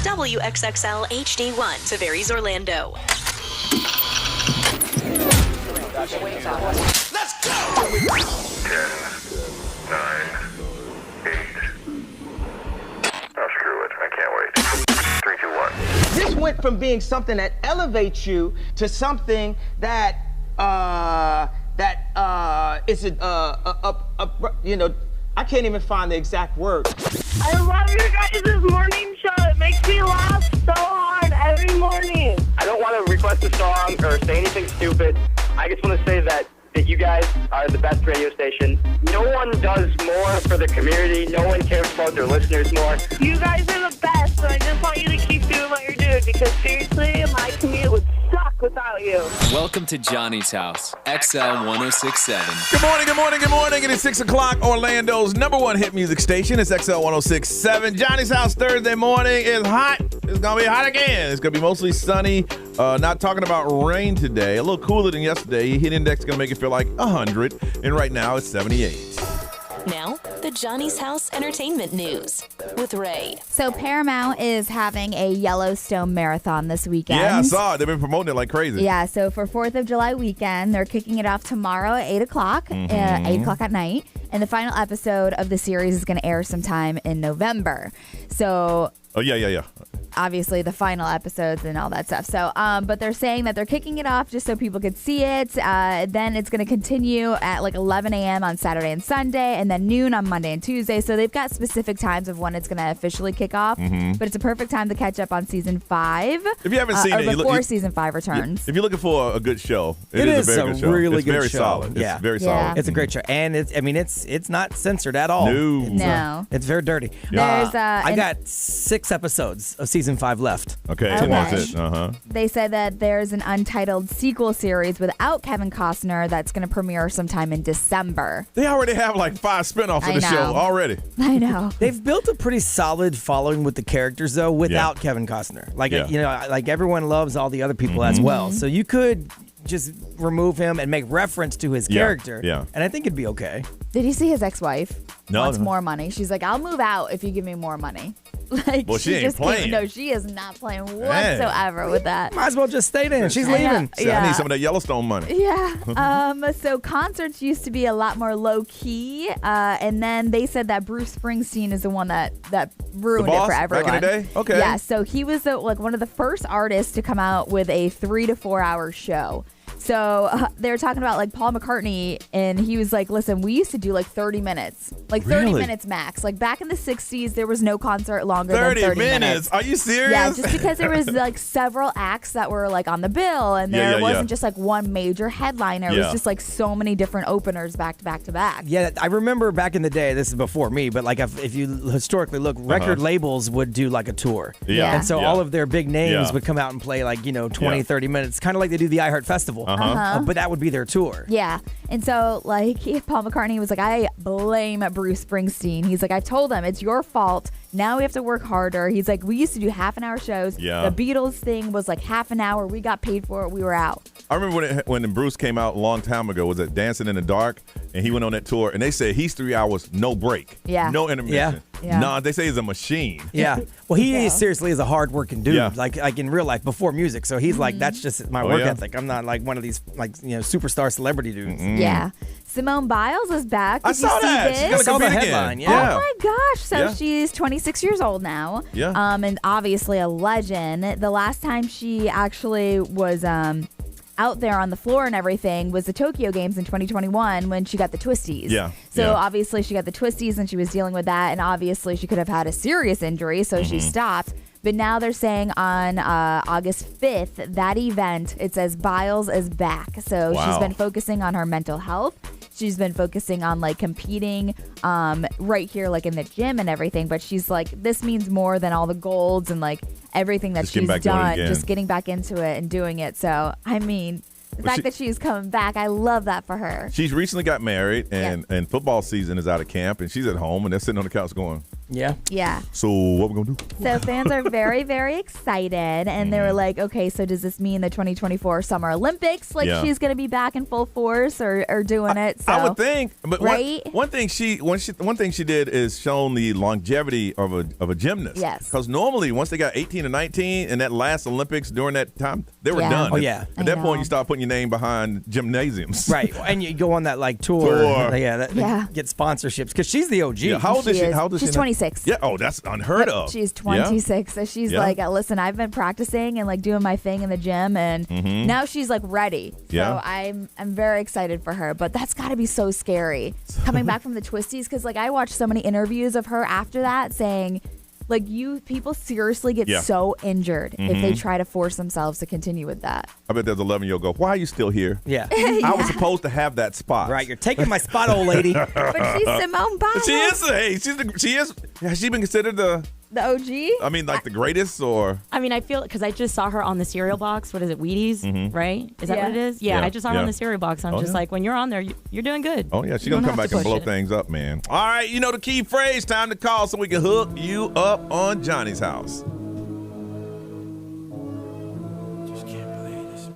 WXXL HD1, Tavares, Orlando. Let's go! 10, 9, 8. Oh, screw it. I can't wait. 3, 2, 1. This went from being something that elevates you to something that is I can't even find the exact word. I love your guys' morning show. It makes me laugh so hard every morning. I don't want to request a song or say anything stupid. I just want to say that you guys are the best radio station. No one does more for the community. No one cares about their listeners more. You guys are the best, so I just want you to keep doing what you're doing because seriously, my commute would suck without you. Welcome to Johnny's House, XL 1067. Good morning, good morning, good morning. It is 6 o'clock, Orlando's #1 hit music station. It's XL 1067. Johnny's House Thursday morning is hot. It's going to be hot again. It's going to be mostly sunny. Not talking about rain today. A little cooler than yesterday. Heat index is going to make it feel like 100. And right now it's 78. Now, the Johnny's House Entertainment News with Ray. So Paramount is having a Yellowstone marathon this weekend. Yeah, I saw it. They've been promoting it like crazy. Yeah, so for 4th of July weekend, they're kicking it off tomorrow at 8 o'clock, 8 o'clock at night. And the final episode of the series is going to air sometime in November. So... Oh, yeah. Obviously, the final episodes and all that stuff. So, but they're saying that they're kicking it off just so people could see it. Then it's going to continue at like 11 a.m. on Saturday and Sunday, and then noon on Monday and Tuesday. So they've got specific times of when it's going to officially kick off. But it's a perfect time to catch up on season 5. If you haven't seen it, before season 5 returns. If you're looking for a good show, it is a very good show. Really it's good very show. solid. Yeah. It's very solid. It's a great show, and it's not censored at all. No. It's very dirty. There's I got 6 episodes of season 5 left. Okay. That's it. They said that there's an untitled sequel series without Kevin Costner that's going to premiere sometime in December. They already have like 5 spinoffs of the show already. I know. They've built a pretty solid following with the characters though, without Kevin Costner. Like like everyone loves all the other people as well. So you could just remove him and make reference to his character. Yeah. And I think it'd be okay. Did you see his ex-wife? No. Wants more money. She's like, I'll move out if you give me more money. Like, well, she ain't playing. No, she is not playing whatsoever with that. Might as well just stay there. She's leaving. I need some of that Yellowstone money. Yeah. So concerts used to be a lot more low key, and then they said that Bruce Springsteen is the one that ruined it for everyone. Back in the day? Okay. Yeah. So he was one of the first artists to come out with a 3 to 4 hour show. So they were talking about like Paul McCartney, and he was like, listen, we used to do like 30 minutes, like 30 minutes max. Like back in the 60s, there was no concert longer than 30 minutes. Are you serious? Yeah, just because there was like several acts that were like on the bill, and there wasn't just like one major headliner. It was just like so many different openers back to back to back. Yeah, I remember back in the day, this is before me, but like if you historically look, record labels would do like a tour. Yeah. And so all of their big names would come out and play like, 20, 30 minutes, kind of like they do the iHeart Festival. But that would be their tour. Yeah. And so, like, Paul McCartney was like, I blame Bruce Springsteen. He's like, I told him, it's your fault. Now we have to work harder. He's like, we used to do half-an-hour shows. Yeah. The Beatles thing was like half an hour. We got paid for it. We were out. I remember when Bruce came out a long time ago, was it Dancing in the Dark? And he went on that tour, and they said he's 3 hours, no break. Yeah. No intermission. Yeah. No, they say he's a machine. Yeah. Well, he seriously is a hard-working dude, like in real life, before music. So he's like, that's just my work ethic. I'm not like one of these superstar celebrity dudes. Yeah. Simone Biles is back. I saw that. She's saw the headline. Yeah. Oh my gosh. So she's 26 years old now. Yeah. And obviously a legend. The last time she actually was out there on the floor and everything was the Tokyo Games in 2021 when she got the twisties. Yeah. So obviously she got the twisties and she was dealing with that, and obviously she could have had a serious injury, so she stopped. But now they're saying on August 5th, that event, it says Biles is back. So she's been focusing on her mental health. She's been focusing on like competing right here, like in the gym and everything. But she's like, this means more than all the golds and like everything that she's done. Just getting back into it and doing it. So, I mean, the fact that she's coming back, I love that for her. She's recently got married, and football season is out of camp, and she's at home, and they're sitting on the couch going, Yeah. Yeah. So what we gonna do? So fans are very, very excited, and they were like, okay, so does this mean the 2024 Summer Olympics, like she's going to be back in full force or doing it? So, I would think, but right? one thing she did is shown the longevity of a gymnast. Yes. Because normally once they got 18 or 19 in that last Olympics during that time, they were done. Oh, yeah. At that point, you start putting your name behind gymnasiums. Right, and you go on that like tour. Get sponsorships because she's the OG. Yeah. How old is she? How old is she? She's 26. Yeah. Oh, that's unheard of. She's 26. So she's like, listen, I've been practicing and like doing my thing in the gym, and now she's like ready. So I'm very excited for her. But that's got to be so scary coming back from the twisties, because like I watched so many interviews of her after that saying, like, people seriously get so injured if they try to force themselves to continue with that. I bet there's 11-year-old go, why are you still here? Yeah. I was supposed to have that spot. Right, you're taking my spot, old lady. But she's Simone Biles. She is. Hey, she is. Has she been considered the OG? I mean, like the greatest, or? I mean, I feel, because I just saw her on the cereal box. What is it, Wheaties, right? Is that what it is? Yeah, I just saw her on the cereal box. I'm just like, when you're on there, you're doing good. Oh, yeah, she's going to come back and blow things up, man. All right, you know the key phrase, time to call so we can hook you up on Johnny's house. Just can't believe this.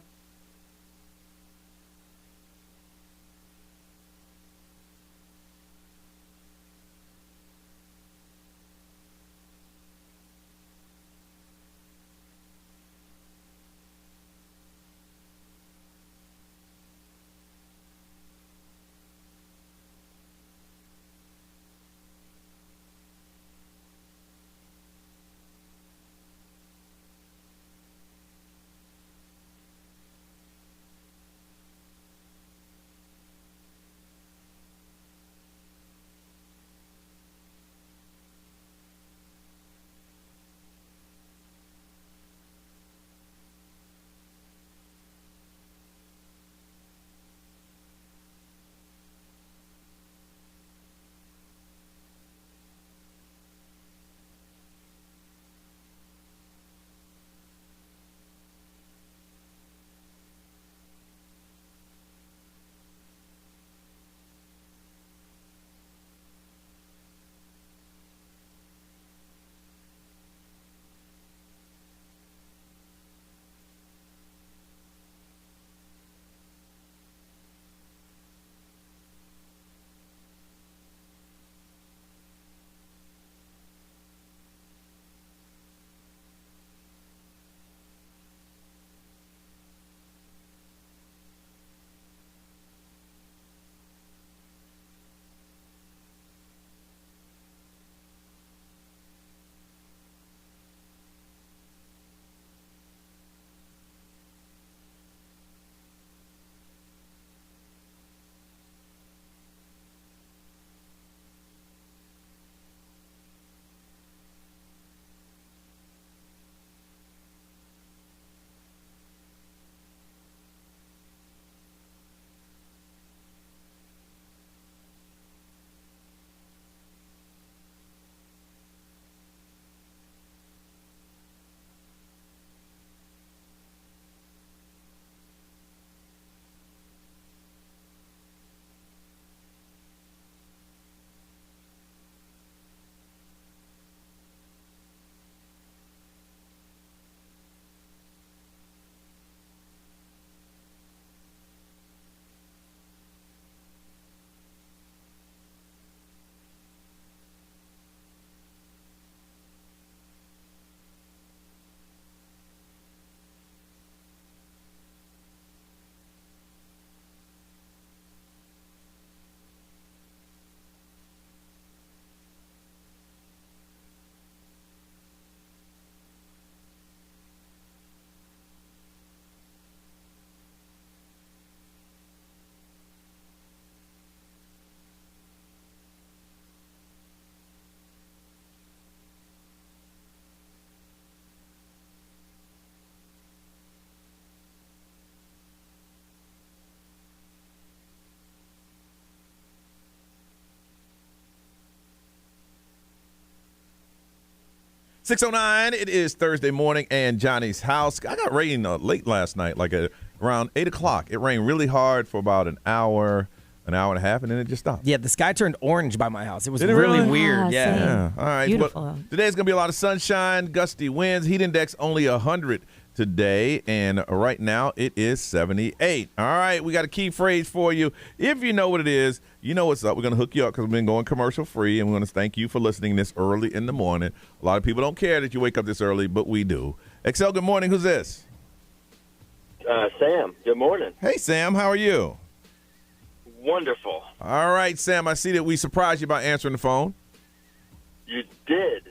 .609, it is Thursday morning and Johnny's house. I got rain late last night, like around 8 o'clock. It rained really hard for about an hour. an hour and a half, and then it just stopped. Yeah, the sky turned orange by my house. It was Did it really really? weird. Yeah. All right. Beautiful. Well, today's going to be a lot of sunshine, gusty winds. Heat index only 100 today, and right now it is 78. All right, we got a key phrase for you. If you know what it is, you know what's up. We're going to hook you up because we've been going commercial free, and we're going to thank you for listening this early in the morning. A lot of people don't care that you wake up this early, but we do. XL, good morning. Who's this? Sam, good morning. Hey, Sam. How are you? Wonderful. All right, Sam. I see that we surprised you by answering the phone. You did.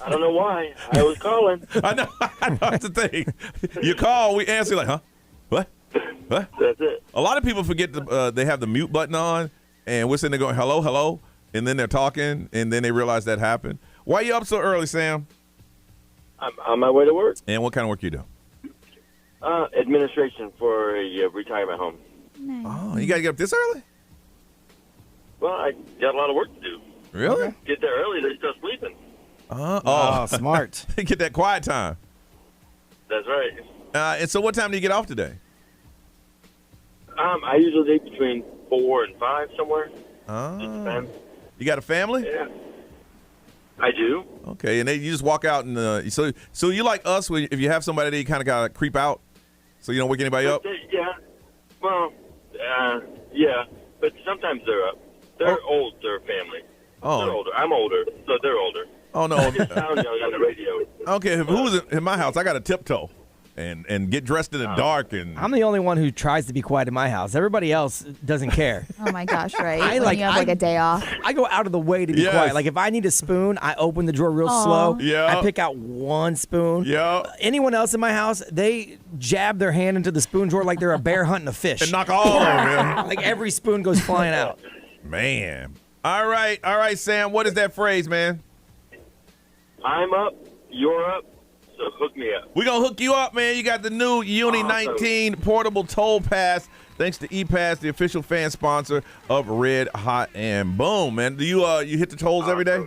I don't know why. I was calling. I know. That's the thing. You call, we answer like, huh? What? What? That's it. A lot of people forget they have the mute button on, and we're sitting there going, hello, hello, and then they're talking, and then they realize that happened. Why are you up so early, Sam? I'm on my way to work. And what kind of work you do? Administration for a retirement home. Nice. Oh, you got to get up this early? Well, I got a lot of work to do. Really? Get there early, they're still sleeping. Smart. Get that quiet time. That's right. And so what time do you get off today? I usually leave between 4 and 5 somewhere. Oh. Just depends. You got a family? Yeah. I do. Okay, and you just walk out and so you like us when if you have somebody that you kind of got to creep out so you don't wake anybody up? Yeah. Well, yeah. But sometimes they're up. They're old, they're family. Oh. They're older. I'm older, so they're older. Oh, no. I just sound young on the radio. Okay, who's in my house? I got to tiptoe and get dressed in the dark. And I'm the only one who tries to be quiet in my house. Everybody else doesn't care. Oh my gosh, right? I When you have a day off. I go out of the way to be Yes. quiet. Like if I need a spoon, I open the drawer real slow. Yeah. I pick out one spoon. Yeah. Anyone else in my house, they jab their hand into the spoon drawer like they're a bear hunting a fish. And knock all of them. Like every spoon goes flying out. Man. All right, Sam. What is that phrase, man? I'm up, you're up, so hook me up. We're going to hook you up, man. You got the new Uni 19 portable toll pass thanks to ePass, the official fan sponsor of Red Hot and Boom, man. Do you hit the tolls every day?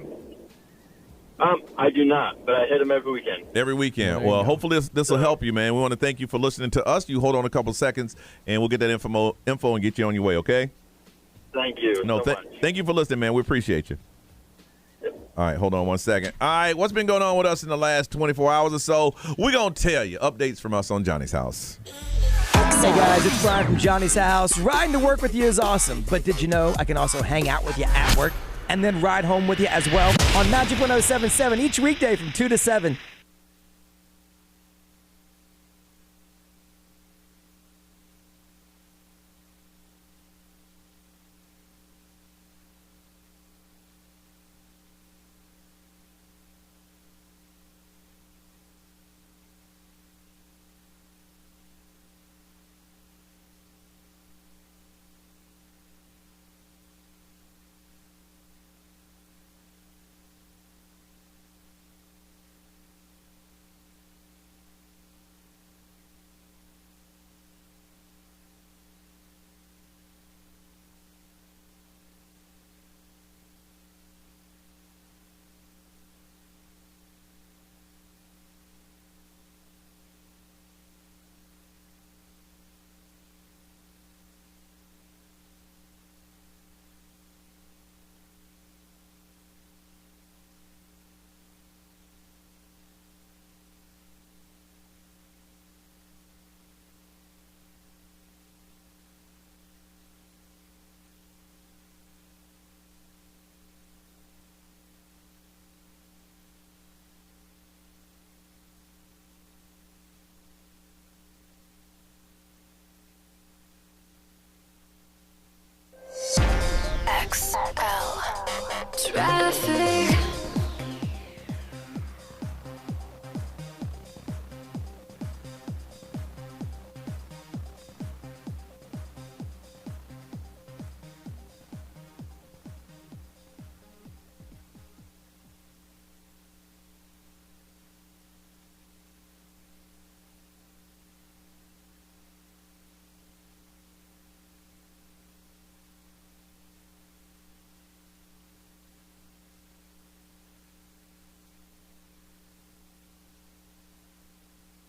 I do not, but I hit them every weekend. Every weekend. Well, hopefully this will help you, man. We want to thank you for listening to us. You hold on a couple seconds, and we'll get that info and get you on your way, okay? Thank you so much. Thank you for listening, man. We appreciate you. All right, hold on one second. All right, what's been going on with us in the last 24 hours or so? We're going to tell you updates from us on Johnny's House. Hey guys, it's Brian from Johnny's House. Riding to work with you is awesome, but did you know I can also hang out with you at work and then ride home with you as well on Magic 107.7 each weekday from 2 to 7.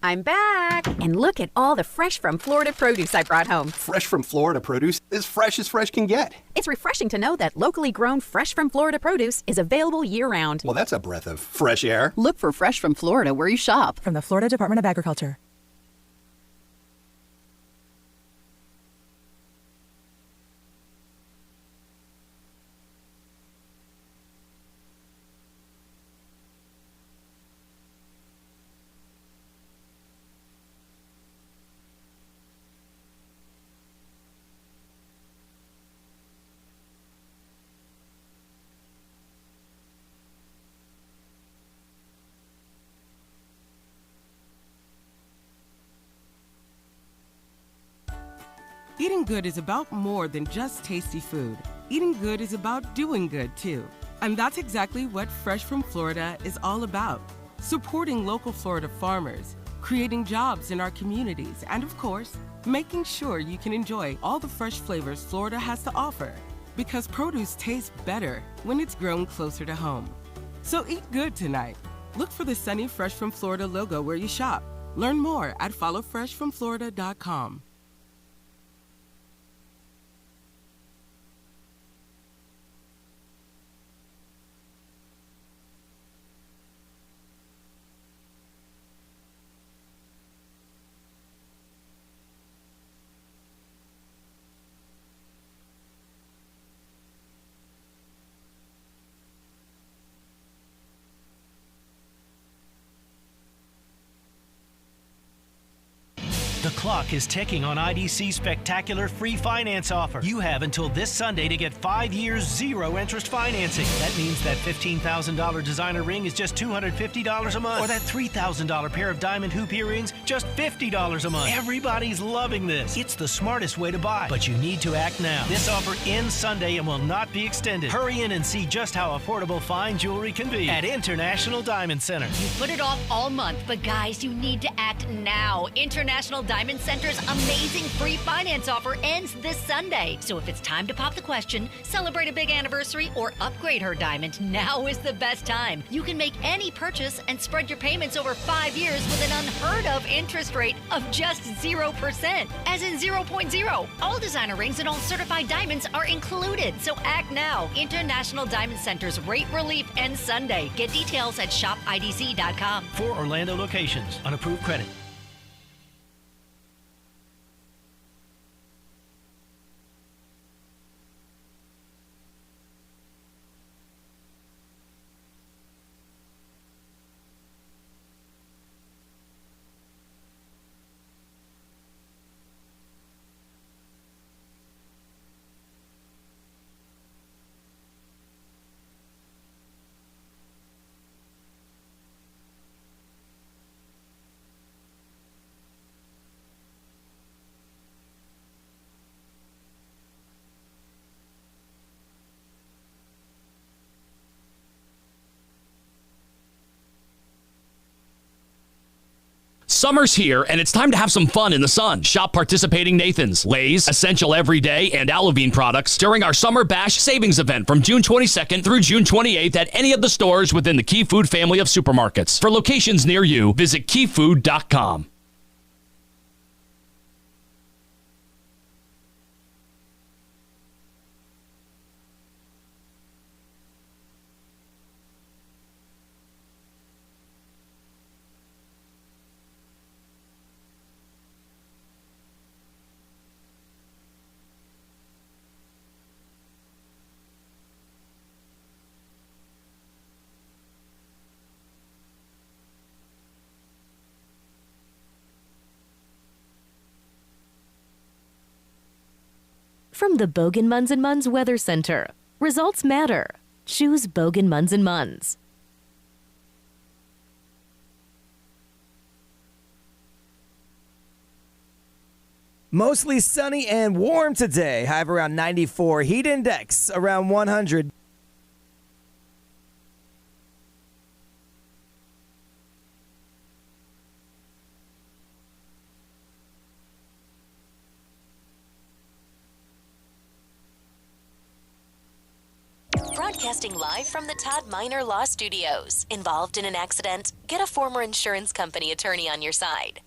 I'm back. And look at all the fresh from Florida produce I brought home. Fresh from Florida produce, as fresh can get. It's refreshing to know that locally grown fresh from Florida produce is available year-round. Well, that's a breath of fresh air. Look for fresh from Florida where you shop. From the Florida Department of Agriculture. Eating good is about more than just tasty food. Eating good is about doing good, too. And that's exactly what Fresh from Florida is all about. Supporting local Florida farmers, creating jobs in our communities, and of course, making sure you can enjoy all the fresh flavors Florida has to offer. Because produce tastes better when it's grown closer to home. So eat good tonight. Look for the sunny Fresh from Florida logo where you shop. Learn more at followfreshfromflorida.com. The clock is ticking on IDC's spectacular free finance offer. You have until this Sunday to get 5 years, zero interest financing. That means that $15,000 designer ring is just $250 a month. Or that $3,000 pair of diamond hoop earrings, just $50 a month. Everybody's loving this. It's the smartest way to buy, but you need to act now. This offer ends Sunday and will not be extended. Hurry in and see just how affordable fine jewelry can be at International Diamond Center. You put it off all month, but guys, you need to act now. International Diamond Center's amazing free finance offer ends this Sunday. So if it's time to pop the question, celebrate a big anniversary, or upgrade her diamond, now is the best time. You can make any purchase and spread your payments over 5 years with an unheard of interest rate of just 0%, as in 0.0. All designer rings and all certified diamonds are included. So act now. International Diamond Center's rate relief ends Sunday. Get details at shopidc.com. 4 Orlando locations on approved credit. Summer's here, and it's time to have some fun in the sun. Shop participating Nathan's, Lay's, Essential Everyday, and Olivine products during our Summer Bash Savings event from June 22nd through June 28th at any of the stores within the Key Food family of supermarkets. For locations near you, visit keyfood.com. From the Bogan Munz & Munz Weather Center. Results matter. Choose Bogan Munz & Munz. Mostly sunny and warm today. High of around 94. Heat index around 100. Broadcasting live from the Todd Minor Law Studios. Involved in an accident? Get a former insurance company attorney on your side.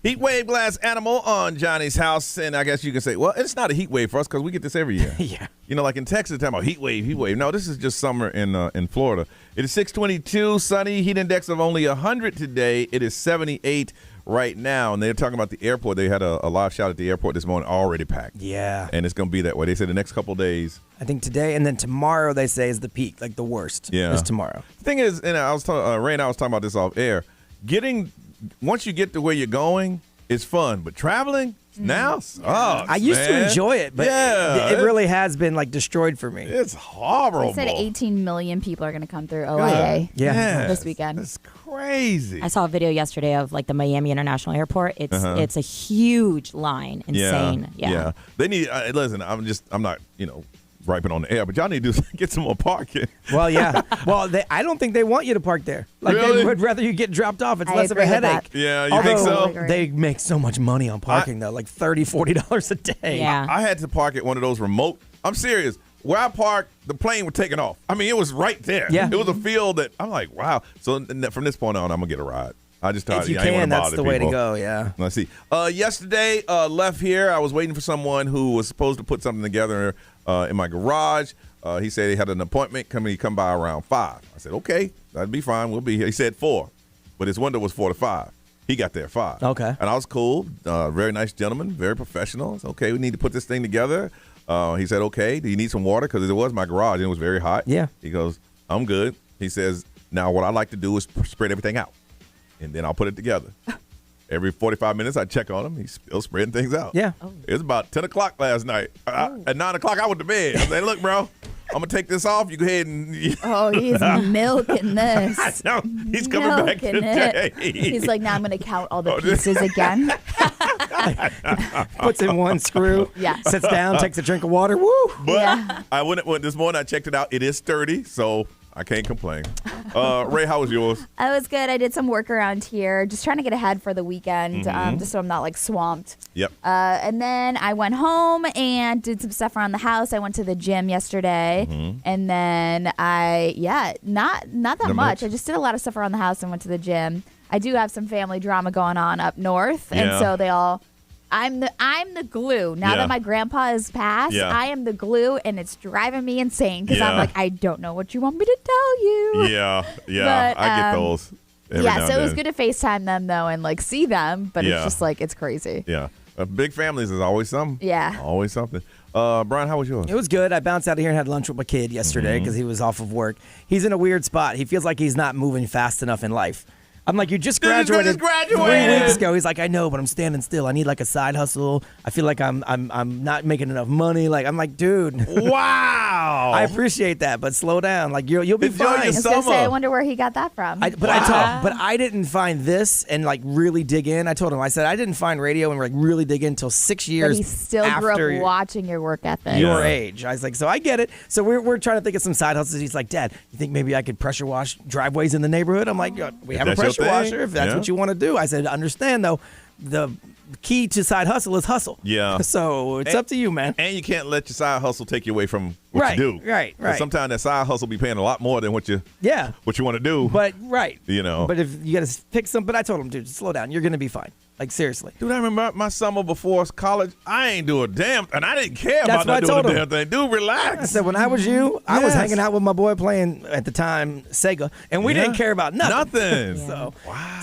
Heat wave glass animal on Johnny's house. And I guess you can say, well, it's not a heat wave for us because we get this every year. Yeah. You know, like in Texas, they're talking about heat wave, heat wave. No, this is just summer in Florida. It is 622, sunny, heat index of only 100 today. It is 78 right now. And they're talking about the airport. They had a live shot at the airport this morning, already packed. Yeah. And it's going to be that way. They said the next couple of days. I think today and then tomorrow, they say, is the peak, like the worst. Yeah. Is tomorrow. The thing is, and I was talking, Ray and I was talking about this off air, once you get to where you're going, it's fun. But traveling now sucks, I used to enjoy it, but it really has been like destroyed for me. It's horrible. They said 18 million people are going to come through OIA this weekend. It's crazy. I saw a video yesterday of like the Miami International Airport. It's a huge line. Insane. Yeah. They need, listen, I'm not, griping on the air, but y'all need to get some more parking. Well, yeah. Well, I don't think they want you to park there. Like, Really? they would rather you get dropped off. It's I less of a agree with headache. that. Yeah, you think so? They make so much money on parking, though, like $30, $40 a day. Yeah. I had to park at one of those remote. I'm serious. Where I parked, the plane was taking off. I mean, it was right there. Yeah. It was a field that I'm like, wow. So from this point on, I'm gonna get a ride. I just thought If you I ain't can, wanna that's bother the way to people. go, yeah. Let's see. Yesterday, left here. I was waiting for someone who was supposed to put something together in my garage. He said he had an appointment. Can he come by around 5? I said, okay, that'd be fine. We'll be here. He said 4, but his window was 4 to 5. He got there at 5. Okay. And I was cool. Very nice gentleman. Very professional. I said, okay, we need to put this thing together. He said, okay, do you need some water? Because it was my garage and it was very hot. Yeah. He goes, I'm good. He says, now what I like to do is spread everything out. And then I'll put it together. every 45 minutes I check on him. He's still spreading things out. Yeah. It was about 10 o'clock last night. At 9 o'clock, I went to bed. I said, look, bro, I'm going to take this off. You go ahead and... Oh, he's milking this. I know. He's coming back today. He's like, now I'm going to count all the pieces again. Puts in one screw. Yeah. Sits down, takes a drink of water. Woo. But I went this morning. I checked it out. It is sturdy, so I can't complain. Ray, how was yours? I was good. I did some work around here, just trying to get ahead for the weekend, just so I'm not like swamped. Yep. And then I went home and did some stuff around the house. I went to the gym yesterday, and then not that much. I just did a lot of stuff around the house and went to the gym. I do have some family drama going on up north, and so they all. I'm the glue. Now that my grandpa has passed, I am the glue, and it's driving me insane because I'm like, I don't know what you want me to tell you. Yeah, But, I get those. So it was good to FaceTime them, though, and, like, see them, but it's just, like, it's crazy. Yeah. Big families is always something. Yeah. Always something. Brian, how was yours? It was good. I bounced out of here and had lunch with my kid yesterday because he was off of work. He's in a weird spot. He feels like he's not moving fast enough in life. I'm like, you just graduated 3 weeks ago. He's like, I know, but I'm standing still. I need like a side hustle. I feel like I'm not making enough money. Like, I'm like, dude. Wow. I appreciate that, but slow down. Like, you'll be fine. I was gonna say, I wonder where he got that from. But I didn't find this and like really dig in. I told him, I said I didn't find radio and like really dig in until 6 years. But he still grew up watching your work ethic. Your age. I was like, so I get it. So we're trying to think of some side hustles. He's like, Dad, you think maybe I could pressure wash driveways in the neighborhood? I'm like, we have a pressure washer if that's what you want to do. I said, understand though, the key to side hustle is hustle. Yeah. So it's up to you, man. And you can't let your side hustle take you away from what you do. Right. Sometimes that side hustle be paying a lot more than what you want to do. But But if you got to pick something, but I told him, dude, slow down. You're going to be fine. Like, seriously. Dude, I remember my summer before college, I ain't do a damn, and I didn't care That's about not what I doing told a him. damn thing. Dude, relax. I said, when I was you, I was hanging out with my boy playing, at the time, Sega, and we didn't care about nothing.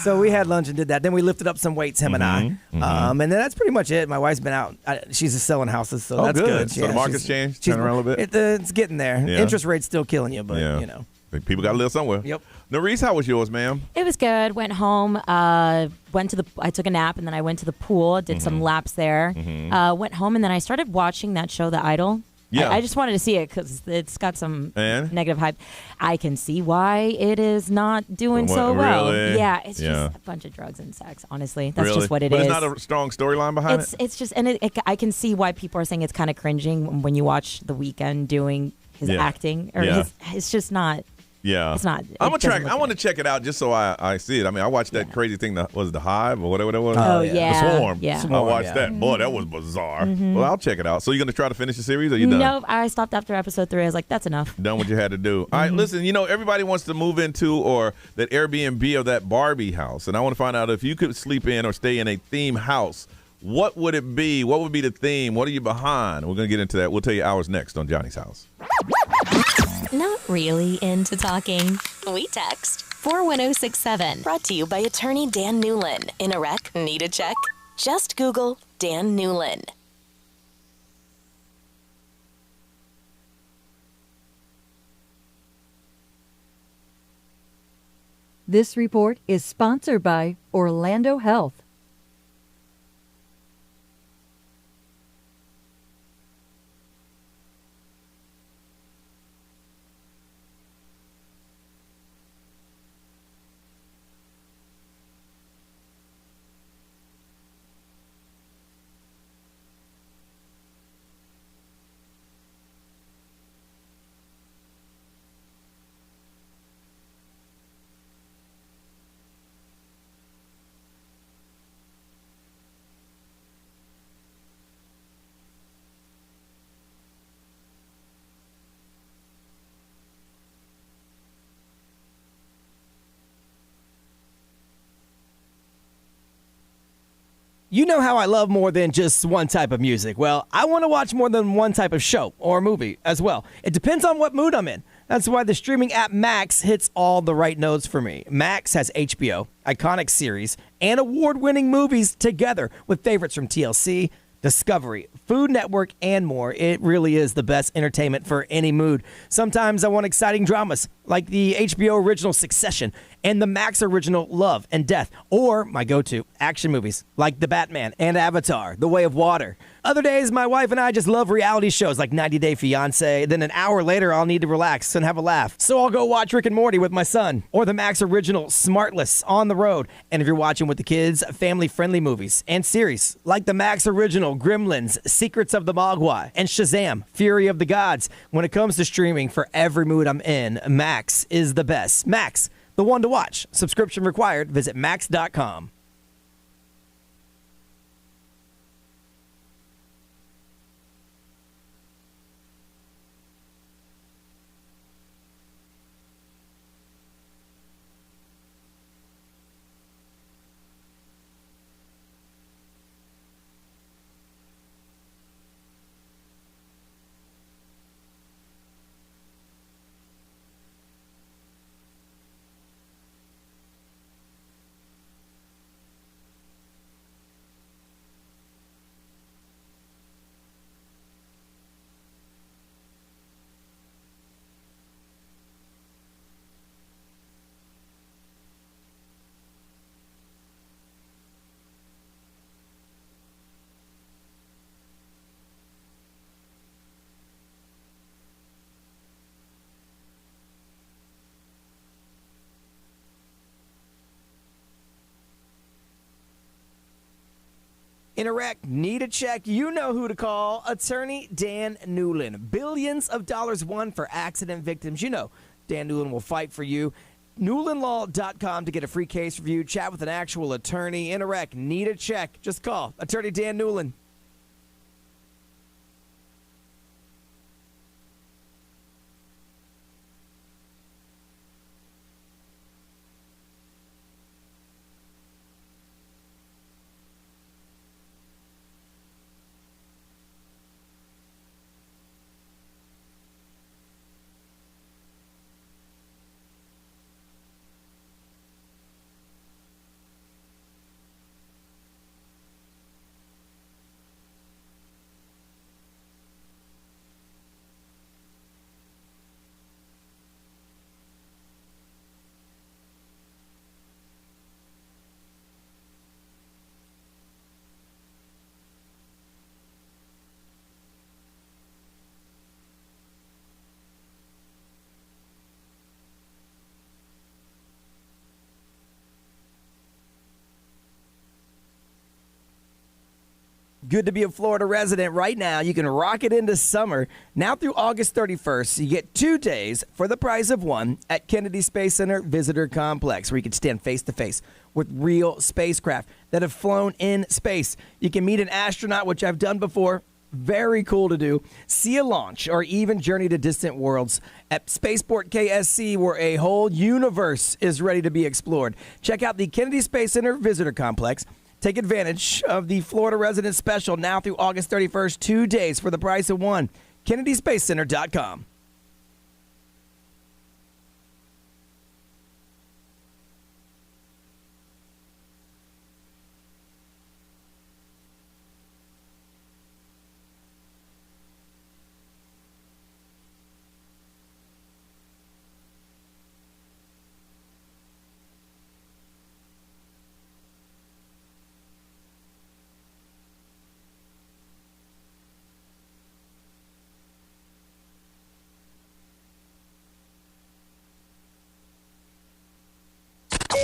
So we had lunch and did that. Then we lifted up some weights, him and I. And then that's pretty much it. My wife's been out. She's just selling houses, so that's good. So the market's changed, turning around a little bit? It's getting there. Yeah. Interest rate's still killing you, but, you know. People got to live somewhere. Yep. Norris, how was yours, ma'am? It was good. Went home, I took a nap, and then I went to the pool, did some laps there. Went home, and then I started watching that show, The Idol. Yeah. I just wanted to see it because it's got some And? negative hype. I can see why it is not doing so well. Really? Yeah, it's just a bunch of drugs and sex, honestly. That's Really? just what it But is. it's not a strong storyline behind it? It's just, and I can see why people are saying it's kind of cringing when you watch The Weeknd doing his acting. Or it's just not. Yeah. It's not. I want to check it out just so I see it. I mean, I watched that crazy thing that was The Hive or whatever that was. Oh, yeah. The Swarm. Yeah. I watched that. Boy, that was bizarre. Well, I'll check it out. So you're going to try to finish the series or you done? No, I stopped after episode 3. I was like, that's enough. Done what you had to do. All right, listen, everybody wants to move into or that Airbnb or that Barbie house. And I want to find out if you could sleep in or stay in a theme house, what would it be? What would be the theme? What are you behind? We're going to get into that. We'll tell you hours next on Johnny's House. Not really into talking. We text 41067. Brought to you by attorney Dan Newlin. In a wreck, need a check? Just Google Dan Newlin. This report is sponsored by Orlando Health. You know how I love more than just one type of music. Well, I want to watch more than one type of show or movie as well. It depends on what mood I'm in. That's why the streaming app Max hits all the right notes for me. Max has HBO, iconic series, and award-winning movies together with favorites from TLC, Discovery, Food Network, and more. It really is the best entertainment for any mood. Sometimes I want exciting dramas like the HBO original Succession and the Max original Love and Death, or my go-to action movies like The Batman and Avatar, The Way of Water. Other days, my wife and I just love reality shows like 90 Day Fiancé. Then an hour later, I'll need to relax and have a laugh. So I'll go watch Rick and Morty with my son, or the Max original Smartless on the road. And if you're watching with the kids, family-friendly movies and series like the Max original Gremlins, Secrets of the Mogwai, and Shazam, Fury of the Gods. When it comes to streaming for every mood I'm in, Max is the best. Max, the one to watch. Subscription required. Visit max.com. In a wreck, need a check, you know who to call. Attorney Dan Newlin. Billions of dollars won for accident victims. You know Dan Newlin will fight for you. NewlinLaw.com to get a free case review. Chat with an actual attorney. In a wreck, need a check. Just call Attorney Dan Newlin. Good to be a Florida resident right now. You can rock it into summer. Now through August 31st, you get 2 days for the price of one at Kennedy Space Center Visitor Complex, where you can stand face-to-face with real spacecraft that have flown in space. You can meet an astronaut, which I've done before. Very cool to do. See a launch or even journey to distant worlds at Spaceport KSC, where a whole universe is ready to be explored. Check out the Kennedy Space Center Visitor Complex. Take advantage of the Florida Resident Special now through August 31st, 2 days for the price of one. KennedySpaceCenter.com.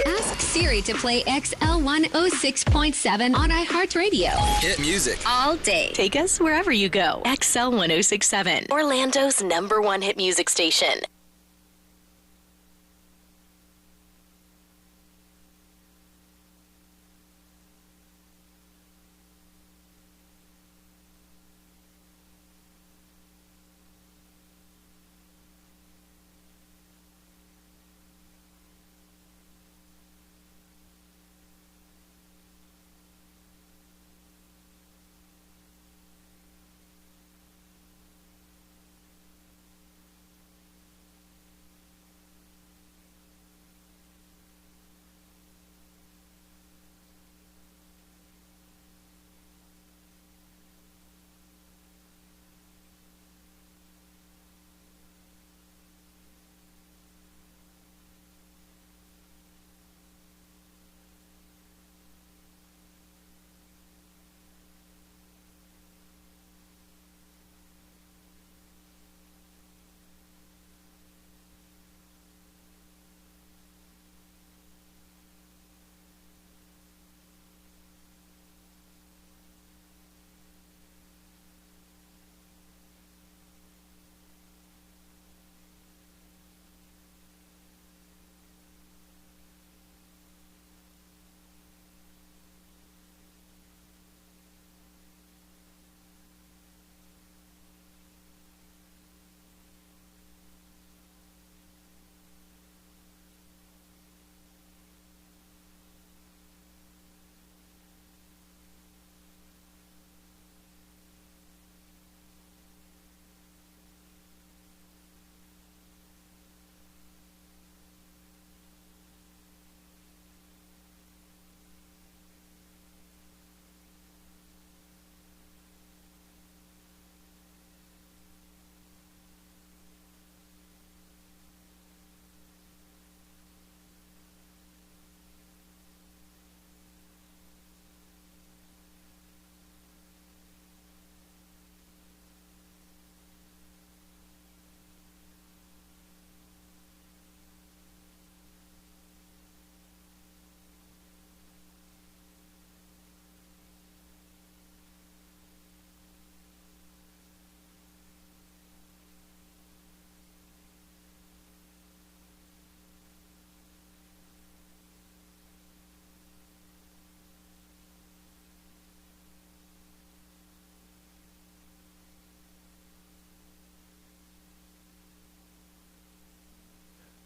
Ask Siri to play XL 106.7 on iHeartRadio. Hit music. All day. Take us wherever you go. XL 1067, Orlando's #1 hit music station.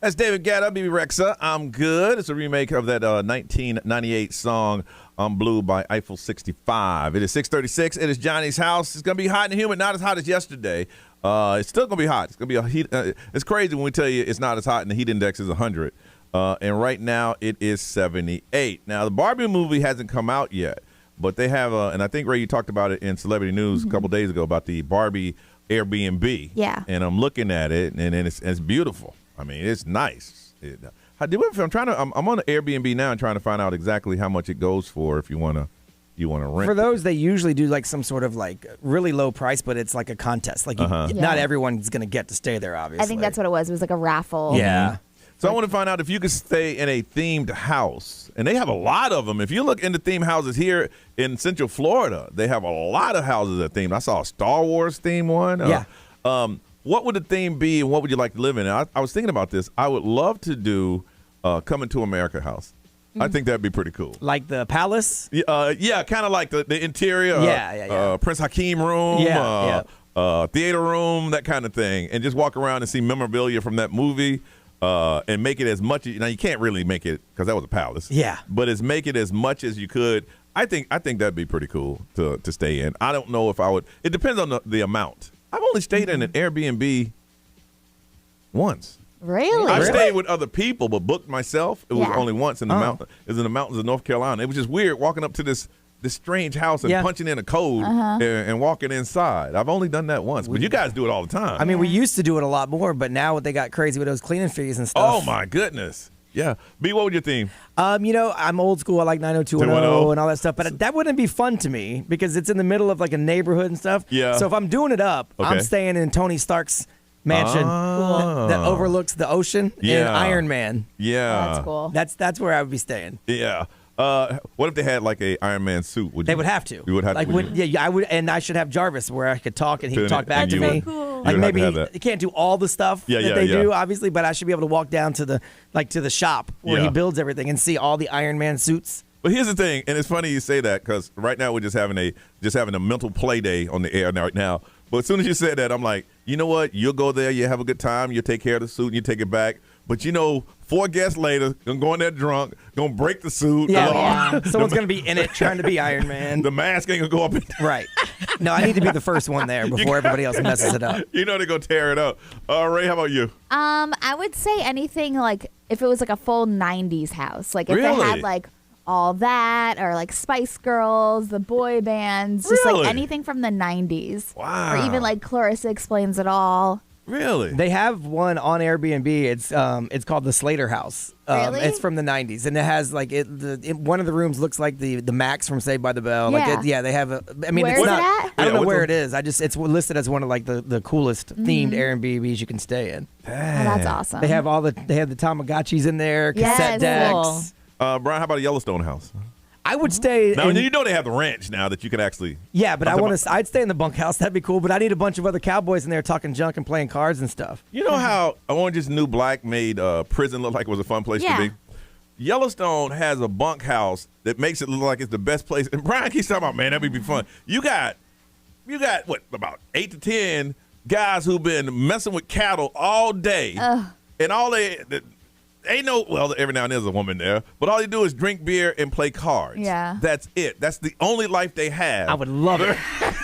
That's David Guetta, BB Rexa. I'm Good. It's a remake of that 1998 song, I'm Blue by Eiffel 65. It is 6:36. It is Johnny's house. It's going to be hot and humid, not as hot as yesterday. It's still going to be hot. It's going to be a heat. It's crazy when we tell you it's not as hot and the heat index is 100. And right now it is 78. Now, the Barbie movie hasn't come out yet, but they have, and I think, Ray, you talked about it in Celebrity News a couple days ago about the Barbie Airbnb. Yeah. And I'm looking at it, and it's beautiful. I mean, it's nice. I'm on the Airbnb now and trying to find out exactly how much it goes for if you want to rent. For those, they usually do like some sort of like really low price, but it's like a contest. Like not everyone's going to get to stay there, obviously. I think that's what it was. It was like a raffle. Yeah. So I want to find out if you could stay in a themed house. And they have a lot of them. If you look into themed houses here in Central Florida, they have a lot of houses that are themed. I saw a Star Wars themed one. Yeah. What would the theme be, and what would you like to live in? And I was thinking about this. I would love to do Coming to America house. I think that'd be pretty cool. Like the palace? Yeah, kind of like the interior. Prince Hakeem room. Theater room, that kind of thing. And just walk around and see memorabilia from that movie and make it as much. Now, you can't really make it because that was a palace. Yeah. But make it as much as you could. I think that'd be pretty cool to stay in. I don't know if I would. It depends on the amount. I've only stayed in an Airbnb once. Really? I've stayed with other people, but booked myself. It was only once in the mountain. It was in the mountains of North Carolina. It was just weird walking up to this strange house and punching in a code and walking inside. I've only done that once, but you guys do it all the time. I mean, we used to do it a lot more, but now they got crazy with those cleaning fees and stuff. Oh my goodness. Yeah. B, what would your theme? I'm old school. I like 90210 and all that stuff, but that wouldn't be fun to me because it's in the middle of like a neighborhood and stuff. Yeah. So if I'm doing it up, I'm staying in Tony Stark's mansion that overlooks the ocean in Iron Man. Yeah. That's cool. That's where I would be staying. Yeah. What if they had like a Iron Man suit? They would have to. You would have to. I would, and I should have Jarvis where I could talk and he could talk back to me. Cool. Like maybe you can't do all the stuff that they do, obviously, but I should be able to walk down to the shop where he builds everything and see all the Iron Man suits. But here's the thing, and it's funny you say that because right now we're just having a mental play day on the air right now. But as soon as you said that, I'm like, you know what? You'll go there, you have a good time, you take care of the suit, and you take it back. But 4 guests later, gonna go in there drunk, gonna break the suit. Someone's gonna be in it trying to be Iron Man. The mask ain't gonna go up. Right. No, I need to be the first one there before everybody else messes it up. They're gonna tear it up. Ray, how about you? I would say anything like if it was like a full 90s house. Like if Really? they had like all that or like Spice Girls, the boy bands, just Really? like anything from the 90s. Wow. Or even like Clarissa Explains It All. Really? They have one on Airbnb. It's called the Slater House. Really? It's from the 90s, and it has like one of the rooms looks like the Max from Saved by the Bell. Yeah. They have a. I mean, Where's it's not. it at? I don't know where it is. It's listed as one of like the coolest themed Airbnbs you can stay in. Oh, that's awesome. They have they have the Tamagotchis in there, cassette decks. Brian, how about a Yellowstone house? I would stay. Now they have the ranch now that you can actually. Yeah, but I'd stay in the bunkhouse. That'd be cool. But I need a bunch of other cowboys in there talking junk and playing cards and stuff. You know how Orange is the New Black made prison look like it was a fun place to be? Yellowstone has a bunkhouse that makes it look like it's the best place. And Brian keeps talking about, man, that would be fun. You got what, about 8 to 10 guys who've been messing with cattle all day, and all ain't every now and then there's a woman there, but all they do is drink beer and play cards. Yeah. That's it. That's the only life they have. I would love it.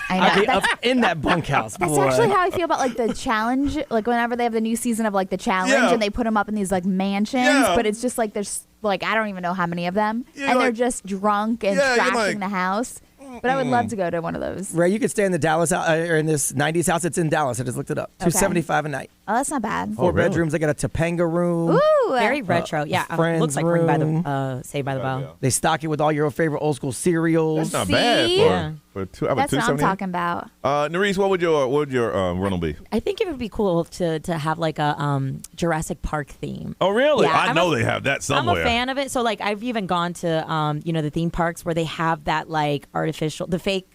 I'd be up in that bunkhouse. That's actually how I feel about like the challenge. Like whenever they have the new season of like the challenge and they put them up in these like mansions, but it's just like there's like I don't even know how many of them, and they're just drunk and trashing the house. But I would love to go to one of those. Ray, you could stay in the Dallas or in this 90s house. It's in Dallas. I just looked it up. $275 a night. Oh, that's not bad. 4 bedrooms. They got a Topanga room. Ooh, Very retro. Yeah, friend's looks like room. Ring by the Saved by the Bell. They stock it with all your favorite old school cereals. That's not bad for That's what I'm talking about. Nerese, what would your rental be? I think it would be cool to have like a Jurassic Park theme. Oh, really? Yeah, I know they have that somewhere. I'm a fan of it. So like I've even gone to the theme parks where they have that like artificial, the fake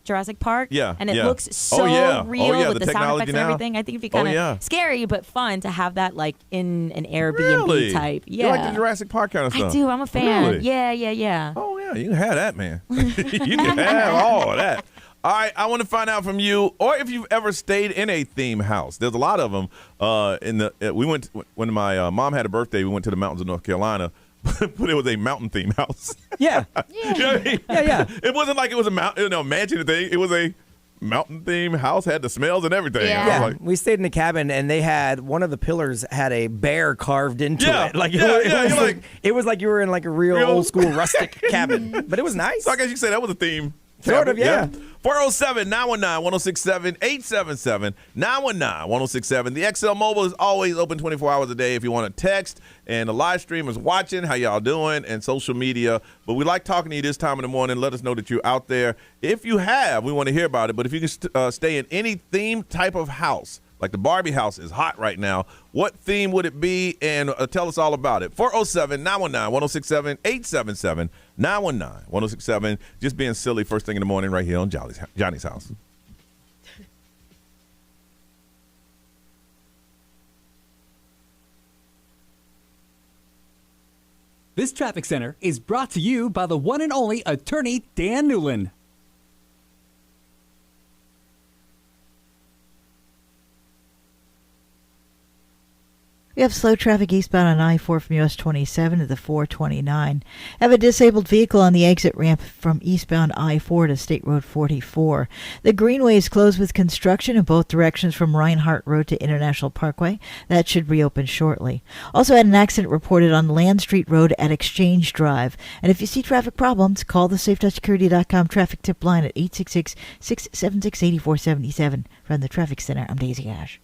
Jurassic Park. Yeah. And it looks so real with the sound effects and everything. I think it'd be kind of scary but fun to have that like in an Airbnb type. Yeah. You like the Jurassic Park kind of stuff? I do. I'm a fan. Really? Yeah. Oh, yeah. You can have that, man. You can have all of that. All right, I want to find out from you, or if you've ever stayed in a theme house. There's a lot of them. We went when my mom had a birthday. We went to the mountains of North Carolina, but it was a mountain theme house. Yeah, You know what I mean? yeah. It wasn't like it was a mansion thing. It was a mountain theme house, had the smells and everything. Yeah. I was Yeah, like, we stayed in a cabin, and they had one of the pillars had a bear carved into Yeah, it. Like yeah, it yeah, was you're like, it was like you were in like a real old school rustic cabin, but it was nice. so I guess you could say that was a theme. Sort of, yeah. 407-919-1067, 877-919-1067. The XL Mobile is always open 24 hours a day if you want to text. And the live stream is watching, how y'all doing, and social media. But we like talking to you this time in the morning. Let us know that you're out there. If you have, we want to hear about it. But if you can stay in any theme type of house, like the Barbie house is hot right now, what theme would it be? And tell us all about it. 407-919-1067, 877-919-1067. Just being silly first thing in the morning right here on Johnny's House. This traffic center is brought to you by the one and only attorney Dan Newlin. We have slow traffic eastbound on I-4 from US 27 to the 429. Have a disabled vehicle on the exit ramp from eastbound I-4 to State Road 44. The Greenway is closed with construction in both directions from Reinhardt Road to International Parkway. That should reopen shortly. Also had an accident reported on Land Street Road at Exchange Drive. And if you see traffic problems, call the SafeTouchSecurity.com traffic tip line at 866-676-8477. From the Traffic Center, I'm Daisy Ash.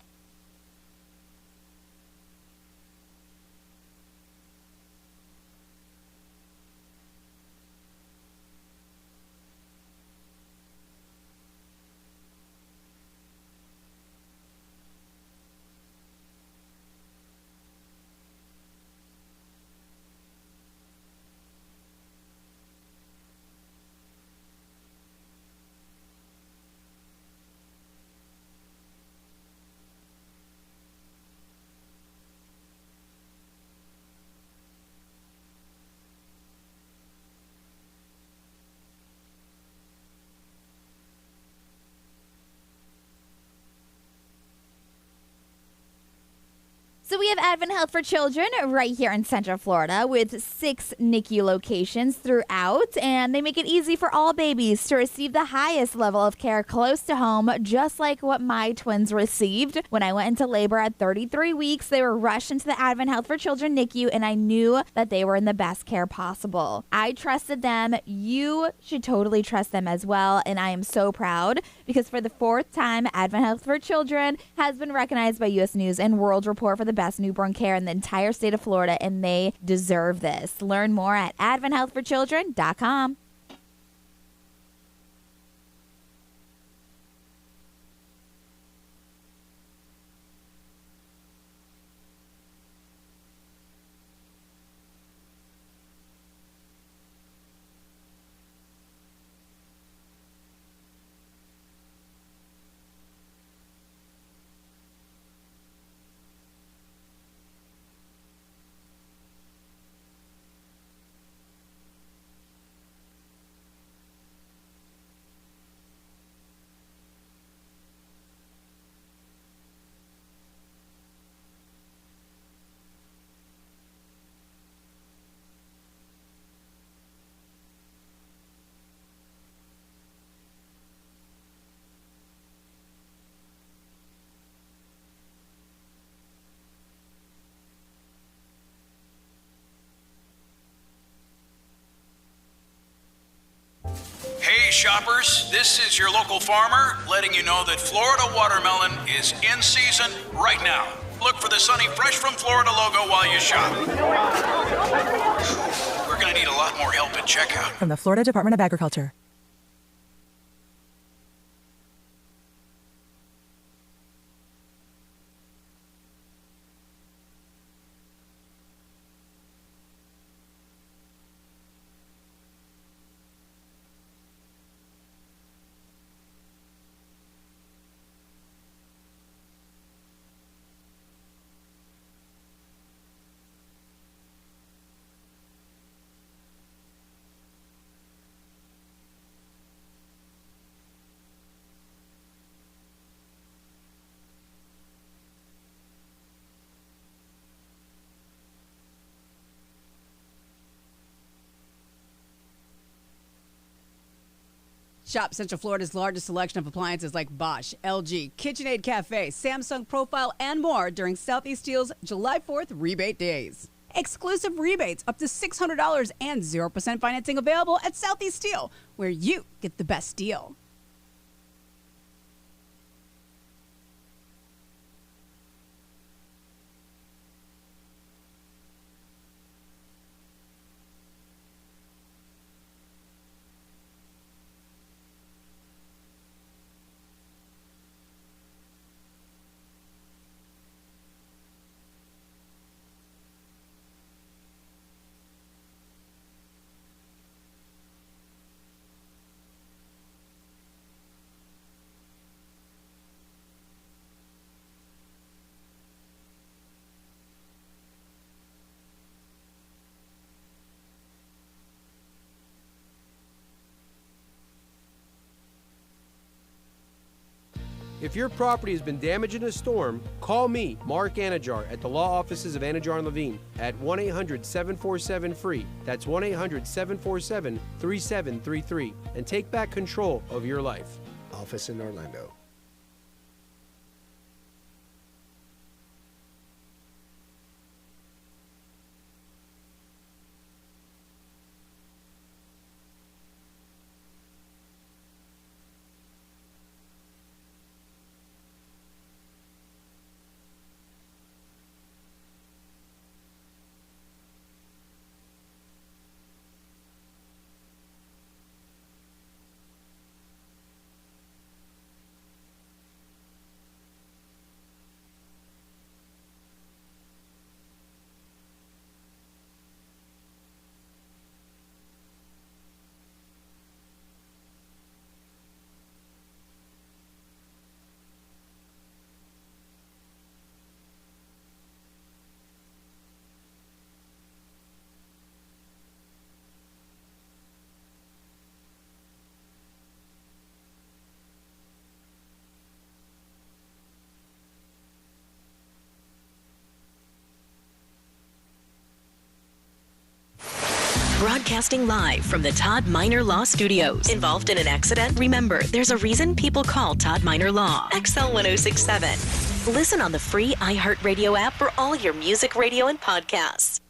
So we have Advent Health for Children right here in Central Florida with 6 NICU locations throughout, and they make it easy for all babies to receive the highest level of care close to home, just like what my twins received. When I went into labor at 33 weeks, they were rushed into the Advent Health for Children NICU, and I knew that they were in the best care possible. I trusted them. You should totally trust them as well, and I am so proud because for the 4th time, Advent Health for Children has been recognized by U.S. News and World Report for the best newborn care in the entire state of Florida, and they deserve this. Learn more at adventhealthforchildren.com. Hey shoppers, this is your local farmer letting you know that Florida watermelon is in season right now. Look for the sunny Fresh from Florida logo while you shop. We're going to need a lot more help at checkout. From the Florida Department of Agriculture. Shop Central Florida's largest selection of appliances like Bosch, LG, KitchenAid Cafe, Samsung Profile, and more during Southeast Steel's July 4th rebate days. Exclusive rebates up to $600 and 0% financing available at Southeast Steel, where you get the best deal. If your property has been damaged in a storm, call me, Mark Anajar, at the law offices of Anajar and Levine at 1-800-747-FREE. That's 1-800-747-3733 and take back control of your life. Office in Orlando. Broadcasting live from the Todd Minor Law Studios. Involved in an accident? Remember, there's a reason people call Todd Minor Law. XL 1067. Listen on the free iHeartRadio app for all your music, radio, and podcasts.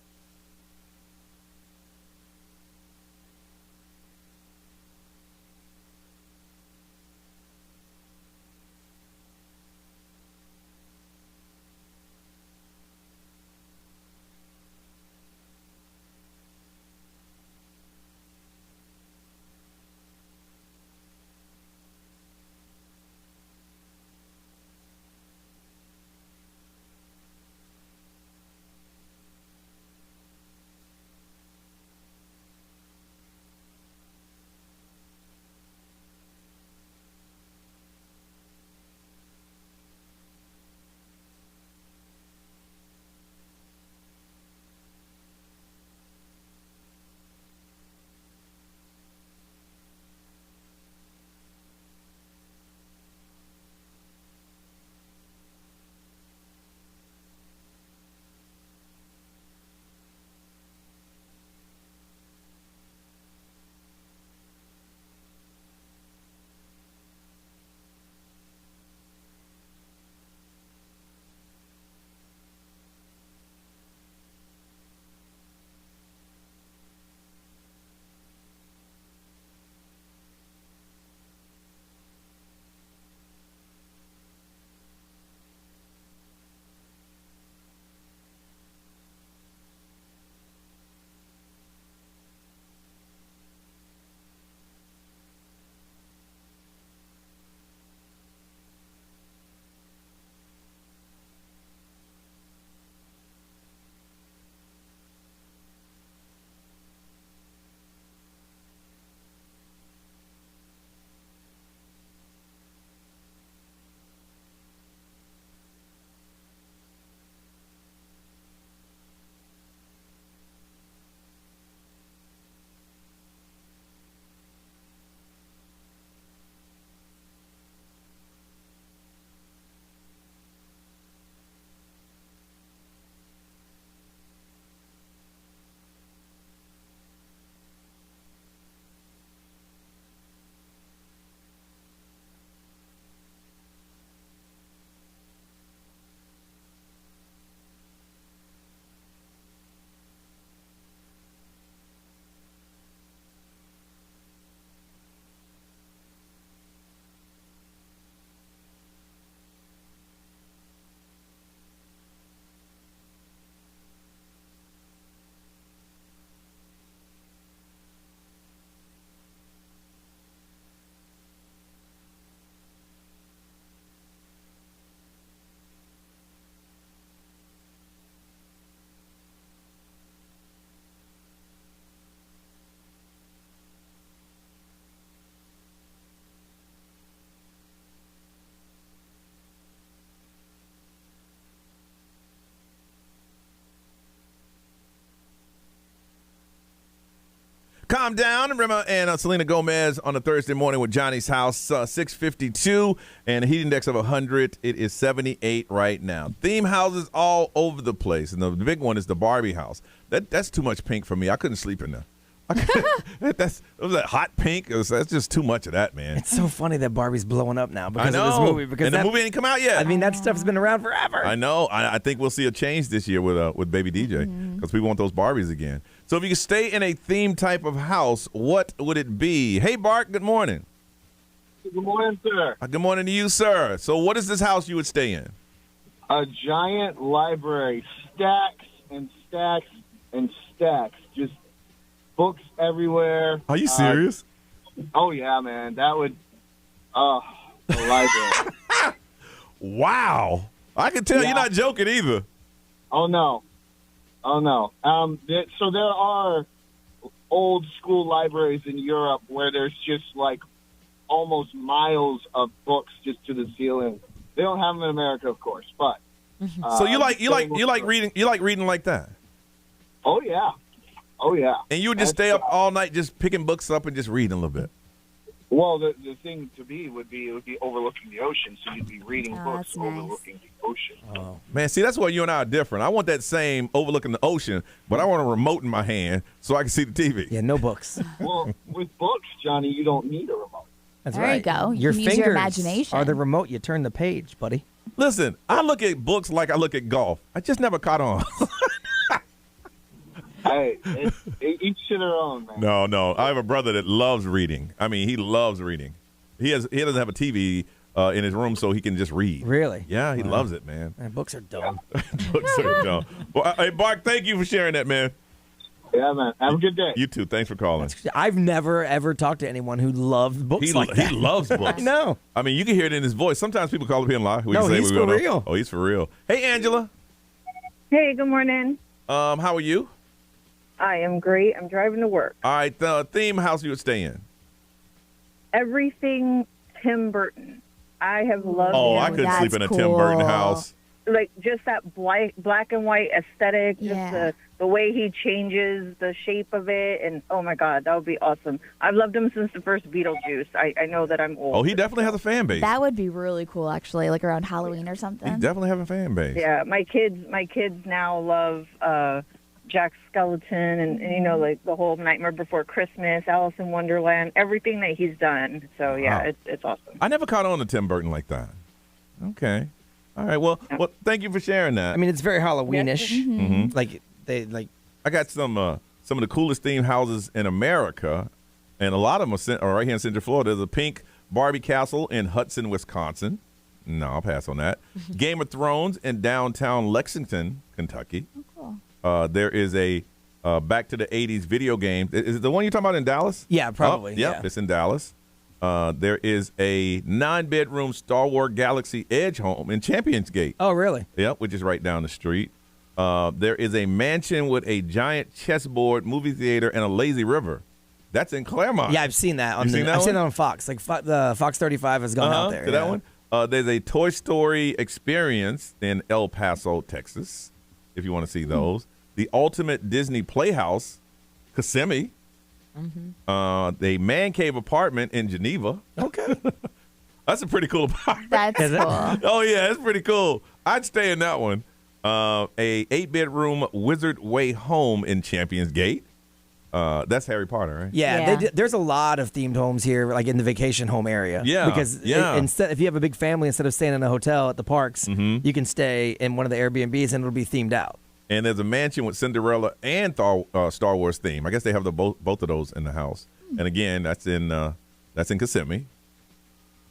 Calm Down. Rima and Selena Gomez on a Thursday morning with Johnny's House, 652, and a heat index of 100. It is 78 right now. Theme houses all over the place, and the big one is the Barbie house. That's too much pink for me. I couldn't sleep in there. It was that hot pink. That's just too much of that, man. It's so funny that Barbie's blowing up now because I know. of this movie. Because and the movie ain't come out yet. I mean, that stuff's been around forever. I know. I think we'll see a change this year with Baby DJ because we want those Barbies again. So if you could stay in a theme type of house, what would it be? Hey, Bart, good morning. Good morning, sir. Good morning to you, sir. So what is this house you would stay in? A giant library, stacks and stacks and stacks, just books everywhere. Are you serious? Oh, yeah, man. That would, the library. Wow. I can tell you're not joking either. Oh, no. So there are old school libraries in Europe where there's just like almost miles of books just to the ceiling. They don't have them in America, of course, but. So you like reading? You like reading like that? Oh yeah. And you would just stay up all night just picking books up and just reading a little bit. Well, the thing to be would be overlooking the ocean, so you'd be reading books overlooking the ocean. Oh man, see that's why you and I are different. I want that same overlooking the ocean, but I want a remote in my hand so I can see the TV. Yeah, no books. Well, with books, Johnny, you don't need a remote. That's There right. you go. You Your can use fingers your imagination. are the remote. You turn the page, buddy. Listen, I look at books like I look at golf. I just never caught on. Hey, each to their own, man. No. I have a brother that loves reading. I mean, he loves reading. He doesn't have a TV in his room, so he can just read. Really? Yeah, he loves it, man. Man, books are dumb. Books are dumb. Well, hey, Bart, thank you for sharing that, man. Yeah, man. Have a good day. You too. Thanks for calling. I've never, ever talked to anyone who loved books like that. He loves books. I know. I mean, you can hear it in his voice. Sometimes people call up here and lie. No, he's for real. Oh, he's for real. Hey, Angela. Hey, good morning. How are you? I am great. I'm driving to work. All right, the theme house you would stay in. Everything Tim Burton. I have loved Oh, him. I couldn't sleep in a Tim Burton house. Like just that black and white aesthetic, just the way he changes the shape of it, and oh my God, that would be awesome. I've loved him since the first Beetlejuice. I know that I'm old. Oh, he definitely has a fan base. That would be really cool, actually, like around Halloween or something. He definitely have a fan base. Yeah, my kids now love Jack Skellington and you know, like the whole Nightmare Before Christmas, Alice in Wonderland, everything that he's done. So yeah, Wow. it's awesome. I never caught on to Tim Burton like that. Okay. All right. Well, thank you for sharing that. I mean, it's very Halloweenish. Mhm. Like they like. I got some of the coolest themed houses in America, and a lot of them are right here in Central Florida. There's a pink Barbie castle in Hudson, Wisconsin. No, I'll pass on that. Game of Thrones in downtown Lexington, Kentucky. Oh, cool. There is a back to the 80s video game. Is it the one you're talking about in Dallas? Yeah, probably. Yep, yeah. It's in Dallas. There is a 9-bedroom Star Wars Galaxy Edge home in Champions Gate. Oh, really? Yep, which is right down the street. There is a mansion with a giant chessboard, movie theater, and a lazy river. That's in Claremont. Yeah, I've seen that. I've seen that on Fox. Like the Fox 35 has gone out there. To that one. There's a Toy Story experience in El Paso, Texas, if you want to see those. The Ultimate Disney Playhouse, Kissimmee. The Man Cave apartment in Geneva. Okay. That's a pretty cool apartment. That's cool. Oh, yeah, that's pretty cool. I'd stay in that one. A 8-bedroom Wizard Way home in Champions Gate. That's Harry Potter, right? Yeah, there's a lot of themed homes here, like in the vacation home area. Yeah, because instead, if you have a big family, instead of staying in a hotel at the parks, you can stay in one of the Airbnbs and it'll be themed out. And there's a mansion with Cinderella and Star Wars theme. I guess they have both of those in the house. And again, that's in Kissimmee.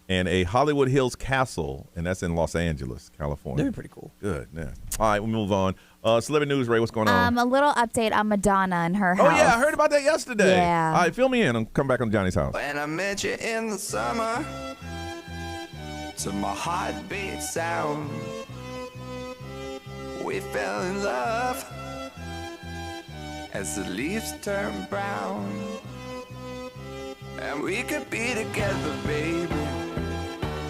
And a Hollywood Hills Castle, and that's in Los Angeles, California. They're pretty cool. Good. Yeah. All right, we'll move on. Celebrity News, Ray, what's going on? A little update on Madonna and her house. Oh, yeah, I heard about that yesterday. Yeah. All right, fill me in. I'll come back on Johnny's house. When I met you in the summer, to my heartbeat sound, we fell in love as the leaves turn brown. And we could be together, baby,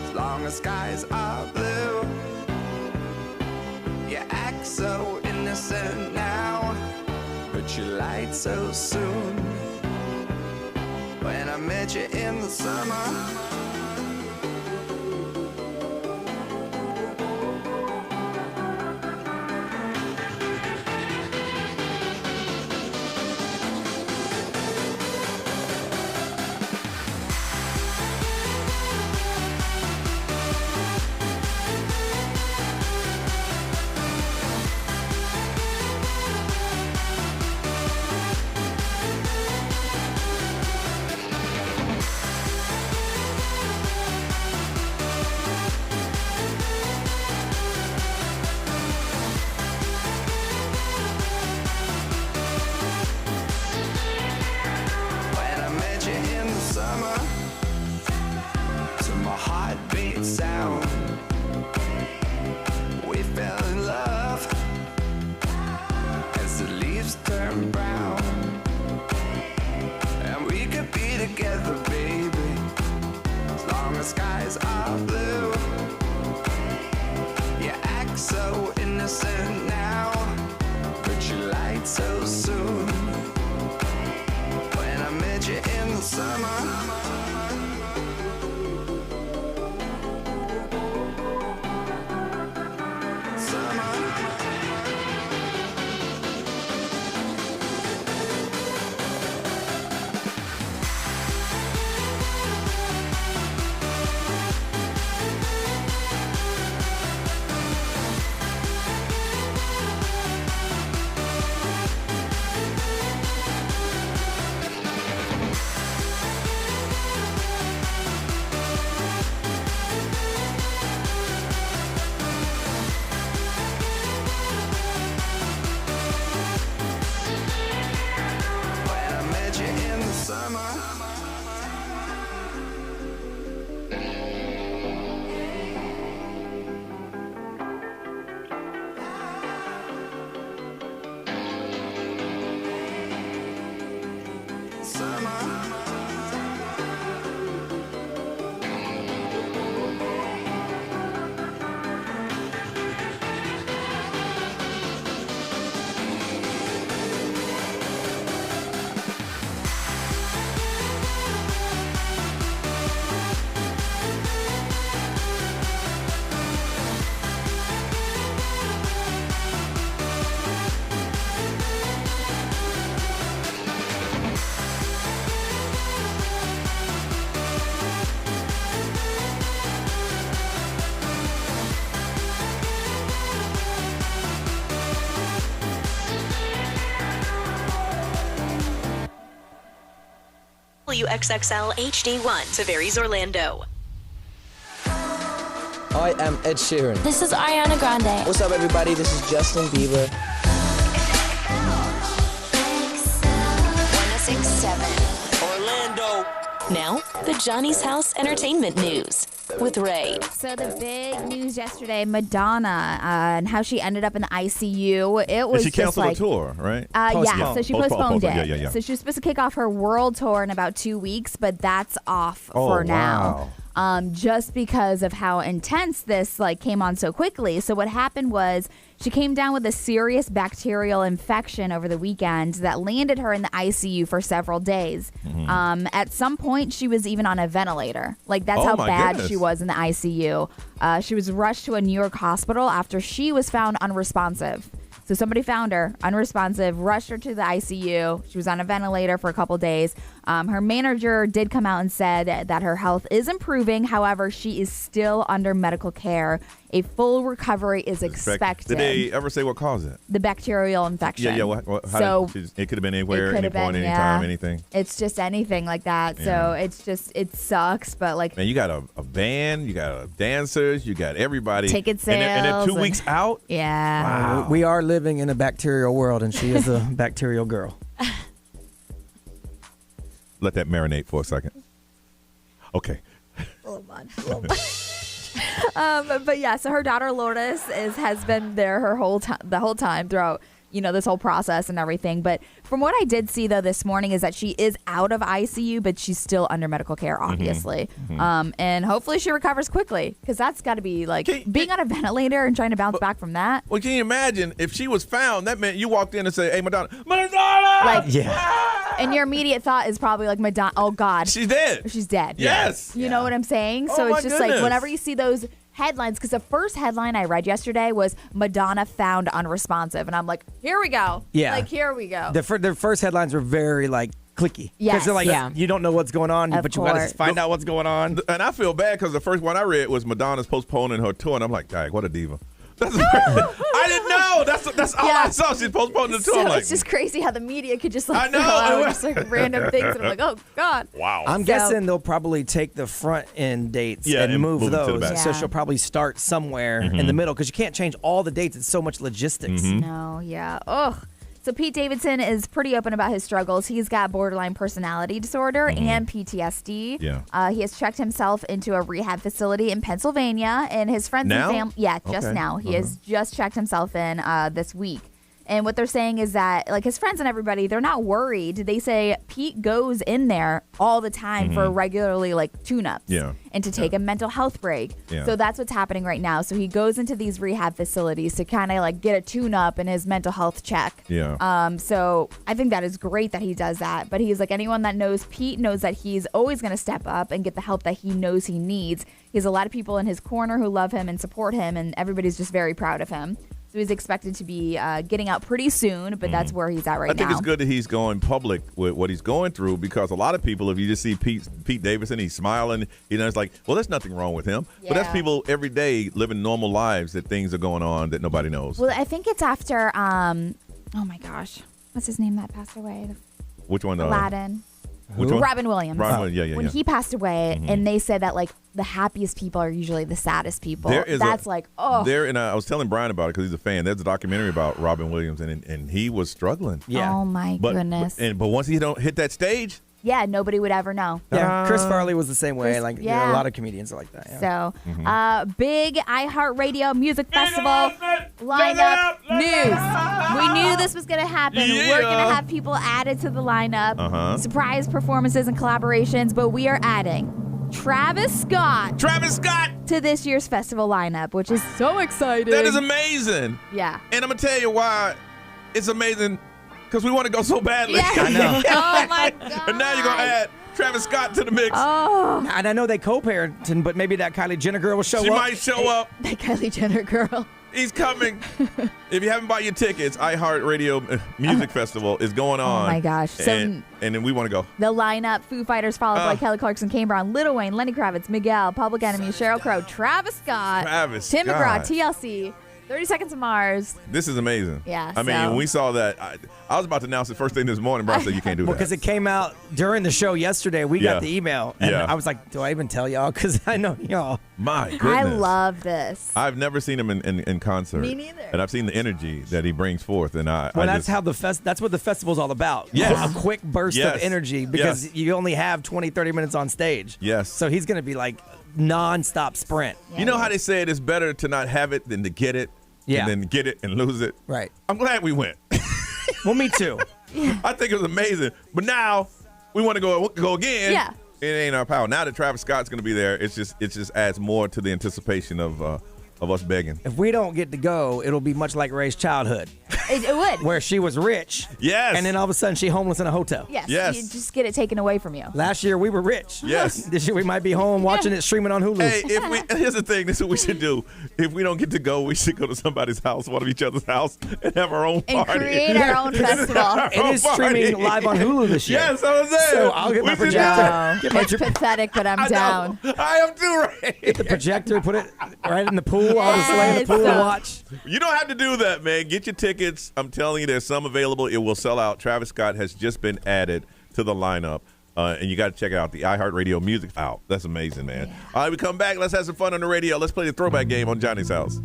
as long as skies are blue. You act so innocent now, but you lied so soon. when I met you in the summer. WXXL HD1, Tavares, Orlando. I am Ed Sheeran. This is Ariana Grande. What's up, everybody? This is Justin Bieber. 1067 Orlando. Now, the Johnny's House Entertainment News with Ray. So the big news yesterday, Madonna and how she ended up in the ICU. It was she canceled just the tour, right? Yeah, so she postponed it. Yeah. So she was supposed to kick off her world tour in about 2 weeks, but that's off for now. Just because of how intense this came on so quickly. So what happened was she came down with a serious bacterial infection over the weekend that landed her in the ICU for several days. Mm-hmm. At some point, she was even on a ventilator. That's how bad she was in the ICU. She was rushed to a New York hospital after she was found unresponsive. So somebody found her unresponsive, rushed her to the ICU. She was on a ventilator for a couple days. Her manager did come out and said that her health is improving. However, she is still under medical care. A full recovery is expected. Did they ever say what caused it? The bacterial infection. Yeah. It could have been anywhere, any point, anytime, anything. It's just anything like that. So it sucks. But man, you got a band, you got dancers, you got everybody. Ticket sales. And they're 2 weeks out? Yeah. Wow. We are living in a bacterial world, and she is a bacterial girl. Let that marinate for a second. Okay. Hold on. But yeah, so her daughter Lourdes has been there the whole time throughout this whole process and everything. But from what I did see though this morning is that she is out of ICU, but she's still under medical care, obviously. Mm-hmm. And hopefully she recovers quickly, because that's got to be being on a ventilator and trying to bounce back from that. Well, can you imagine if she was found? That meant you walked in and said, "Hey, Madonna!" Yeah. And your immediate thought is probably like Madonna. Oh God, she's dead. She's dead. Yes. You know what I'm saying? Oh, So my it's just goodness. like whenever you see those headlines, because the first headline I read yesterday was Madonna found unresponsive, and I'm like, here we go. Yeah. Like here we go. The first headlines were very like clicky. Yes. Because they're like, Yeah. you don't know what's going on, Of but you got course. to find out what's going on. And I feel bad because the first one I read was Madonna's postponing her tour, and I'm like, dang, what a diva. I didn't know. That's all I saw. She's postponing the tour. So I'm like, it's just crazy how the media could just like I know. throw out just like random things, and I'm like, oh God. wow. I'm So- guessing they'll probably take the front end dates Yeah, and and move move them to the those. back. So Yeah. she'll probably start somewhere Mhm. in the middle because you can't change all the dates. It's so much logistics. No, yeah. Ugh. So Pete Davidson is pretty open about his struggles. He's got borderline personality disorder and PTSD. Yeah. He has checked himself into a rehab facility in Pennsylvania, and his friends Now? and family. Yeah, just Okay. now. He has just checked himself in this week. And what they're saying is that, like, his friends and everybody, they're not worried. They say Pete goes in there all the time for regularly, like, tune-ups. Yeah. And to take a mental health break. Yeah. So that's what's happening right now. So he goes into these rehab facilities to kind of, like, get a tune-up in his mental health check. Yeah. So I think that is great that he does that. But he's like, anyone that knows Pete knows that he's always going to step up and get the help that he knows he needs. He has a lot of people in his corner who love him and support him, and everybody's just very proud of him. So he's expected to be getting out pretty soon, but that's where he's at right I now. think it's good that he's going public with what he's going through, because a lot of people, if you just see Pete Davidson, he's smiling, it's like, well, there's nothing wrong with him. But that's Yeah. people every day living normal lives that things are going on that nobody knows. Well, I think it's after, oh my gosh, what's his name that passed away? Which one? Aladdin. Which one? Robin Williams. Robin Williams, yeah. When he passed away, and they said that, like, the happiest people are usually the saddest people. There is That's like, oh. I was telling Brian about it because he's a fan. There's a documentary about Robin Williams, and he was struggling. Oh, my goodness. But once he don't hit that stage, Yeah, nobody would ever know. Yeah, Chris Farley was the same way. Chris- Like, yeah. a lot of comedians are like that. Yeah. So, big iHeartRadio Music Festival lineup news. We knew this was going to happen. Yeah. We're going to have people added to the lineup, surprise performances and collaborations, but we are adding Travis Scott to this year's festival lineup, which is so exciting. that is amazing. Yeah. And I'm going to tell you why it's amazing, because we want to go so badly. Yes. I know. Oh, my God. And now you're going to add Travis Scott to the mix. Oh. And I know they co-parenting, but maybe that Kylie Jenner girl will show She up. might show up. That Kylie Jenner girl. He's coming. If you haven't bought your tickets, iHeartRadio Music Festival is going on. Oh, my gosh. So- And then we want to go. The lineup: Foo Fighters, followed by Kelly Clarkson, Kane Brown, Lil Wayne, Lenny Kravitz, Miguel, Public Enemy, Sheryl Crow, Travis Scott, Tim McGraw, Scott. TLC, 30 Seconds to Mars. This is amazing. Yeah, I mean, so- when we saw that, I was about to announce it first thing this morning, but I said, you can't do Well, that. because it came out during the show yesterday. We Yeah. got the email. And Yeah. I was like, do I even tell y'all? Because I know y'all. My goodness. I love this. I've never seen him in concert. Me neither. And I've seen the energy that he brings forth. And Well, I that's just, how that's what the festival's all about. Yes. A quick burst Yes. of energy because Yes. you only have 20, 30 minutes on stage. Yes. So he's going to be like non-stop sprint. You know how they said it's better to not have it than to get it? Yeah. And then get it and lose it? Right. I'm glad we went. Well, me too. I think it was amazing. But now we want to go again. Yeah. It ain't our power. Now that Travis Scott's going to be there, it just adds more to the anticipation of us begging. If we don't get to go, it'll be much like Ray's childhood. It would. Where she was rich. Yes. And then all of a sudden she homeless in a hotel. Yes. Yes. You just get it taken away from you. Last year we were rich. Yes. This year we might be home watching it streaming on Hulu. Hey, here's the thing. This is what we should do. If we don't get to go, we should go to somebody's house, one of each other's house, and have our own And party. create our own festival. It is streaming live on Hulu this year. Yes, I was there. So I'll get my projector. No. Get my It's pathetic, but I'm I know. down. I am too, right? Get the projector, put it right in the pool. I'll just lay in the pool and Yes. watch. You don't have to do that, man. Get your tickets. I'm telling you, there's some available. It will sell out. Travis Scott has just been added to the lineup. And you got to check it out, the iHeartRadio Music out. That's amazing, man. All right, we come back. Let's have some fun on the radio. Let's play the throwback game on Johnny's house.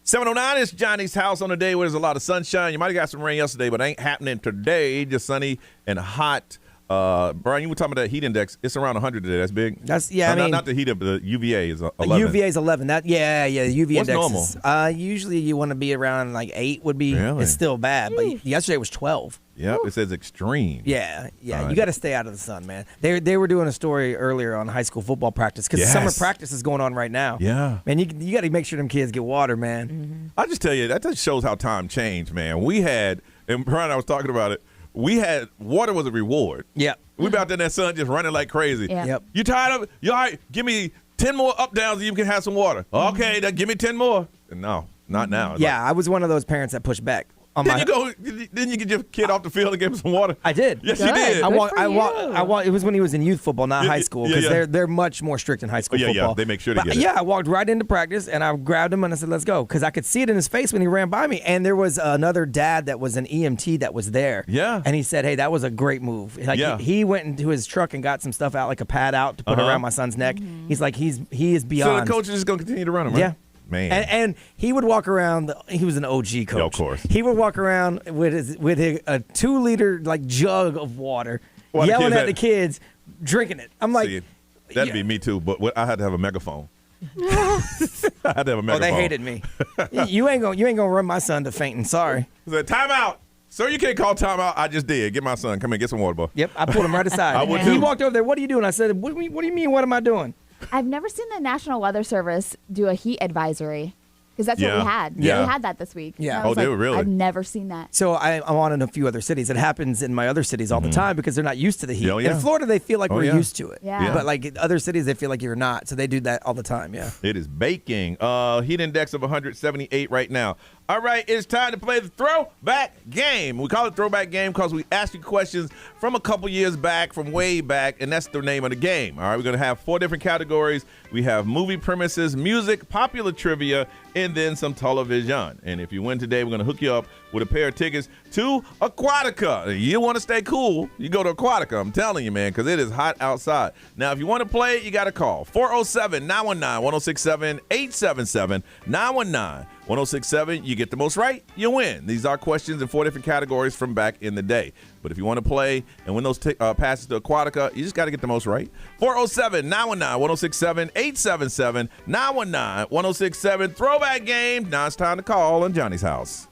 709 is Johnny's house on a day where there's a lot of sunshine. You might have got some rain yesterday, but it ain't happening today. Just sunny and hot. Brian, you were talking about that heat index. It's around 100 today. That's big. I mean, not the heat, but the UVA is 11. UVA is 11. The UV What's index normal? Usually you want to be around like 8 would be. Really? It's still bad, but yesterday was 12. Yep, it says extreme. Yeah. All right. You got to stay out of the sun, man. They were doing a story earlier on high school football practice because summer practice is going on right now. Yeah, man, you got to make sure them kids get water, man. I just tell you that just shows how time changed, man. We had, and Brian, I was talking about it. We had water was a reward. Yeah. We about in that sun just running like crazy. Yeah. Yep. You tired of it? You all right? Give me 10 more up downs and you can have some water. Okay, then give me 10 more. And no, not now. It's Yeah, I was one of those parents that pushed back. Didn't you get your kid off the field and give him some water? I did. Yes, you did. It was when he was in youth football, not high school, because yeah. they're much more strict in high school Yeah, football. yeah, they make sure to But get it. Yeah, I walked right into practice and I grabbed him and I said, "Let's go," because I could see it in his face when he ran by me. And there was another dad that was an EMT that was there. Yeah, and he said, "Hey, that was a great move." Like he went into his truck and got some stuff out, like a pad out to put around my son's neck. He's like, he is beyond. So the coach is just gonna continue to run him, right? Yeah. Man. And he would walk around. He was an OG coach. Yeah, of course. He would walk around with a 2-liter like jug of water, Well, yelling the at the kids, drinking it. I'm like, See, that'd be me too, but I had to have a megaphone. I had to have a megaphone. oh, they hated me. you ain't gonna run my son to fainting. Sorry. He said, time out. Sir, you can't call time out. I just did. Get my son. Come here, get some water, boy. Yep, I pulled him right aside. I would He too. walked over there. What are you doing? I said, what do you mean? What am I doing? I've never seen the National Weather Service do a heat advisory because that's what Yeah. we had. Yeah. We had that this week. Yeah. And I was they were really? I've never seen that. So I'm on in a few other cities. It happens in my other cities all the time because they're not used to the heat. Oh, yeah. In Florida, they feel like Oh, we're yeah. used to it. Yeah. But like in other cities, they feel like you're not. So they do that all the time. Yeah. It is baking. Heat index of 178 right now. All right, it's time to play the throwback game. We call it throwback game because we ask you questions from a couple years back, from way back, and that's the name of the game. All right, we're going to have 4 different categories. We have movie premises, music, popular trivia, and then some television. And if you win today, we're going to hook you up with a pair of tickets to Aquatica. You want to stay cool, you go to Aquatica. I'm telling you, man, because it is hot outside. Now, if you want to play it, you got to call 407-919-1067, 877-919-1067. You get the most right, you win. These are questions in 4 different categories from back in the day. But if you want to play and win those passes to Aquatica, you just got to get the most right. 407-919-1067, 877-919-1067. Throwback game. Now it's time to call on Johnny's house.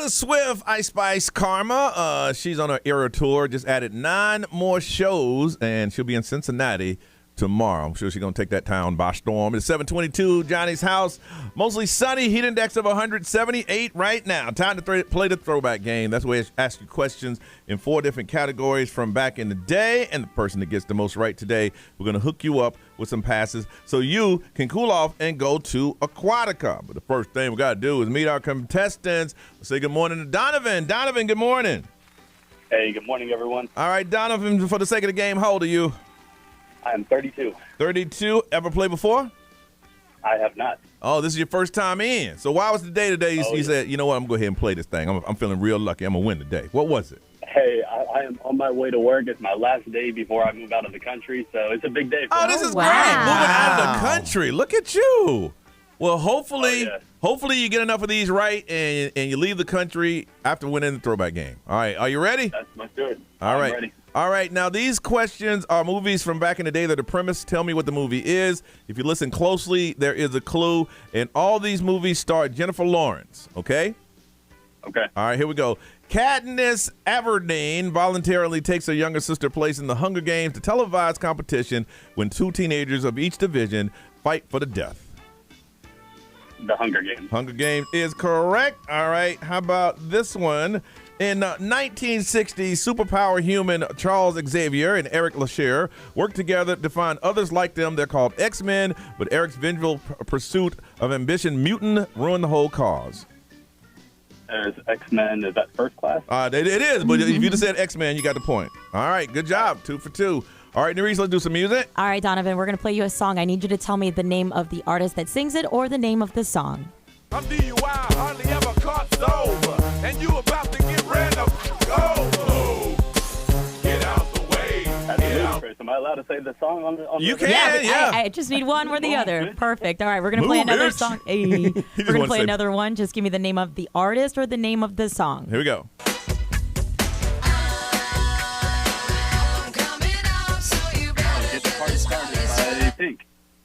Taylor Swift, Ice Spice Karma. She's on her Era Tour. Just added 9 more shows, and she'll be in Cincinnati tomorrow. I'm sure she's going to take that town by storm. It's 722, Johnny's house. Mostly sunny, heat index of 178 right now. Time to play the throwback game. That's where I ask you questions in 4 different categories from back in the day. And the person that gets the most right today, we're going to hook you up with some passes so you can cool off and go to Aquatica. But the first thing we got to do is meet our contestants. Let's say good morning to Donovan. Donovan, good morning. Hey, good morning, everyone. All right, Donovan, for the sake of the game, how old are you? I am 32. 32. Ever played before? I have not. Oh, this is your first time in. So why was the day today you said, you know what, I'm going to go ahead and play this thing. I'm feeling real lucky. I'm going to win today. What was it? Hey, I am on my way to work. It's my last day before I move out of the country, so it's a big day for me. Oh, this is great. Moving out of the country. Look at you. Well, hopefully you get enough of these right and you leave the country after winning the throwback game. All right, are you ready? Let's do it. All right. I'm ready. All right, now these questions are movies from back in the day. They're the premise. Tell me what the movie is. If you listen closely, there is a clue. And all these movies star Jennifer Lawrence, okay? Okay. All right, here we go. Katniss Everdeen voluntarily takes her younger sister place in the Hunger Games, the televised competition when 2 teenagers of each division fight for the death. The Hunger Games. Hunger Games is correct. All right, how about this one? In 1960, superpower human Charles Xavier and Eric Lashare worked together to find others like them. They're called X-Men, but Eric's vengeful pursuit of ambition mutant ruined the whole cause. Is X-Men, is that First Class? It is, but if you just said X-Men, you got the point. All right, good job. 2 for 2. All right, Nerese, let's do some music. All right, Donovan, we're going to play you a song. I need you to tell me the name of the artist that sings it or the name of the song. I'm DUI, hardly ever caught sober, and you about to get ran of go. Get out the way. Am I allowed to say the song on the You can, yeah. I just need one or the other. Perfect. All right, we're going to play another song. Hey, we're going to play another one. Just give me the name of the artist or the name of the song. Here we go.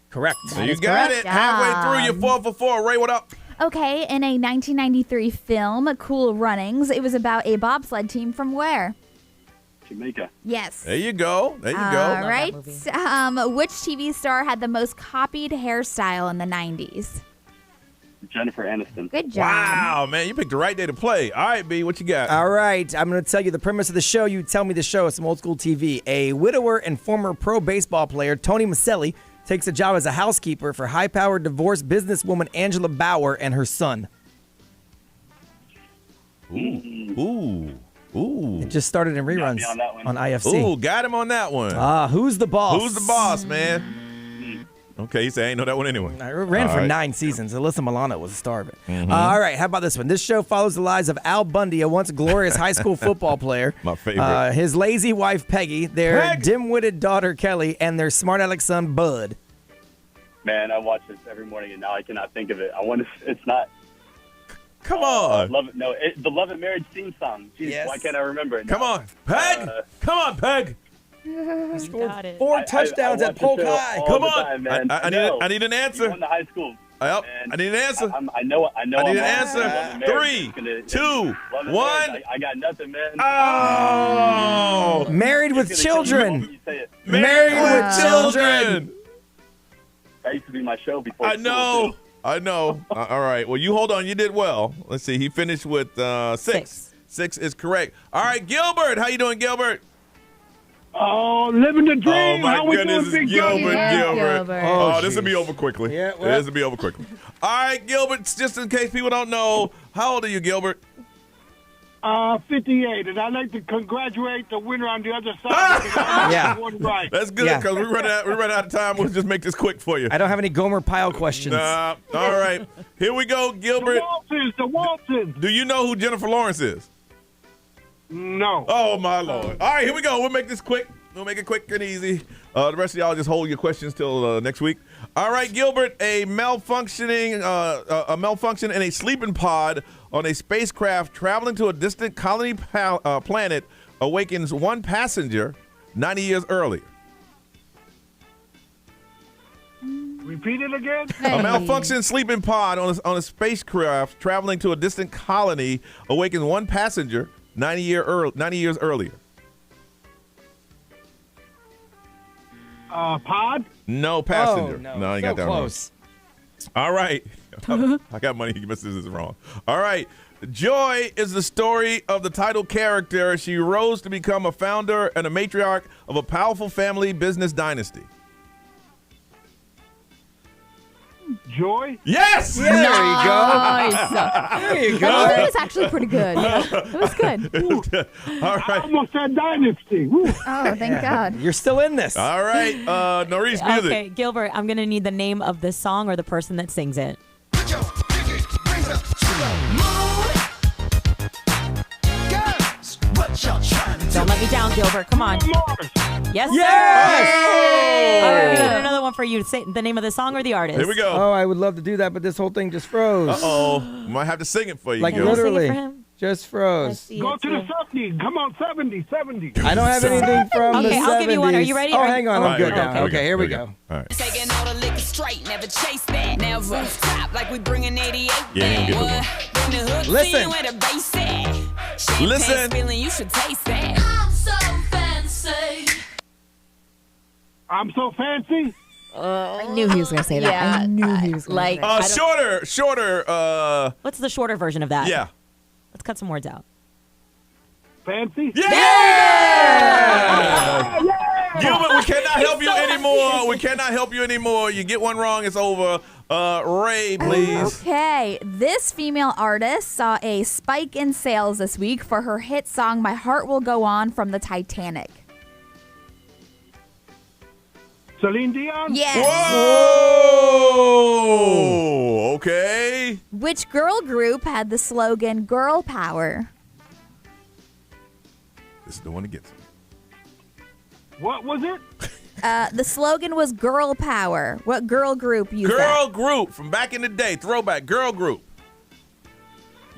Correct. So you got it. Halfway through, you're 4 for 4. Ray, what up? Okay, in a 1993 film, Cool Runnings, it was about a bobsled team from where? Jamaica. Yes. There you go. There you go. All right. Which TV star had the most copied hairstyle in the 90s? Jennifer Aniston. Good job. Wow, man, you picked the right day to play. All right, B, what you got? All right, I'm going to tell you the premise of the show. You tell me the show. It's some old school TV. A widower and former pro baseball player, Tony Maselli, takes a job as a housekeeper for high-powered divorced businesswoman Angela Bauer and her son. Ooh. It just started in reruns on IFC. Ooh, got him on that one. Who's the boss? Who's the boss, man? Okay, you say I ain't know that one anyway. I ran for 9 seasons. Alyssa Milano was the star of it. All right, how about this one? This show follows the lives of Al Bundy, a once glorious high school football player. My favorite. His lazy wife, Peggy, their dim-witted daughter, Kelly, and their smart-aleck son, Bud. Man, I watch this every morning, and now I cannot think of it. I want to. It's not. Come on. Love it. No, the Love and Marriage theme song. Jeez, Yes. Why can't I remember it? Come on, Peg. Come on, Peg. He scored 4 touchdowns at Polk High. Come on. Time, man. I need an answer. You won the high school. I need an answer. I know. I need an answer. 3, 2, 1. I got nothing, man. Oh. Married with children. Married with children. That used to be my show before. I know. All right. Well, you hold on. You did well. Let's see. He finished with 6. 6 is correct. All right, Gilbert. How you doing, Gilbert? Oh, living the dream. Oh, my How we goodness. doing, Big Gilbert. Oh, this will be over quickly. Yeah, This will be over quickly. All right, Gilbert, just in case people don't know, how old are you, Gilbert? 58, and I'd like to congratulate the winner on the other side. Yeah. Right. That's good, because we run out of time. We'll just make this quick for you. I don't have any Gomer Pyle questions. Nah. All right. Here we go, Gilbert. The Waltons. Do you know who Jennifer Lawrence is? No. Oh, my Lord. All right, here we go. We'll make this quick. We'll make it quick and easy. The rest of y'all just hold your questions till next week. All right, Gilbert, a malfunction in a sleeping pod on a spacecraft traveling to a distant colony planet awakens one passenger 90 years earlier. Repeat it again. A malfunctioned sleeping pod on a spacecraft traveling to a distant colony awakens one passenger 90 years earlier. Pod? No passenger. Oh, no, you so got that close. wrong. All right. I got money. You missed this is wrong. All right. Joy is the story of the title character. She rose to become a founder and a matriarch of a powerful family business dynasty. Joy? Yes! There you go. There you go. That was actually pretty good. It was good. All right. I almost said Dynasty. Woo. Oh, thank God. You're still in this. All right. Norris, music. Okay, Gilbert, I'm going to need the name of the song or the person that sings it. Don't let me down, Gilbert. Come on. Yes, sir. Yes! All right, we got another one for you. Say the name of the song or the artist. Here we go. Oh, I would love to do that, but this whole thing just froze. Uh-oh. Might have to sing it for you, Like Gilbert. literally, just froze. Go to the 70s. Come on, 70. I don't have anything from the 70s. Okay, I'll give you one. Are you ready? Oh, hang on. I'm good All right, now. Okay, here we go. All right. Taking all the liquor straight, never chase that. Now rooftop like we bringing 88. Yeah, he don't get Bring the hook Listen. in where the bass at. Champagne Listen. spilling, you should taste that. I'm so fancy. I'm so fancy. I knew he was going to say that. Yeah, I knew he was going to say that. Shorter. What's the shorter version of that? Yeah. Let's cut some words out. Fancy? Yeah! Gilbert, we cannot help you anymore. We cannot help you anymore. You get one wrong, it's over. Ray, please. Okay, this female artist saw a spike in sales this week for her hit song "My Heart Will Go On" from the Titanic. Celine Dion? Yes. Whoa! Okay. Which girl group had the slogan "Girl Power"? This is the one that gets me. What was it? The slogan was "Girl Power." What girl group used that? Girl group from back in the day. Throwback. Girl group.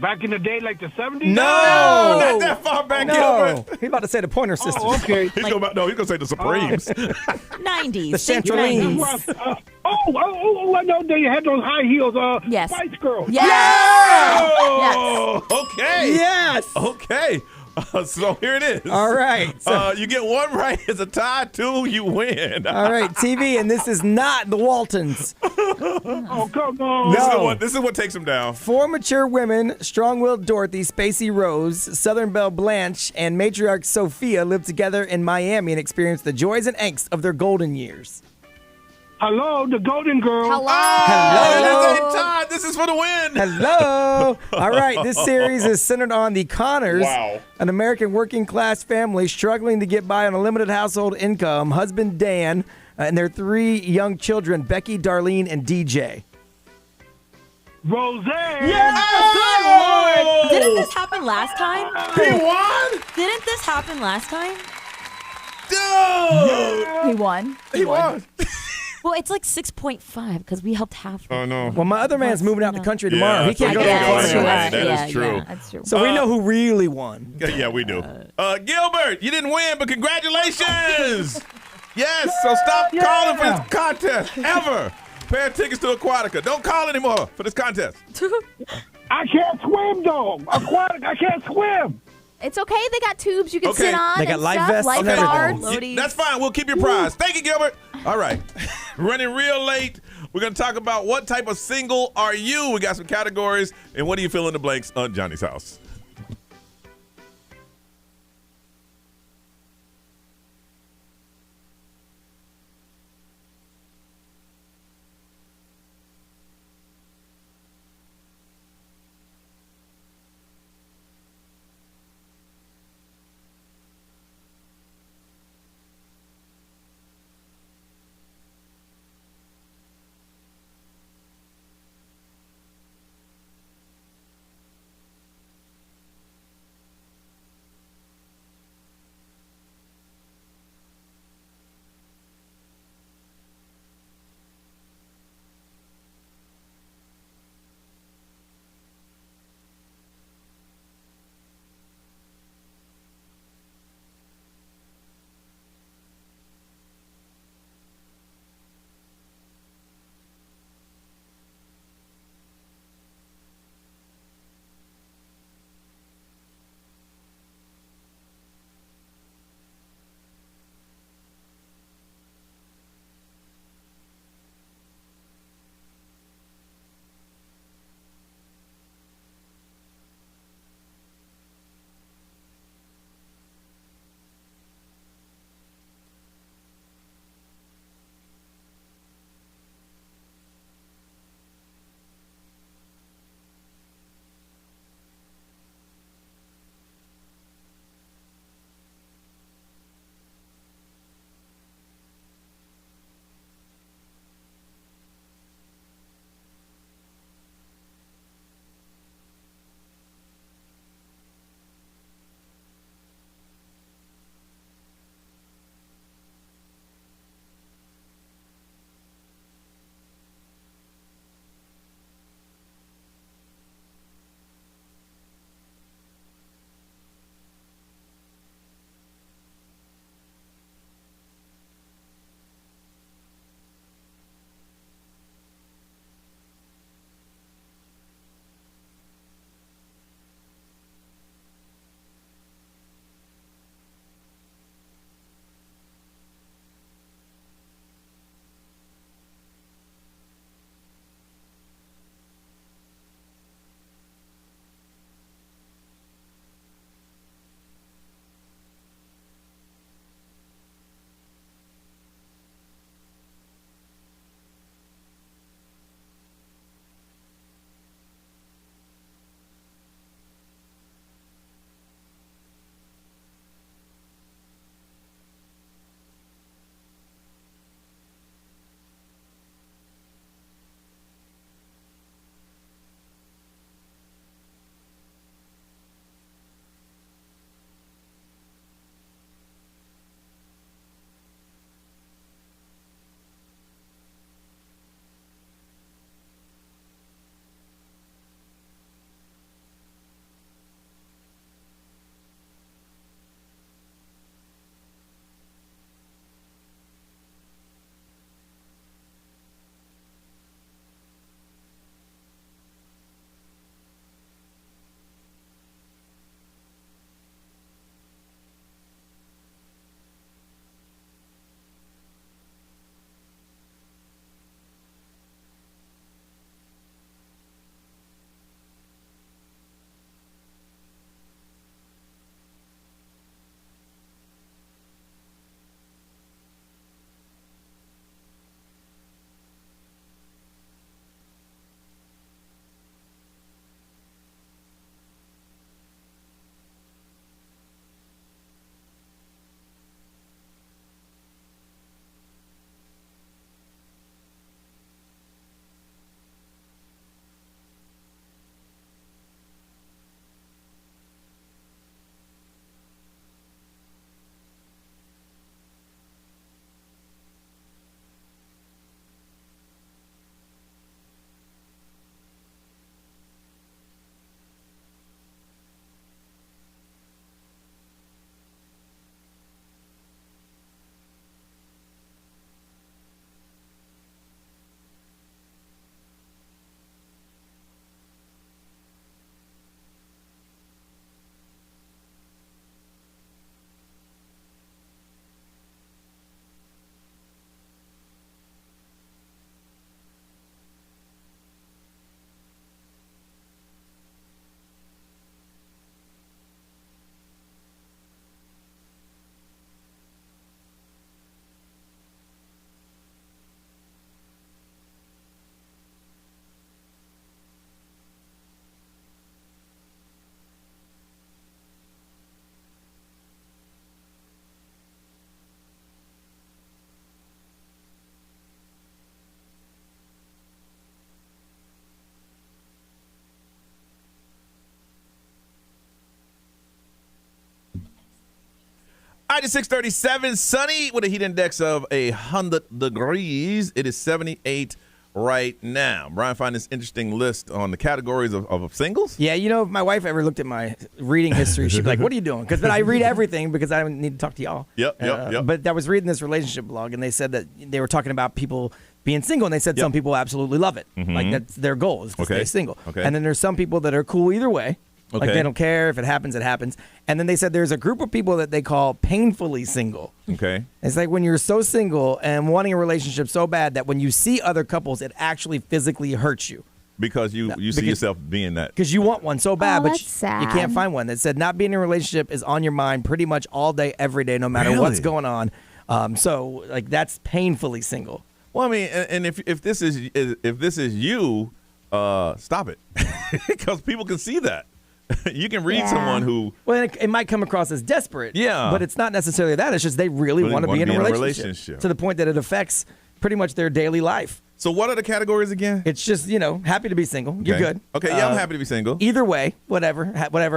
Back in the day, like the 70s? No! Not that far back, No. Gilbert. He's about to say the Pointer Sisters. Oh, okay. He's gonna say the Supremes. 90s. The Think Chanterelles. 90s. I know they had those high heels. Yes. Spice Girls. Oh! Okay. Yes. Okay. So here it is. All right. So, You get one right. It's a tie. Two, you win. all right, TV, and this is not the Waltons. Oh, come on. This is what takes him down. Four mature women, strong-willed Dorothy, Spacey Rose, Southern Belle Blanche, and matriarch Sophia live together in Miami and experience the joys and angst of their golden years. Hello, the Golden Girl. Hello. Time. This is for the win. Hello. All right, this series is centered on the Connors, Wow. an American working-class family struggling to get by on a limited household income, husband Dan, and their three young children, Becky, Darlene, and DJ. Roseanne. Good Lord. Didn't this happen last time? He won? Didn't this happen last time? Dude. He won. He won. Well, it's like 6.5 because we helped half. Oh, no. Well, my other man's moving out the country tomorrow. He can't go to the Yeah, party. that is true. Yeah. That's true. So we know who really won. Yeah, we do. Gilbert, you didn't win, but congratulations. Yes, so stop calling for this contest ever. Pair of tickets to Aquatica. Don't call anymore for this contest. I can't swim, though. Aquatic, I can't swim. It's okay. They got tubes you can Okay. sit on. They got and life stuff, vests and lifeguards. everything. That's fine. We'll keep your prize. Thank you, Gilbert. All right. Running real late. We're going to talk about what type of single are you? We got some categories. And what do you fill in the blanks on Johnny's house? High to 637, sunny with a heat index of 100 degrees. It is 78 right now. Brian, find this interesting list on the categories of singles. Yeah, you know, if my wife ever looked at my reading history, she'd be like, what are you doing? Because then I read everything because I need to talk to y'all. Yep. But I was reading this relationship blog, and they said that they were talking about people being single, and they said some people absolutely love it. Like, that's their goal is to stay single. Okay. And then there's some people that are cool either way. Like, they don't care if it happens, it happens. And then they said there's a group of people that they call painfully single. Okay. It's like when you're so single and wanting a relationship so bad that when you see other couples, it actually physically hurts you. Because you see yourself being that. Because you want one so bad, but that's sad. you can't find one. It said not being in a relationship is on your mind pretty much all day, every day, no matter what's going on. So, like, that's painfully single. Well, I mean, and if this is you, stop it. Because people can see that. You can read someone who... Well, it might come across as desperate. Yeah. But it's not necessarily that. It's just they really want to be in a relationship. To the point that it affects pretty much their daily life. So what are the categories again? It's just, happy to be single. You're good. Okay, yeah, I'm happy to be single. Either way, whatever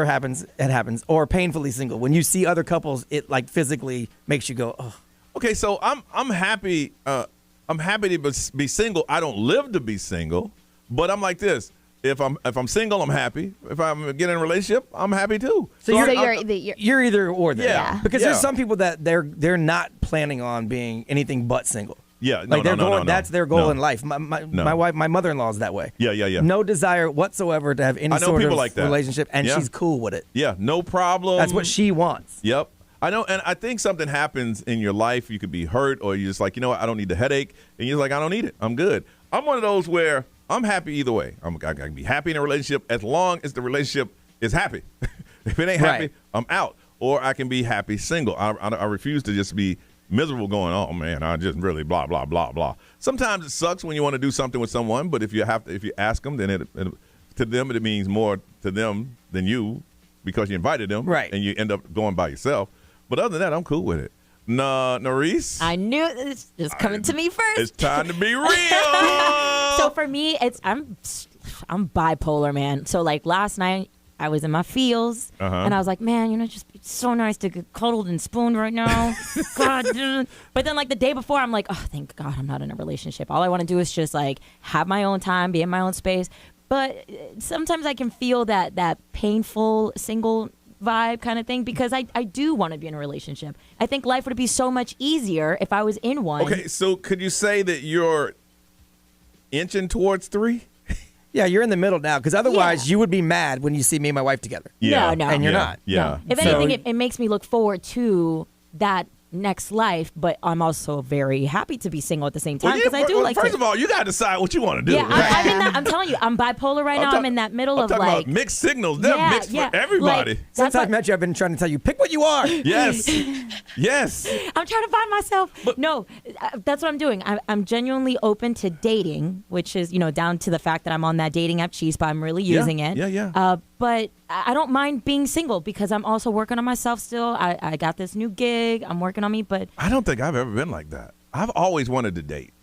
happens, it happens. Or painfully single. When you see other couples, it like physically makes you go, oh. Okay, so I'm happy. I'm happy to be single. I don't live to be single, but I'm like this. If I'm single, I'm happy. If I'm getting in a relationship, I'm happy too. So you're either or there. Yeah. Because there's some people that they're not planning on being anything but single. Yeah, like that's their goal in life. My wife, my mother-in-law is that way. Yeah. No desire whatsoever to have any sort of like relationship, and she's cool with it. Yeah, no problem. That's what she wants. Yep. I know, and I think something happens in your life. You could be hurt, or you're just like, you know what, I don't need the headache, and you're like, I don't need it. I'm good. I'm one of those where I'm happy either way. I can be happy in a relationship as long as the relationship is happy. If it ain't happy, I'm out. Or I can be happy single. I refuse to just be miserable going, oh man, I just really blah, blah, blah, blah. Sometimes it sucks when you want to do something with someone, but if you ask them, then to them it means more to them than you because you invited them. Right. And you end up going by yourself. But other than that, I'm cool with it. Norris? I knew this was coming to me first. It's time to be real. So for me, I'm bipolar, man. So like last night, I was in my feels, and I was like, man, just it's so nice to get cuddled and spooned right now. God, dude. But then like the day before, I'm like, oh, thank God I'm not in a relationship. All I want to do is just like have my own time, be in my own space. But sometimes I can feel that painful single vibe kind of thing because I do want to be in a relationship. I think life would be so much easier if I was in one. Okay, so could you say that you're inching towards 3? Yeah, you're in the middle now because otherwise you would be mad when you see me and my wife together. Yeah. No. And you're not. Yeah. If anything, it makes me look forward to that next life, but I'm also very happy to be single at the same time because I do like. First of all, you gotta decide what you want to do. Yeah, I'm in that. I'm telling you, I'm bipolar right now. I'm in that middle of talking like about mixed signals. They're mixed for everybody. Since I've met you, I've been trying to tell you, pick what you are. Yes. I'm trying to find myself. No, that's what I'm doing. I'm genuinely open to dating, which is down to the fact that I'm on that dating app Cheese, but I'm really using it. Yeah. But I don't mind being single because I'm also working on myself still. I got this new gig. I'm working on me, but I don't think I've ever been like that. I've always wanted to date.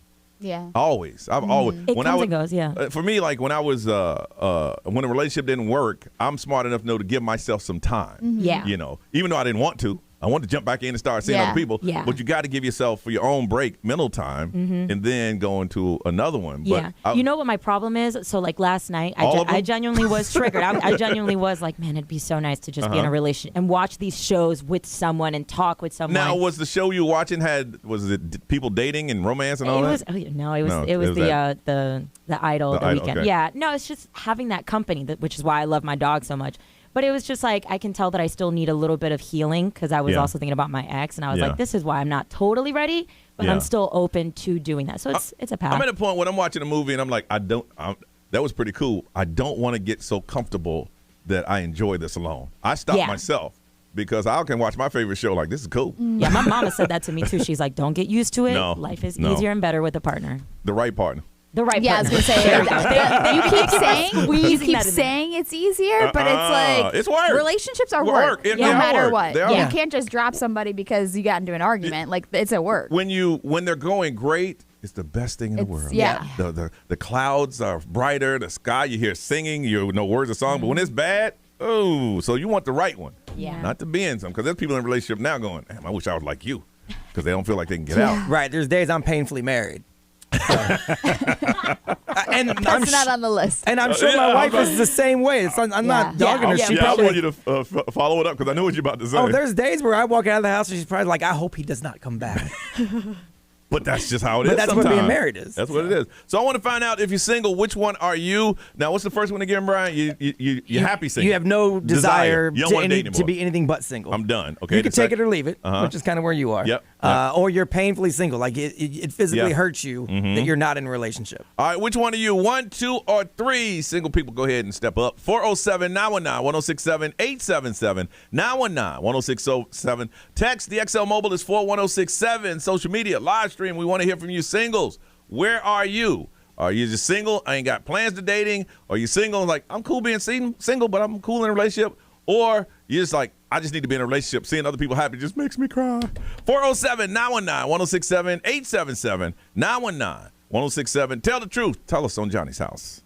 Yeah. Always. I've always. It comes and goes, yeah. For me, like when I was, when a relationship didn't work, I'm smart enough to know to give myself some time. Yeah. Even though I didn't want to. I wanted to jump back in and start seeing other people. Yeah. But you got to give yourself for your own break, mental time, and then go into another one. Yeah. You know what my problem is? So like last night, I genuinely was triggered. I genuinely was like, man, it'd be so nice to just be in a relationship and watch these shows with someone and talk with someone. Now, was the show you were watching was it people dating and romance and all that? It was the Idol, the Weekend. Okay. Yeah. No, it's just having that company, which is why I love my dog so much. But it was just like, I can tell that I still need a little bit of healing because I was also thinking about my ex. And I was like, this is why I'm not totally ready, but I'm still open to doing that. So it's a path. I'm at a point when I'm watching a movie and I'm like, that was pretty cool. I don't want to get so comfortable that I enjoy this alone. I stop myself because I can watch my favorite show like, this is cool. Yeah, my mama said that to me too. She's like, don't get used to it. No, life is easier and better with a partner. The right partner. The right partner. I was going to say, you keep saying it's easier, but it's like it's work. Relationships are work. No matter what. You can't just drop somebody because you got into an argument. Like it's a work. When they're going great, it's the best thing in the world. Yeah. The clouds are brighter, the sky, you hear singing, you know words of song, but when it's bad, so you want the right one. Yeah. Not to be in some, because there's people in a relationship now going, damn, I wish I was like you, because they don't feel like they can get out. Right. There's days I'm painfully married. And That's not on the list. And I'm sure my wife is the same way. I'm not dogging her. She probably. I want you to follow it up because I know what you're about to say. Oh, there's days where I walk out of the house and she's probably like, I hope he does not come back. But that's just how it is. But that's sometimes. what being married is. That's what it is. So I want to find out if you're single, which one are you? Now, what's the first one again, Brian? You're happy single. You have no desire You don't want to date anymore. to be anything but single. I'm done. Okay. You can take it or leave it, which is kind of where you are. Yep. Or you're painfully single. Like it physically hurts you that you're not in a relationship. All right. Which one are you? 1, 2, or 3? Single people, go ahead and step up. 407-919-1067, 877-919-1067. Text the XL Mobile is 41067. Social media, live stream. We want to hear from you singles. Where are you? Are you just single? I ain't got plans to dating. Are you single? Like, I'm cool being single, but I'm cool in a relationship. Or you're just like, I just need to be in a relationship. Seeing other people happy just makes me cry. 407-919-1067, 877-919-1067. Tell the truth. Tell us on Johnny's House.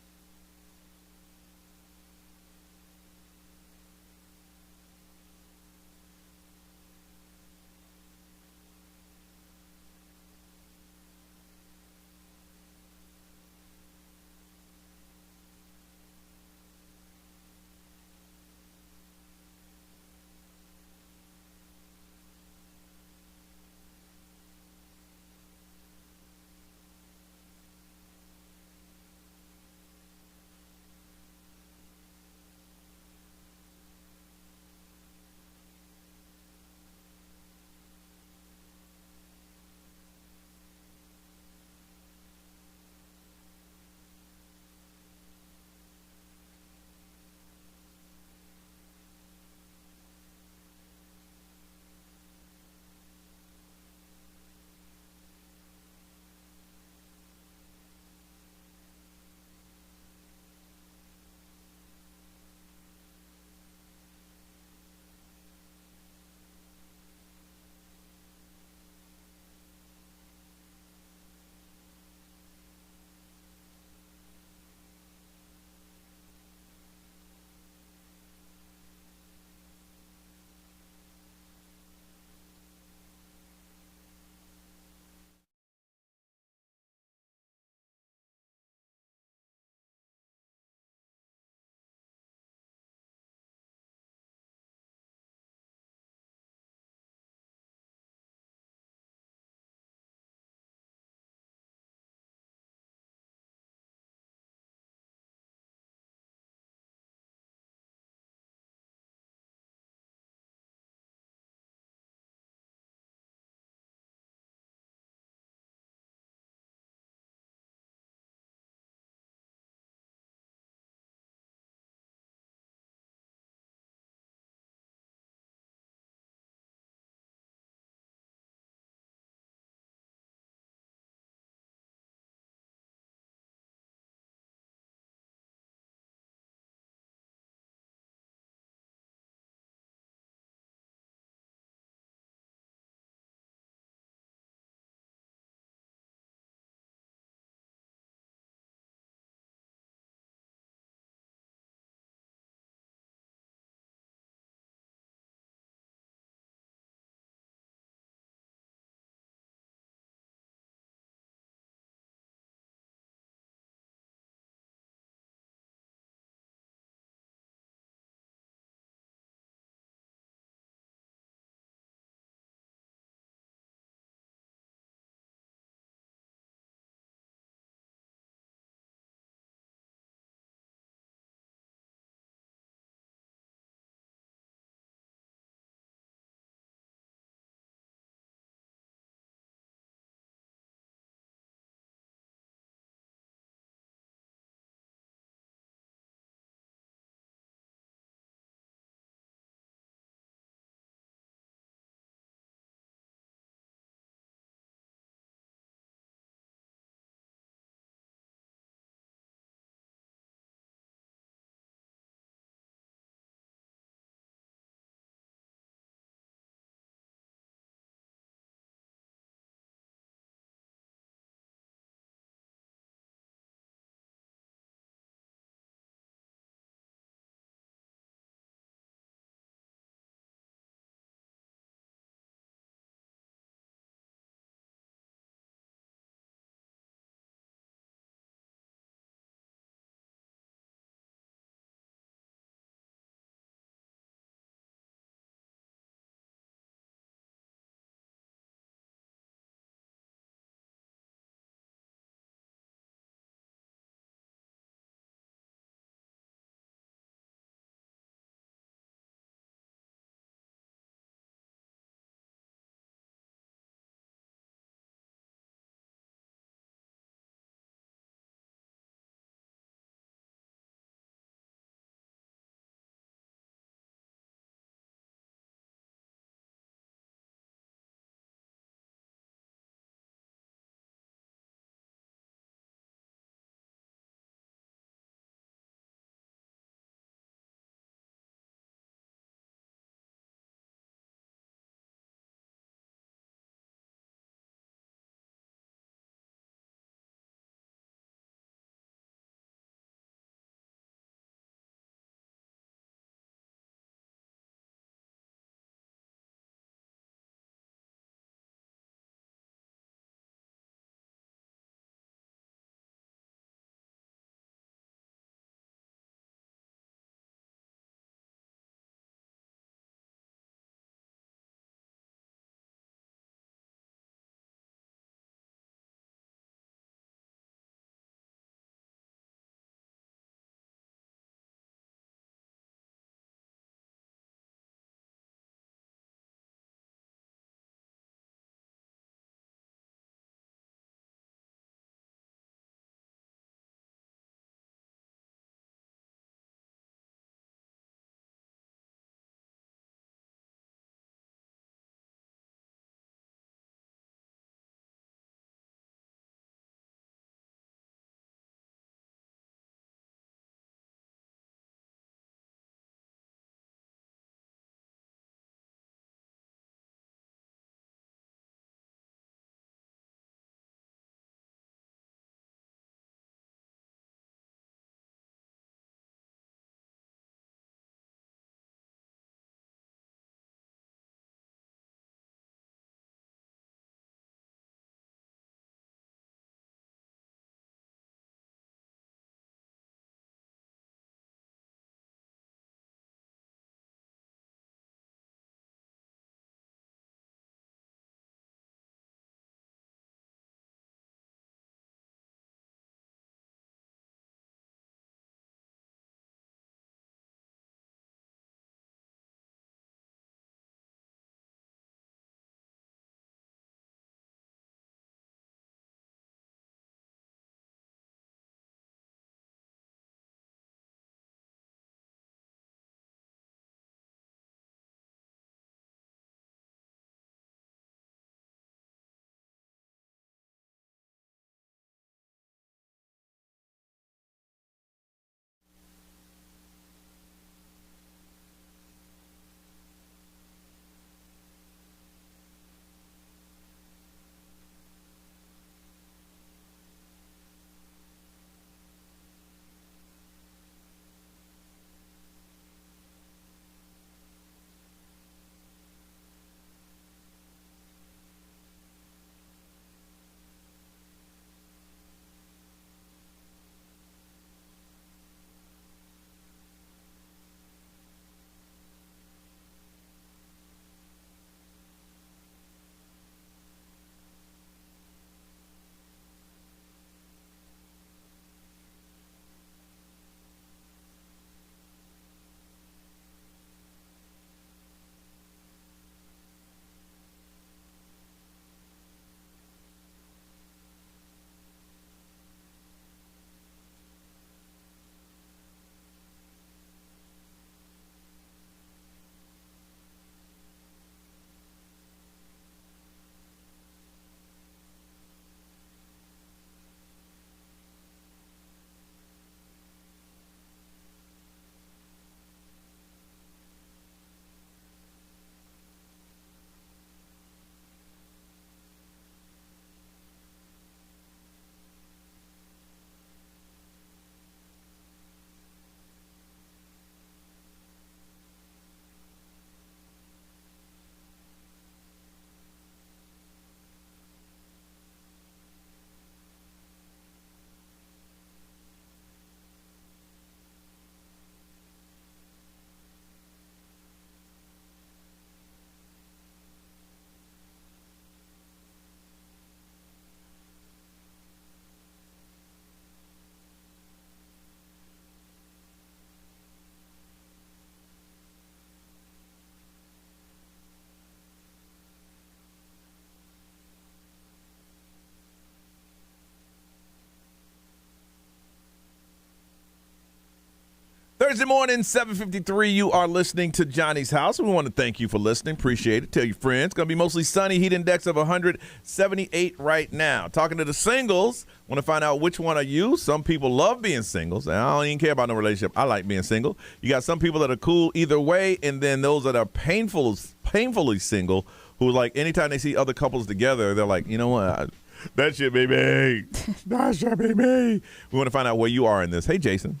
Thursday morning, 7:53. You are listening to Johnny's House. We want to thank you for listening. Appreciate it. Tell your friends. It's going to be mostly sunny. Heat index of 178 right now. Talking to the singles. Want to find out which one are you. Some people love being singles. And I don't even care about no relationship. I like being single. You got some people that are cool either way, and then those that are painfully single, who like anytime they see other couples together, they're like, you know what? That should be me. That should be me. We want to find out where you are in this. Hey, Jason.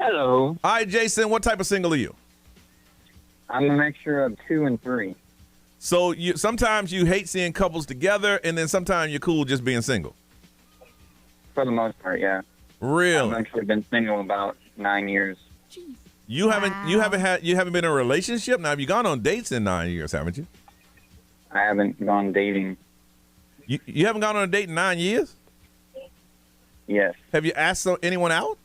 Hello. Hi, Jason. What type of single are you? I'm a mixture of 2 and 3. So sometimes you hate seeing couples together, and then sometimes you're cool just being single. For the most part, yeah. Really? I've actually been single about 9 years. You haven't been in a relationship? Now, have you gone on dates in 9 years, haven't you? I haven't gone dating. You haven't gone on a date in 9 years? Yes. Have you asked anyone out?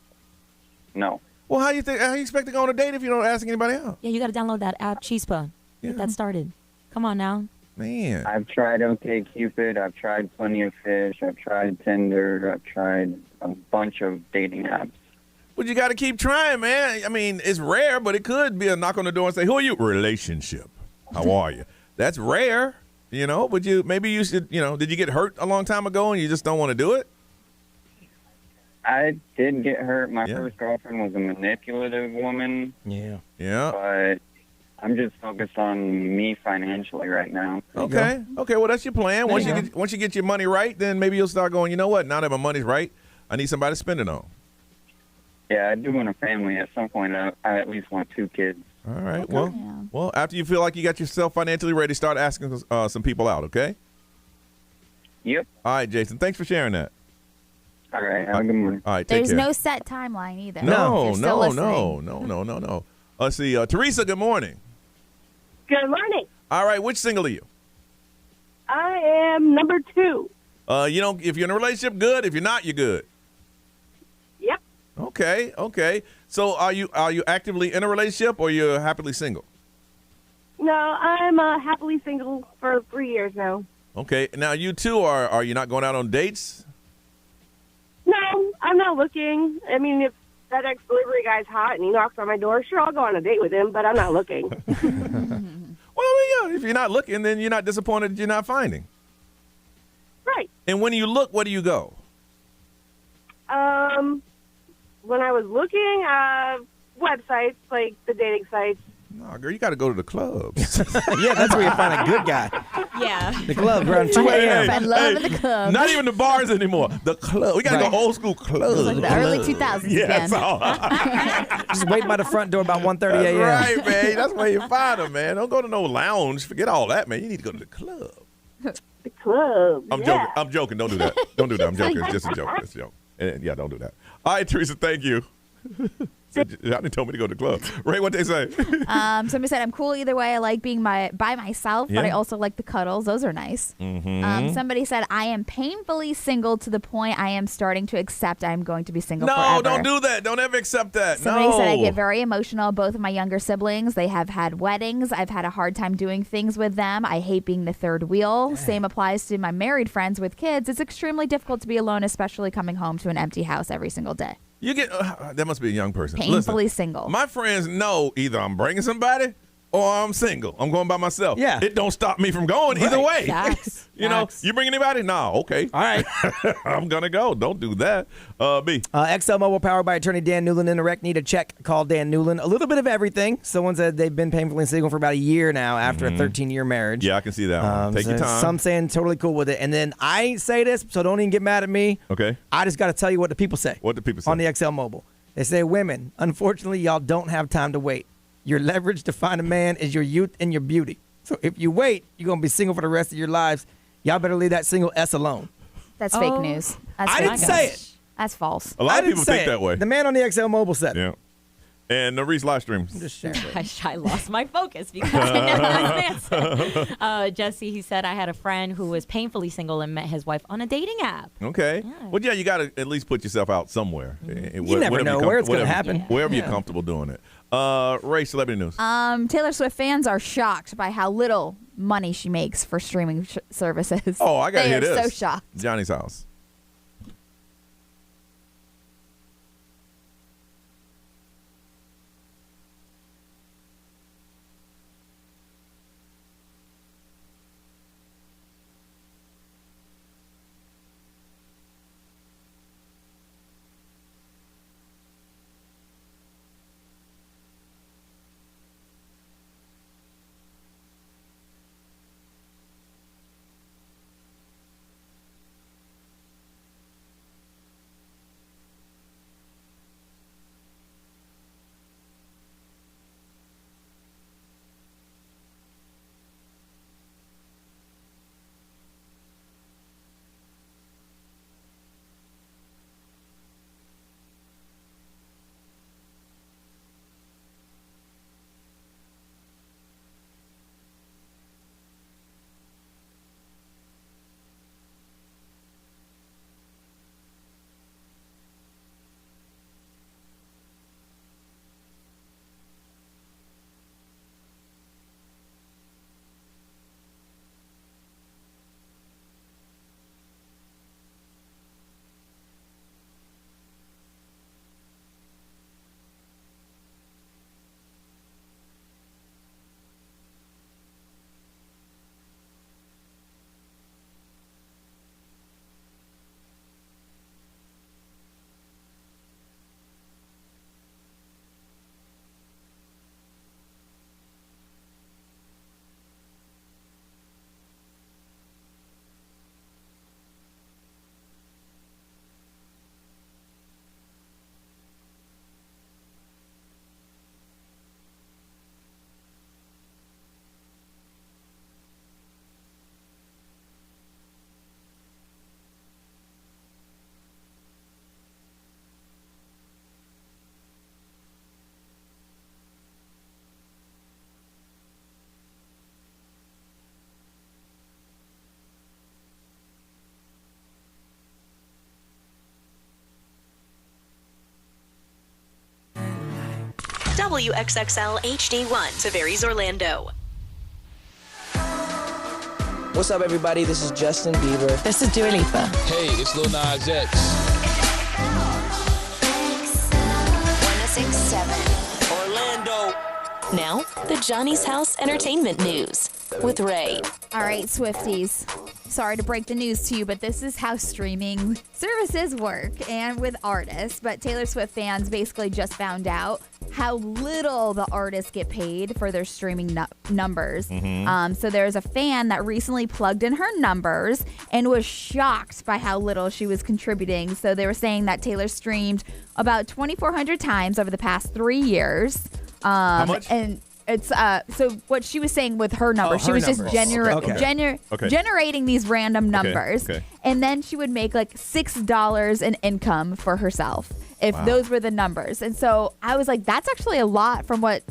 No. Well, how you expect to go on a date if you don't ask anybody out? Yeah, you got to download that app, Chispa. Get that started. Come on now. Man. I've tried OkCupid. I've tried Plenty of Fish. I've tried Tinder. I've tried a bunch of dating apps. Well, you got to keep trying, man. I mean, it's rare, but it could be a knock on the door and say, who are you? Relationship. How are you? That's rare, but maybe you should, did you get hurt a long time ago and you just don't want to do it? I did get hurt. My first girlfriend was a manipulative woman. Yeah. But I'm just focused on me financially right now. Okay. Well, that's your plan. Once you get your money right, then maybe you'll start going, you know what? Now that my money's right, I need somebody to spend it on. Yeah, I do want a family. At some point, I at least want 2 kids. All right. Well, after you feel like you got yourself financially ready, start asking some people out, okay? Yep. All right, Jason. Thanks for sharing that. All right. Have a good morning. All right. Take There's care. no set timeline either. No. You're still listening. No. Let's see. Teresa, good morning. Good morning. All right. Which single are you? I am number 2. If you're in a relationship, good. If you're not, you're good. Yep. Okay. So are you actively in a relationship or you're happily single? No, I'm happily single for 3 years now. Okay. Now you too are you not going out on dates? No, I'm not looking. I mean, if that ex-delivery guy's hot and he knocks on my door, sure, I'll go on a date with him, but I'm not looking. Well, if you're not looking, then you're not disappointed that you're not finding. Right. And when you look, where do you go? When I was looking, websites, like the dating sites. No, girl, you got to go to the clubs. Yeah, that's where you find a good guy. Yeah. The club around 2 a.m. Find love in the club. Not even the bars anymore. The club. We got to go old school clubs. Like the early 2000s Yeah, again. Just wait by the front door about 1:30 a.m. Right, man. That's where you find them, man. Don't go to no lounge. Forget all that, man. You need to go to the club. The club. I'm joking. Don't do that. Don't do that. I'm joking. It's just a joke. It's a joke. Yeah, don't do that. All right, Teresa, thank you. Johnny told me to go to the club. Ray, what they say? Somebody said, I'm cool either way. I like being by myself, but I also like the cuddles. Those are nice. Mm-hmm. Somebody said, I am painfully single to the point I am starting to accept I'm going to be single forever. No, don't do that. Don't ever accept that. Somebody said, I get very emotional. Both of my younger siblings, they have had weddings. I've had a hard time doing things with them. I hate being the third wheel. Dang. Same applies to my married friends with kids. It's extremely difficult to be alone, especially coming home to an empty house every single day. You get that must be a young person. Painfully single. My friends know either I'm bringing somebody or I'm single. I'm going by myself. Yeah. It don't stop me from going either way. Facts. You bring anybody? No. Okay. All right. I'm going to go. Don't do that. B. XL Mobile powered by attorney Dan Newland. In the rec, need a check. Call Dan Newland. A little bit of everything. Someone said they've been painfully single for about a year now after a 13-year marriage. Yeah, I can see that one. Take your time. Some saying totally cool with it. And then I say this, so don't even get mad at me. Okay. I just got to tell you what the people say. What the people say? On the XL Mobile. They say, women, unfortunately, y'all don't have time to wait. Your leverage to find a man is your youth and your beauty. So if you wait, you're going to be single for the rest of your lives. Y'all better leave that single S alone. That's fake news. I didn't say it. That's false. A lot of people think that way. The man on the XL Mobile said it. Yeah. And Reese live streams. I'm just sharing. I lost my focus because I never had an answer. Jesse, he said, I had a friend who was painfully single and met his wife on a dating app. Okay. Yeah. Well, yeah, you got to at least put yourself out somewhere. You never know where it's going to happen. Wherever you're comfortable doing it. Ray, celebrity news. Taylor Swift fans are shocked by how little money she makes for streaming services. Oh, I got to hear this. They are so shocked. Johnny's house. WXXL HD1, Tavares, Orlando. What's up, everybody? This is Justin Bieber. This is Dua Lipa. Hey, it's Lil Nas X. 1067 Orlando. Now, the Johnny's House Entertainment News with Ray. All right, Swifties. Sorry to break the news to you, but this is how streaming services work and with artists. But Taylor Swift fans basically just found out how little the artists get paid for their streaming numbers. So there's a fan that recently plugged in her numbers and was shocked by how little she was contributing. So they were saying that Taylor streamed about 2,400 times over the past 3 years. How much? And it's so what she was saying with her numbers, she was just generating these random numbers. Okay. And then she would make like $6 in income for herself if those were the numbers. And so I was like, that's actually a lot from what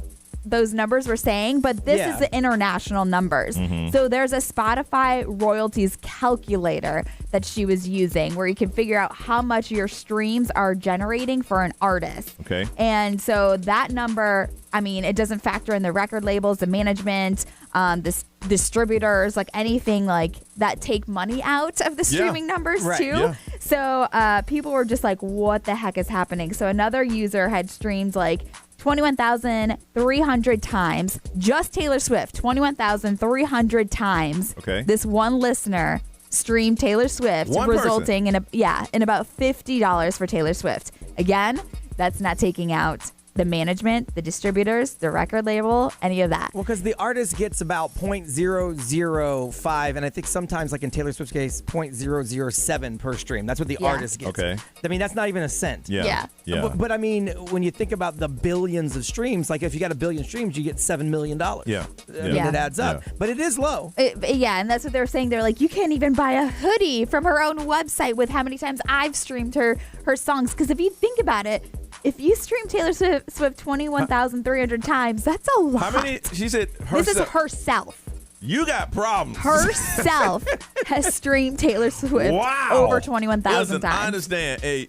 those numbers were saying, but this is the international numbers. So there's a Spotify royalties calculator that she was using where you can figure out how much your streams are generating for an artist. Okay. And so that number, I mean, it doesn't factor in the record labels, the management, the distributors, like anything like that take money out of the streaming numbers too. Yeah. So people were just like, what the heck is happening? So another user had streamed like 21,300 times. Just Taylor Swift, 21,300 times. Okay. This one listener streamed Taylor Swift, resulting in about $50 for Taylor Swift. Again, that's not taking out the management, the distributors, the record label, any of that. Well, because the artist gets about 0.005, and I think sometimes, like in Taylor Swift's case, 0.007 per stream. That's what the artist gets. Okay. I mean, that's not even a cent. Yeah. But I mean, when you think about the billions of streams, like if you got 1 billion streams, you get $7 million. Yeah. I mean, it adds up. But it is low. And that's what they were saying. They're like, you can't even buy a hoodie from her own website with how many times I've streamed her songs. Because if you think about it, if you stream Taylor Swift 21,300 times, that's a lot. How many? She said herself. This is herself. You got problems. Herself has streamed Taylor Swift over 21,000 times. I understand. Hey,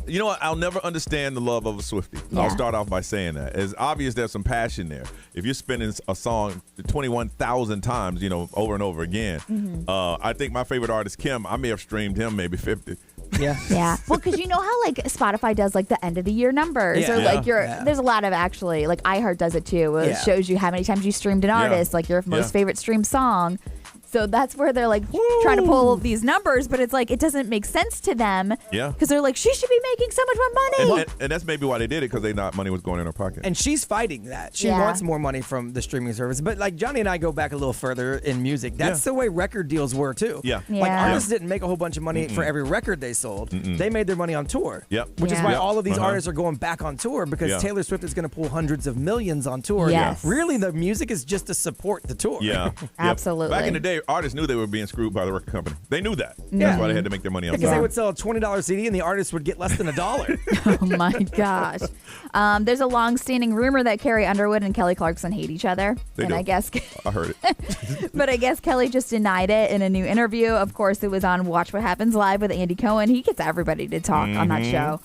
you know what? I'll never understand the love of a Swiftie. Yeah. I'll start off by saying that. It's obvious there's some passion there. If you're spinning a song 21,000 times, over and over again, I think my favorite artist, Kim, I may have streamed him maybe 50. Yeah. Well, because you know how like Spotify does like the end of the year numbers, or like there's a lot of actually like iHeart does it too. It shows you how many times you streamed an artist, like your most favorite streamed song. So that's where they're like trying to pull these numbers, but it's like it doesn't make sense to them. Yeah. Because they're like, she should be making so much more money. And that's maybe why they did it, because they thought money was going in her pocket. And she's fighting that. She wants more money from the streaming service. But like Johnny and I go back a little further in music. That's the way record deals were too. Yeah. Like artists didn't make a whole bunch of money for every record they sold. They made their money on tour. Yep. Which is why all of these artists are going back on tour, because Taylor Swift is going to pull hundreds of millions on tour. Yes. Really, the music is just to support the tour. Yeah. Absolutely. Back in the day, artists knew they were being screwed by the record company. They knew that. That's why they had to make their money on Because tour. they would sell a $20 CD and the artist would get less than $1. Oh my gosh. There's a long-standing rumor that Carrie Underwood and Kelly Clarkson hate each other. They do. I guess I heard it. But I guess Kelly just denied it in a new interview. Of course, it was on Watch What Happens Live with Andy Cohen. He gets everybody to talk on that show.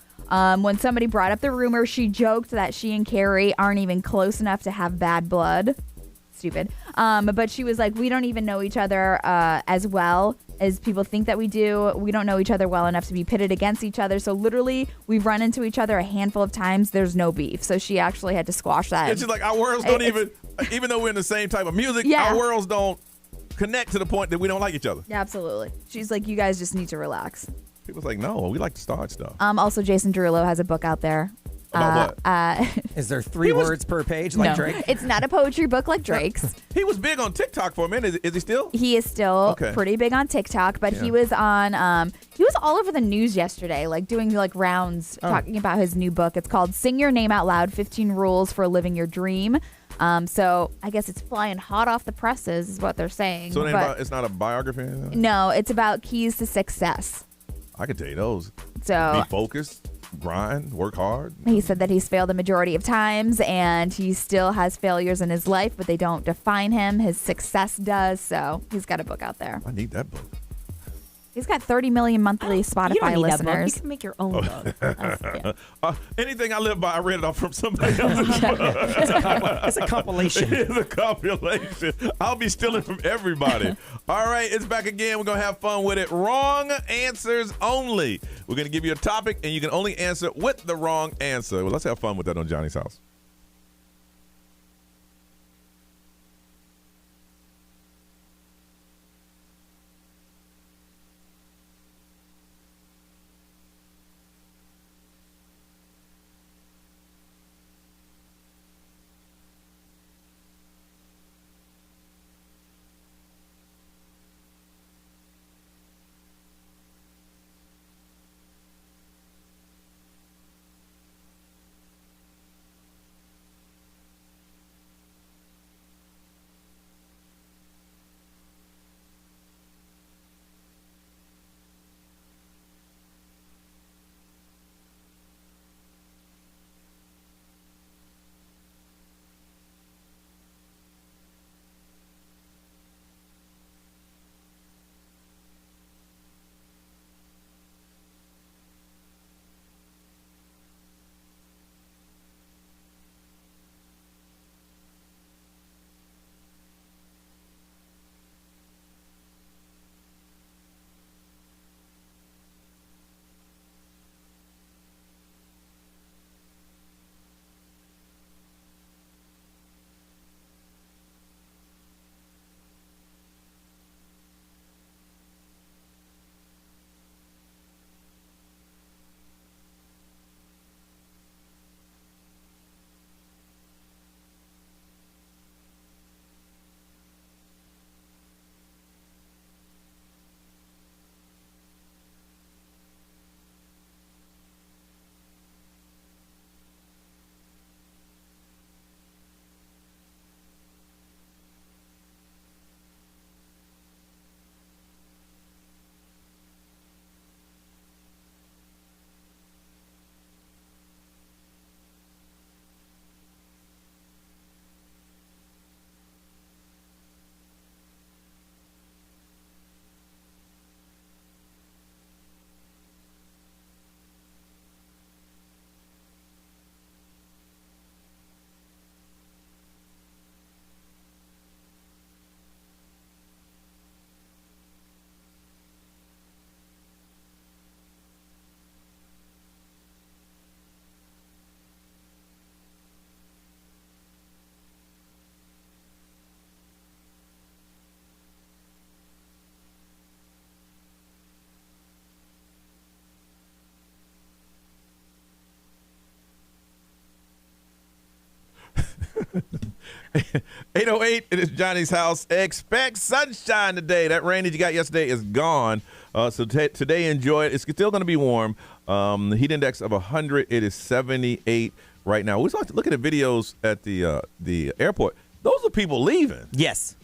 When somebody brought up the rumor, she joked that she and Carrie aren't even close enough to have bad blood. Stupid. But she was like, we don't even know each other as well as people think that we do. We don't know each other well enough to be pitted against each other. So literally, we've run into each other a handful of times. There's no beef. So she actually had to squash that. It's just like our worlds don't even though we're in the same type of music, our worlds don't connect to the point that we don't like each other. Absolutely. She's like, you guys just need to relax. People's like, no, we like to start stuff. Also, Jason Derulo has a book out there. About what? Is there 3 words per page like Drake? It's not a poetry book like Drake's. He was big on TikTok for a minute. Is he still? He is still pretty big on TikTok, but he was on he was all over the news yesterday, like doing like rounds talking about his new book. It's called Sing Your Name Out Loud, 15 Rules for Living Your Dream. So I guess it's flying hot off the presses is what they're saying. So it's not a biography? No, it's about keys to success. I can tell you those. So be focused, grind, work hard. He said that he's failed the majority of times and he still has failures in his life, but they don't define him. His success does. So he's got a book out there. I need that book. He's got 30 million monthly You don't Spotify need that book. You listeners. can make your own book. Anything I live by, I read it off from somebody else's book. It's a compilation. It is a compilation. I'll be stealing from everybody. All right, it's back again. We're going to have fun with it. Wrong answers only. We're going to give you a topic, and you can only answer with the wrong answer. Well, let's have fun with that on Johnny's House. .808, it is Johnny's House. Expect sunshine today. That rain that you got yesterday is gone. So today, enjoy it. It's still going to be warm. The heat index of 100. It is 78 right now. We was looking at videos at the airport. Those are people leaving. Yes.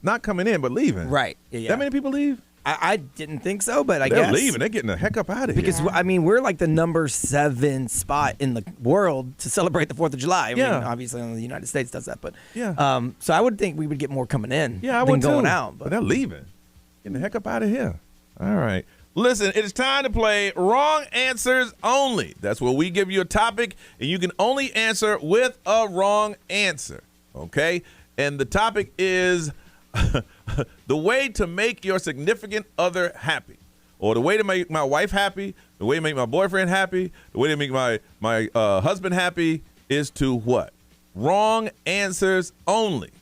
Not coming in, but leaving. Right. Yeah. That many people leave? I didn't think so, but I They're guess. They're leaving. They're getting the heck up out of here. Because, I mean, we're like the number 7 spot in the world to celebrate the 4th of July. I mean, obviously, only the United States does that. But so I would think we would get more coming in than going out. But they're leaving. Getting the heck up out of here. All right. Listen, it is time to play Wrong Answers Only. That's where we give you a topic, and you can only answer with a wrong answer. Okay? And the topic is the way to make your significant other happy, or the way to make my wife happy, the way to make my boyfriend happy, the way to make my husband happy is to what? Wrong answers only.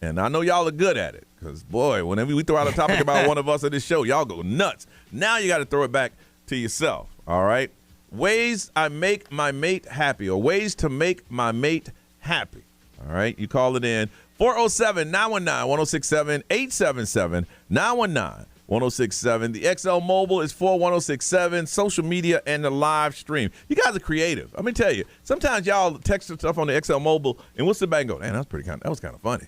And I know y'all are good at it because, boy, whenever we throw out a topic about one of us on this show, y'all go nuts. Now you got to throw it back to yourself, all right? Ways I make my mate happy, or ways to make my mate happy, all right? You call it in. 407-919-1067, 877-919-1067. The XL Mobile is 41067. Social media and the live stream. You guys are creative. Let me tell you, sometimes y'all text stuff on the XL Mobile, and we'll sit back and go, man, that was kind of funny.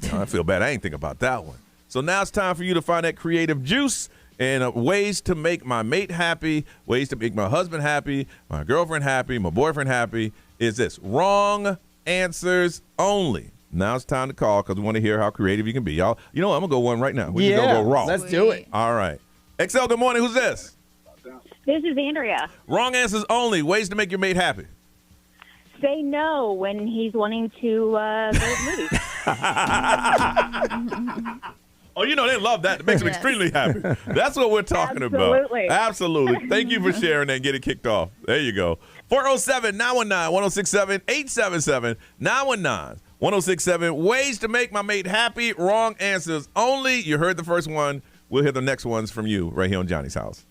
You know, I feel bad. I ain't think about that one. So now it's time for you to find that creative juice and ways to make my mate happy, ways to make my husband happy, my girlfriend happy, my boyfriend happy. Is this wrong answers only? Now it's time to call because we want to hear how creative you can be. Y'all, you know what? I'm going to go one right now. We're just going to go raw. Let's do it. All right. XL, good morning. Who's this? This is Andrea. Wrong answers only. Ways to make your mate happy. Say no when he's wanting to go to the movies. Oh, you know, they love that. It makes them extremely happy. That's what we're talking Absolutely. about. Absolutely. Thank you for sharing that and getting kicked off. There you go. 407-919-1067, 877-919-1067. Ways to make my mate happy. Wrong answers only. You heard the first one. We'll hear the next ones from you right here on Johnny's House.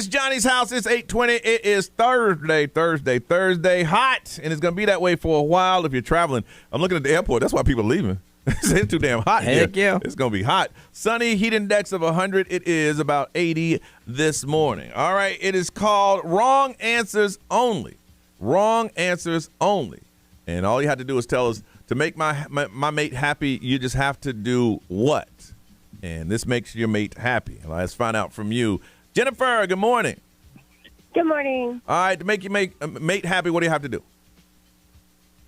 It's Johnny's house. It's 8:20. It is Thursday. Hot, and it's going to be that way for a while if you're traveling. I'm looking at the airport. That's why people are leaving. It's too damn hot here. Heck yeah. It's going to be hot. Sunny, heat index of 100. It is about 80 this morning. All right, it is called Wrong Answers Only. Wrong Answers Only. And all you have to do is tell us, to make my mate happy, you just have to do what? And this makes your mate happy. Let's find out from you. Jennifer, good morning. Good morning. All right, to make your mate happy, what do you have to do?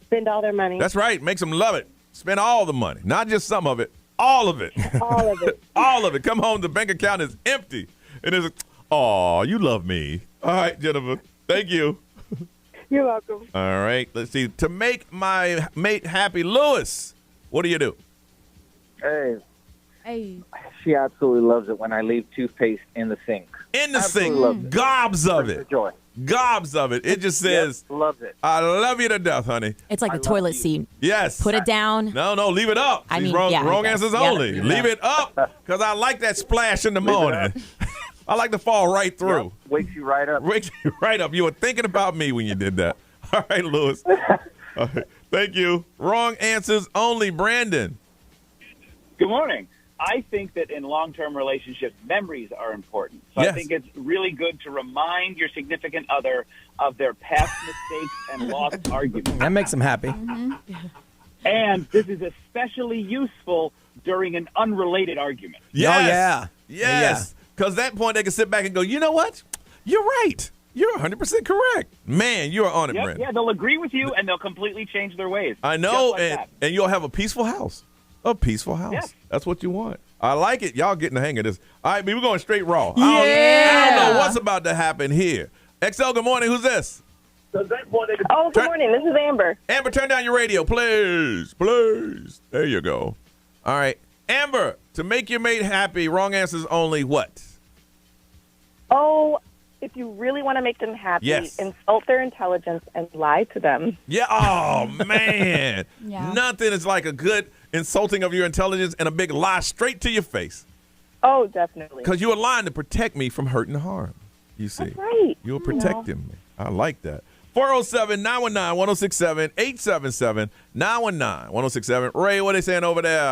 Spend all their money. That's right. Makes them love it. Spend all the money, not just some of it, all of it. All of it. All of it. Come home, the bank account is empty. And it's, oh, you love me. All right, Jennifer. Thank you. You're welcome. All right, let's see. To make my mate happy, Lewis, what do you do? Hey, Hey. she absolutely loves it when I leave toothpaste in the sink. In the Absolutely sink. loves it. Gobs of For it. joy. Gobs of it. It just says, Yep, loves it. I love you to death, honey. It's like the toilet seat. Yes. Put it down. No, leave it up. I See, mean, wrong, yeah, I wrong guess. answers Yeah. only. Leave it up because I like that splash in the morning. I like to fall right through. Yep, wakes you right up. Wakes you right up. You were thinking about me when you did that. All right, Lewis. All right. Thank you. Wrong answers only. Brandon. Good morning. I think that in long-term relationships, memories are important. So Yes. I think it's really good to remind your significant other of their past mistakes and lost arguments. That makes them happy. And this is especially useful during an unrelated argument. Yes. Oh, yeah. Yes. Because that point they can sit back and go, you know what? You're right. You're 100% correct. Man, you are on it, Yep, Brandon. yeah, they'll agree with you, and they'll completely change their ways. I know, Just like that. and you'll have a peaceful house. A peaceful house. Yes. That's what you want. I like it. Y'all getting the hang of this. All right, we're going straight raw. Yeah. I don't know what's about to happen here. XL, good morning. Who's this? Oh, good morning. This is Amber. Amber, turn down your radio, please. Please. There you go. All right. Amber, to make your mate happy, wrong answers only what? Oh, if you really want to make them happy, Yes. insult their intelligence and lie to them. Yeah. Oh, man. Yeah. Nothing is like a good insulting of your intelligence and a big lie straight to your face. Oh, definitely. Because you were lying to protect me from hurt and harm. You see. That's right. You were protecting me. I like that. 407-919-1067, 877-919-1067. Ray, what are they saying over there?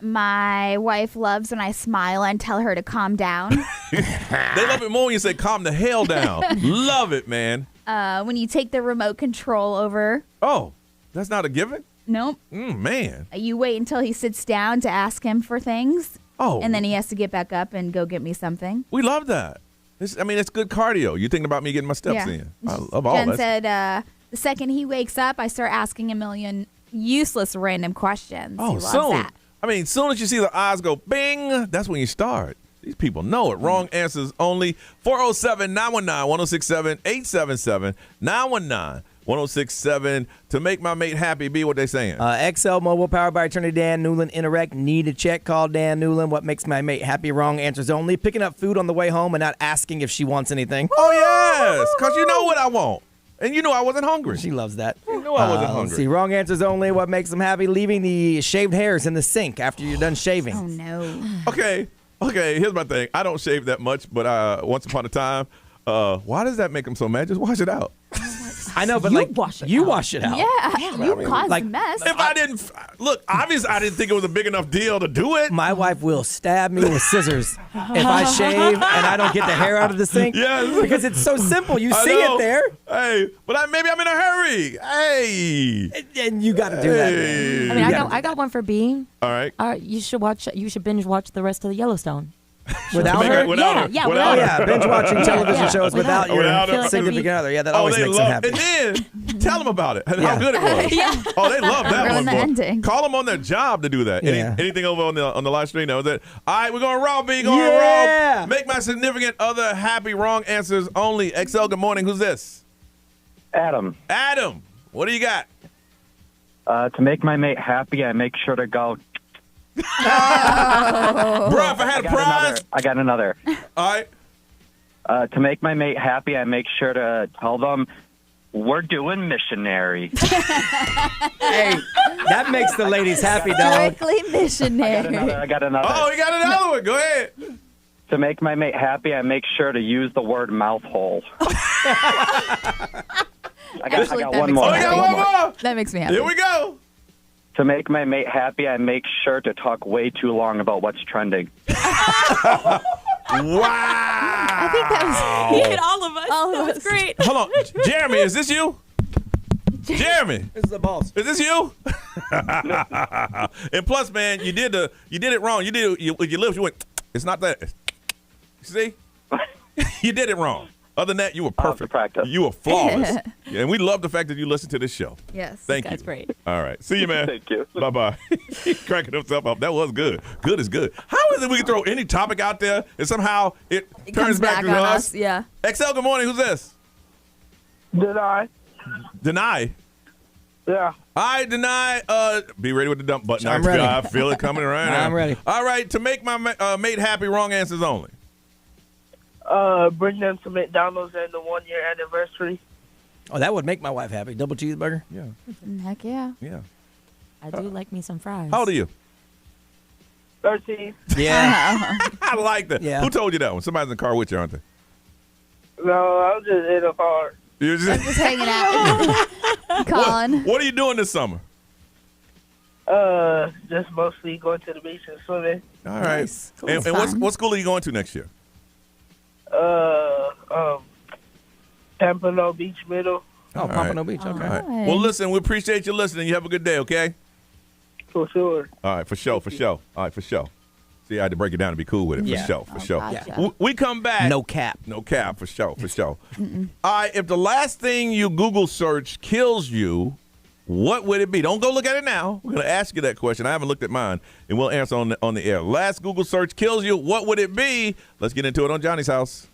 My wife loves when I smile and tell her to calm down. They love it more when you say calm the hell down. Love it, man. When you take the remote control over. Oh, that's not a given? Nope. Man. You wait until he sits down to ask him for things. Oh. And then he has to get back up and go get me something. We love that. It's good cardio. You thinking about me getting my steps in. I love all Jen that. said the second he wakes up, I start asking a million useless random questions. He loves that. Soon as you see the eyes go bing, that's when you start. These people know it. Wrong answers only. 407-919-1067, 877-919-1067. To make my mate happy, be what they saying. XL Mobile, powered by attorney Dan Newland. Interact. Need a check? Call Dan Newland. What makes my mate happy? Wrong answers only. Picking up food on the way home and not asking if she wants anything. Oh, yes, because you know what I want. And you know I wasn't hungry. She loves that. You know I wasn't Let's hungry. see, wrong answers only. What makes them happy? Leaving the shaved hairs in the sink after you're done shaving. Oh, no. Okay, here's my thing. I don't shave that much, but once upon a time, why does that make them so mad? Just wash it out. I know, but you wash it out. Yeah, you caused the mess. If I didn't look, obviously I didn't think it was a big enough deal to do it. My wife will stab me with scissors if I shave and I don't get the hair out of the sink. Yes. Because it's so simple. You I see know. it there. Hey, but maybe I'm in a hurry. Hey. And you got to do that. I mean, I got one for B. All right. You should binge watch the rest of the Yellowstone. Without her? Without her. Yeah, Without her. her. Binge watching television shows without your her. significant other. Yeah, that always they makes them love, happy. and then tell them about it and how good it was. Yeah. Oh, they love that Ruin one. the boy. ending. Call them on their job to do that. Yeah. Anything over on the live stream now? Is that all right? We're going raw, B. Going Yeah. raw. Make my significant other happy. Wrong answers only. XL. Good morning. Who's this? Adam, Adam. What do you got? to make my mate happy, I make sure to go. Bro, if I had a prize. I got another. All right. To make my mate happy, I make sure to tell them we're doing missionary. Hey, that makes the ladies happy, dog. Strictly missionary. I got another. Oh, you got another one. Go ahead. To make my mate happy, I make sure to use the word mouth hole. I got one more. That makes me happy. Here we go. To make my mate happy, I make sure to talk way too long about what's trending. Wow. I think that was he hit all of us. That was great. Hold on. Jeremy, is this you? Jeremy. This is the boss. Is this you? And plus, man, you did it wrong. You did with your lips. You went. It's not that. See, you did it wrong. Other than that, you were perfect. You were flawless. And we love the fact that you listen to this show. Yes. Thank you. That's great. All right. See you, man. Thank you. Bye-bye. Cracking himself up. That was good. Good is good. How is it we can throw any topic out there and somehow it turns comes back back to on us? us, yeah. XL, good morning. Who's this? Deny. Deny. Yeah. I deny. Be ready with the dump button. I'm ready. I feel it coming right now. I'm ready. All right. To make my mate happy, wrong answers only. Bring them to McDonald's and the 1-year anniversary. Oh, that would make my wife happy. Double cheeseburger. Yeah. Heck yeah. Yeah. I do like me some fries. How old are you? 13. Yeah. I like that. Yeah. Who told you that one? Somebody's in the car with you, aren't they? No, I was just in the car. You're just, Just hanging out. Colin. What are you doing this summer? Just mostly going to the beach and swimming. All right. Nice. Cool. And what school are you going to next year? Pompano Beach Middle. Oh, Pompano Beach. Okay. All right. Well, listen, we appreciate you listening. You have a good day, okay? For sure. All right, for sure. All right, for sure. See, I had to break it down to be cool with it. Yeah. For sure. Gotcha. We come back. No cap. No cap, for sure. All right, if the last thing you Google search kills you, what would it be? Don't go look at it now. We're going to ask you that question. I haven't looked at mine, and we'll answer on the air. Last Google search kills you. What would it be? Let's get into it on Johnny's House.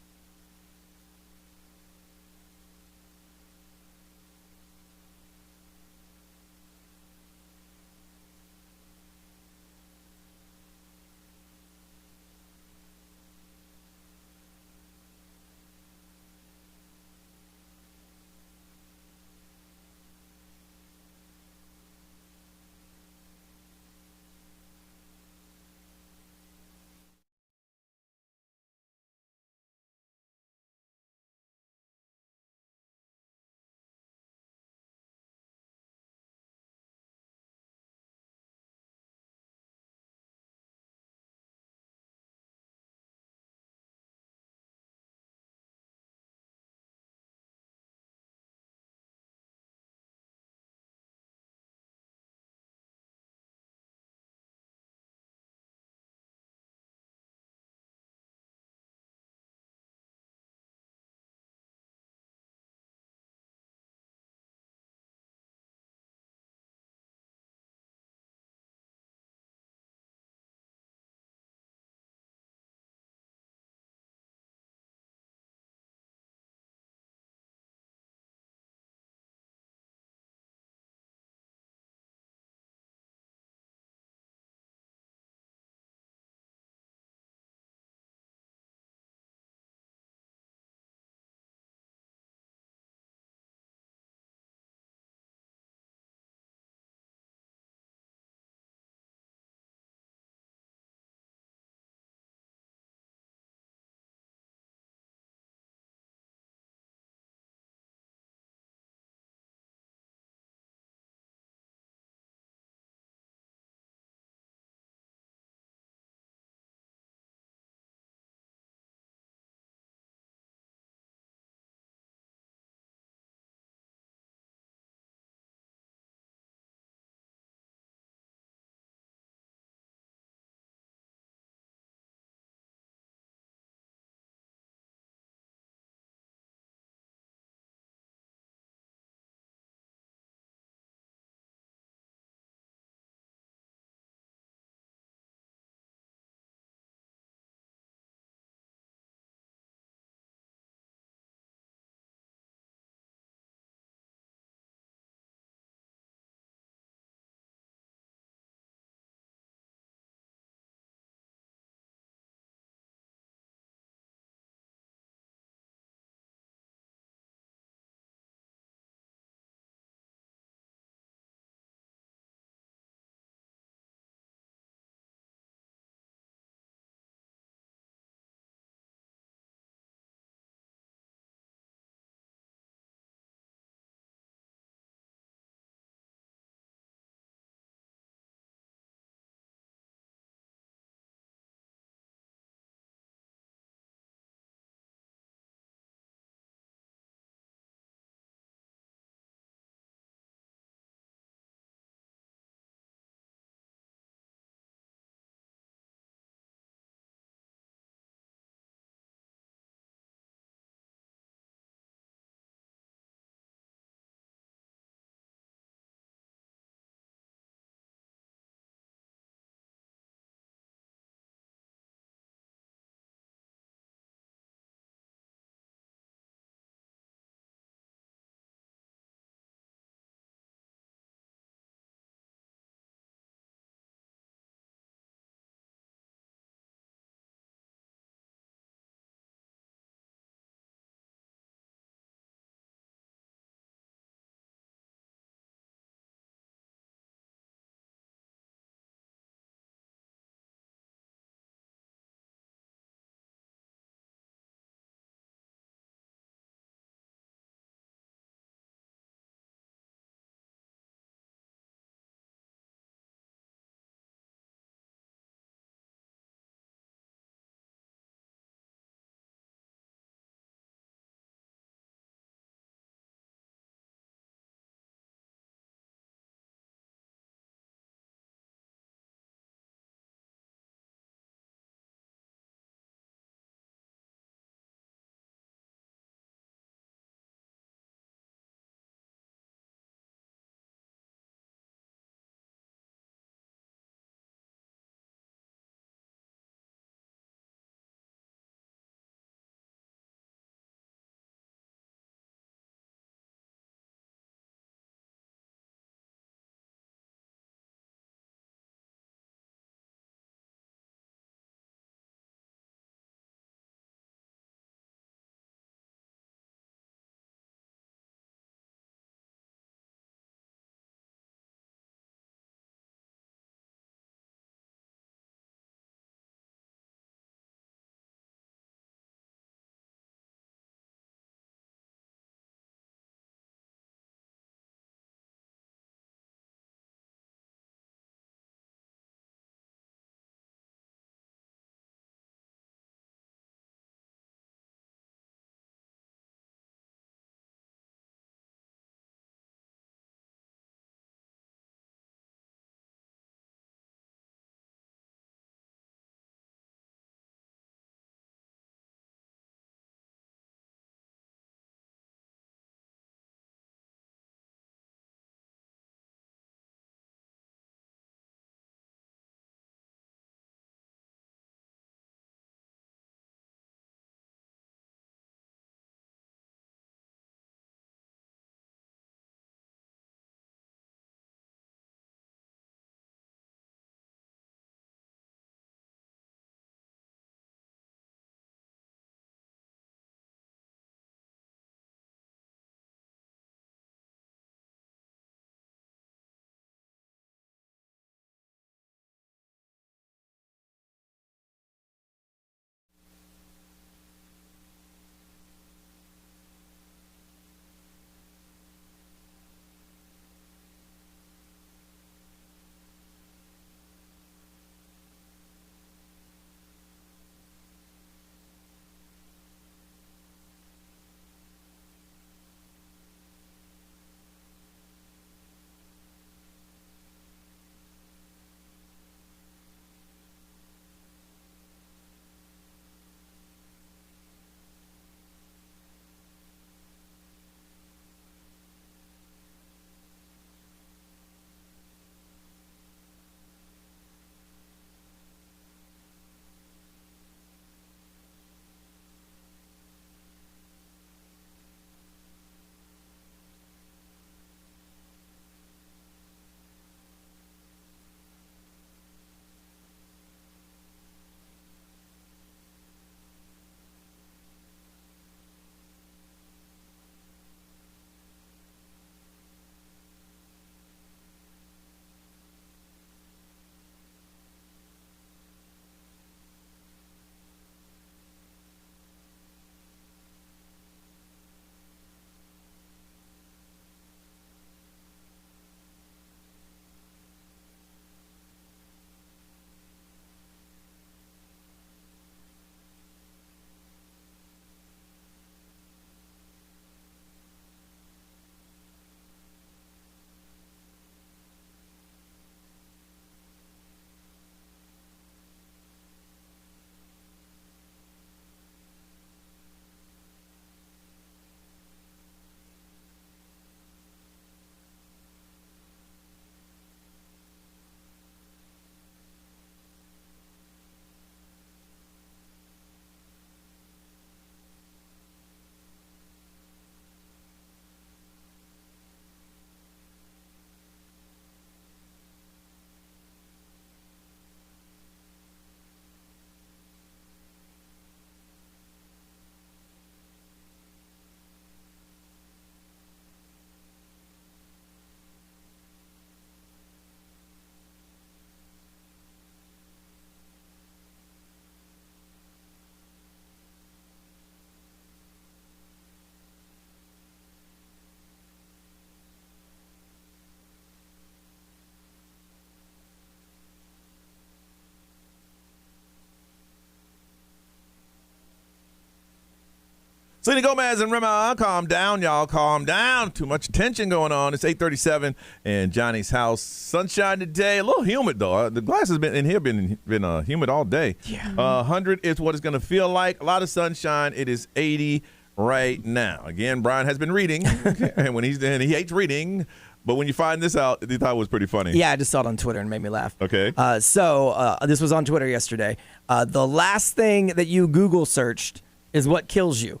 Selena Gomez and Rema, calm down, y'all. Calm down. Too much tension going on. It's 8:37 in Johnny's house. Sunshine today. A little humid, though. The glass has been in here, been humid all day. Yeah. 100 is what it's going to feel like. A lot of sunshine. It is 80 right now. Again, Brian has been reading, and when he hates reading. But when you find this out, you thought it was pretty funny. Yeah, I just saw it on Twitter and made me laugh. Okay. So this was on Twitter yesterday. The last thing that you Google searched is what kills you.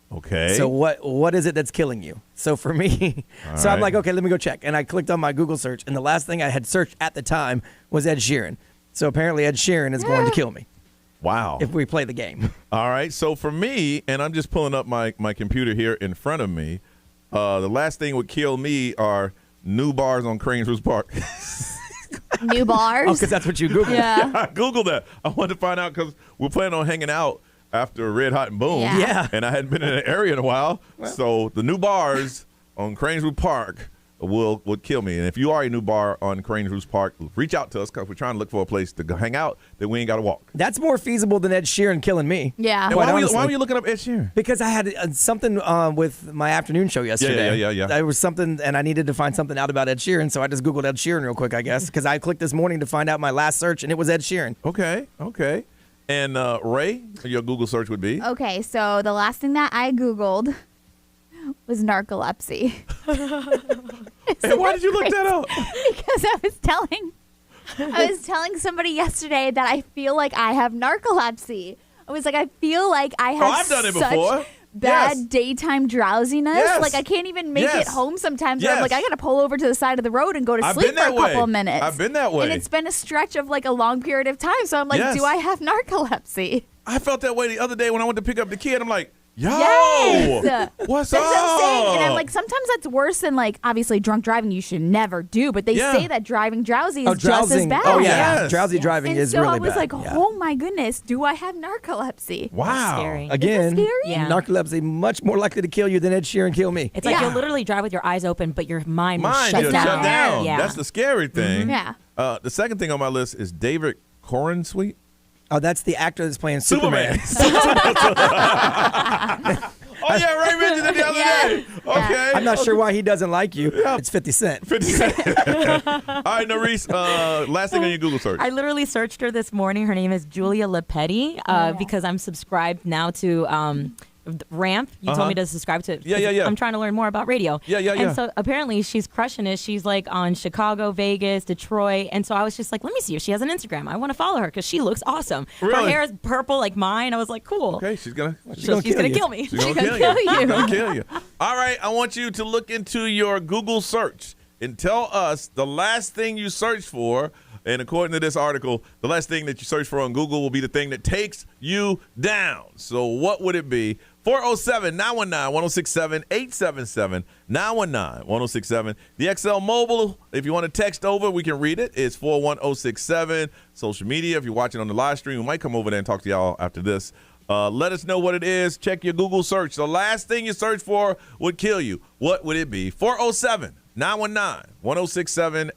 Okay. So what is it that's killing you? So for me, I'm like, okay, let me go check. And I clicked on my Google search, and the last thing I had searched at the time was Ed Sheeran. So apparently Ed Sheeran is going to kill me. Wow. If we play the game. All right. So for me, and I'm just pulling up my computer here in front of me, the last thing would kill me are new bars on Cranesville Park. New bars? Oh, because that's what you Googled. Yeah. I Googled that. I wanted to find out because we're planning on hanging out after Red Hot and Boom. Yeah. And I hadn't been in the area in a while. So the new bars on Cranesville Park would kill me. And if you are a new bar on Cranesville Park, reach out to us because we're trying to look for a place to go hang out that we ain't got to walk. That's more feasible than Ed Sheeran killing me. Yeah. And why were you looking up Ed Sheeran? Because I had something with my afternoon show yesterday. Yeah. There was something, and I needed to find something out about Ed Sheeran, so I just Googled Ed Sheeran real quick, I guess, because I clicked this morning to find out my last search, and it was Ed Sheeran. Okay. And Ray, your Google search would be? Okay, so the last thing that I Googled was narcolepsy. Hey, why did you look that up? Because I was telling somebody yesterday that I feel like I have narcolepsy. I was like, I feel like I have I've done it such before. bad daytime drowsiness. Yes. Like I can't even make Yes. it home sometimes. Yes. I'm like, I gotta pull over to the side of the road and go to I've sleep been for a that way. couple of minutes. I've been that way. And it's been a stretch of like a long period of time. So I'm like, Yes. do I have narcolepsy? I felt that way the other day when I went to pick up the kid. I'm like, yo, Yes. what's That's up? what I'm saying. And I'm like, sometimes that's worse than like obviously drunk driving you should never do. But they Yeah. say that driving drowsy is just as drowsing. bad. Oh, yeah. Yes. Drowsy driving And is so really I was bad. like, Yeah. oh my goodness, do I have narcolepsy? Wow. Scary. Again, scary? Yeah. narcolepsy much more likely to kill you than Ed Sheeran kill me. It's like you'll literally drive with your eyes open, but your mind will Mine shut just down. shut down. Yeah. That's the scary thing. Yeah. The second thing on my list is David Corn Sweet. Oh, that's the actor that's playing Superman. Oh, yeah, Ray mentioned it the other day. Okay. I'm not sure why he doesn't like you. It's 50 Cent. 50 Cent. All right, Norris, last thing on your Google search. I literally searched her this morning. Her name is Julia Lepetti because I'm subscribed now to Ramp. You told me to subscribe to it. Yeah. I'm trying to learn more about radio. Yeah. And so apparently she's crushing it. She's like on Chicago, Vegas, Detroit. And so I was just like, let me see if she has an Instagram. I want to follow her because she looks awesome. Her Really? hair is purple like mine. I was like, cool. Okay, she's gonna She's gonna kill me. She's gonna kill you. She's gonna kill you. All right, I want you to look into your Google search and tell us the last thing you searched for. And according to this article, the last thing that you search for on Google will be the thing that takes you down. So what would it be? 407-919-1067, 877-919-1067. The XL Mobile, if you want to text over, we can read it. It's 41067. Social media, if you're watching on the live stream, we might come over there and talk to y'all after this. Let us know what it is. Check your Google search. The last thing you search for would kill you. What would it be? 407-919-1067,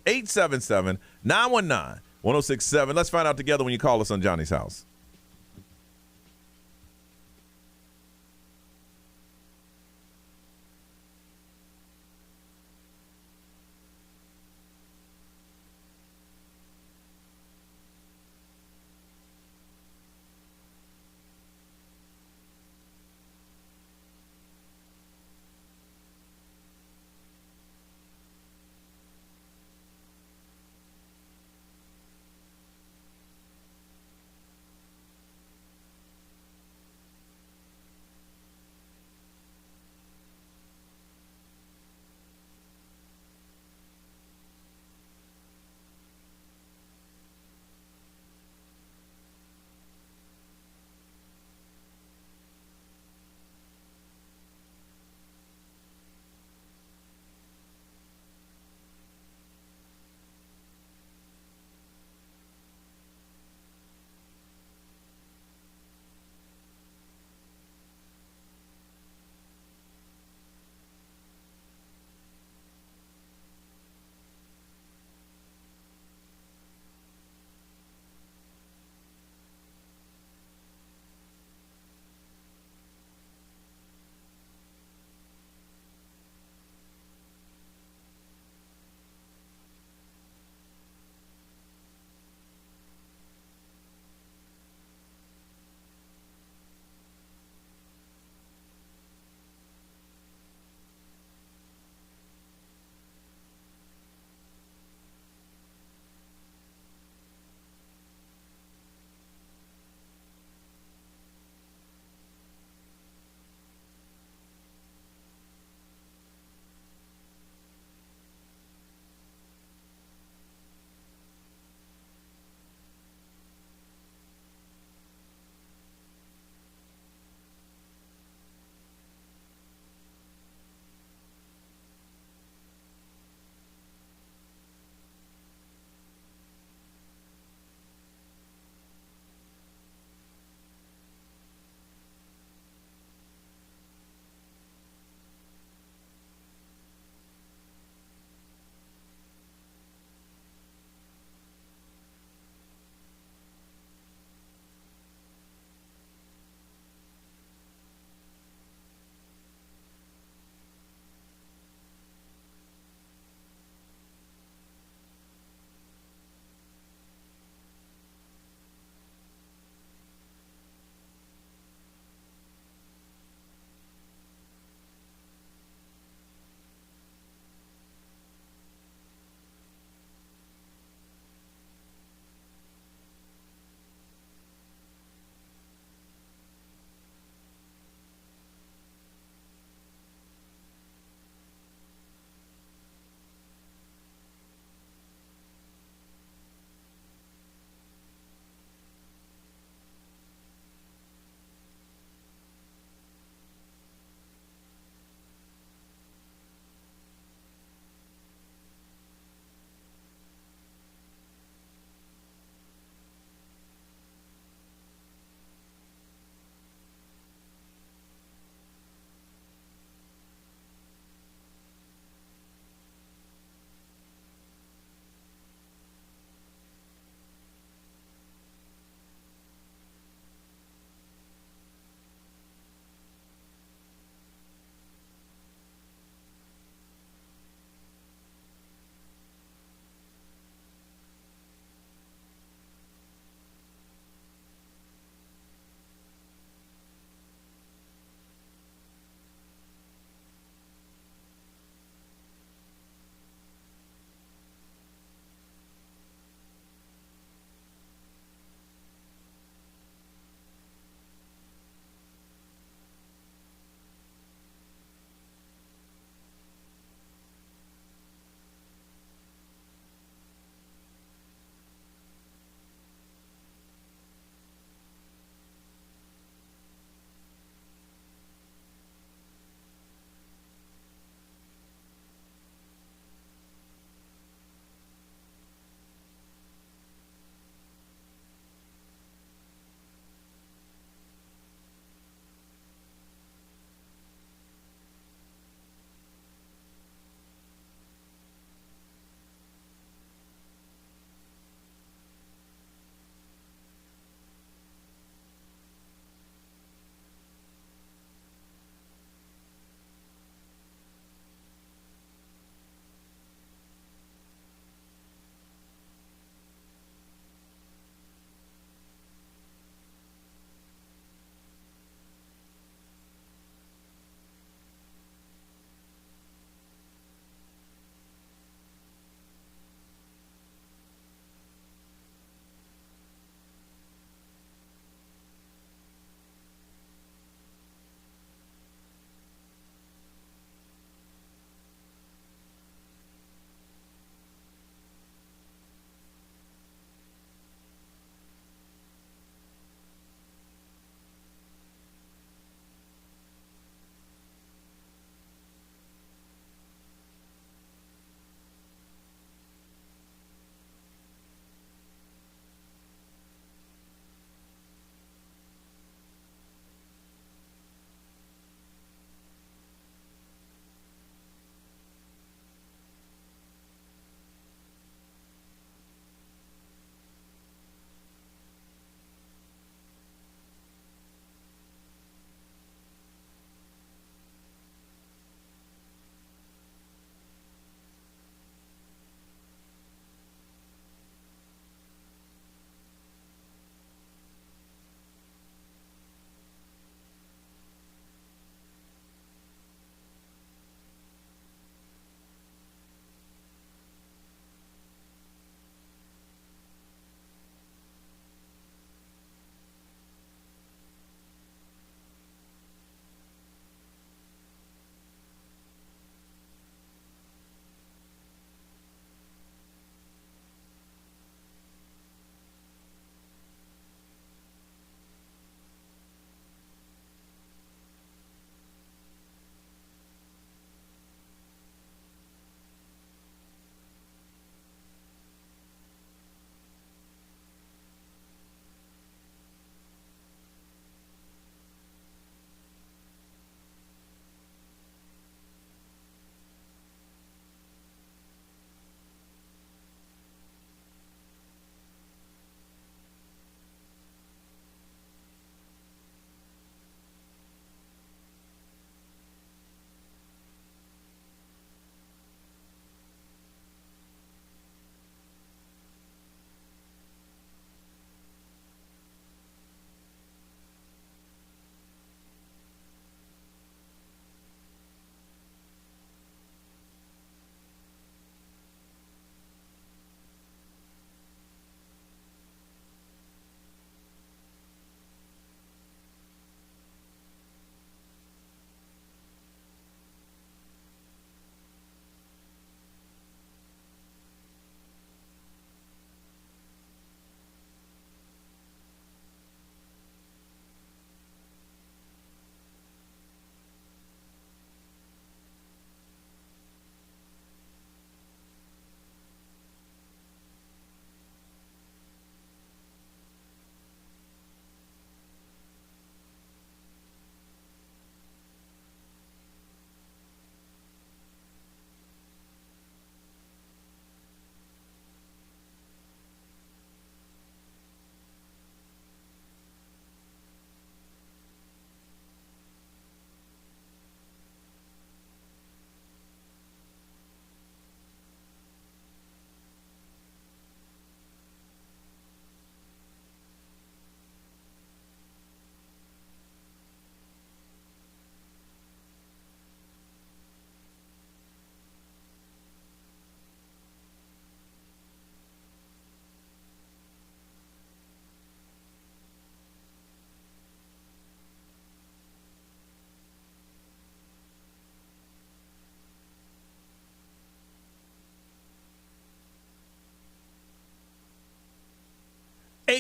877-919-1067. Let's find out together when you call us on Johnny's House.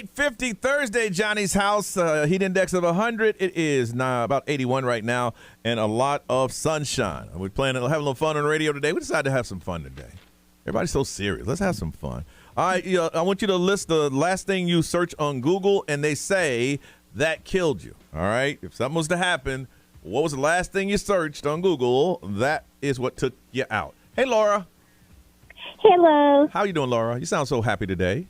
8:50 Thursday, Johnny's house. Heat index of 100. It is now about 81 right now, and a lot of sunshine. We're planning on having a little fun on the radio today. We decided to have some fun today. Everybody's so serious. Let's have some fun. All right, I want you to list the last thing you search on Google, and they say that killed you. All right? If something was to happen, what was the last thing you searched on Google? That is what took you out. Hey, Laura. Hello. How you doing, Laura? You sound so happy today.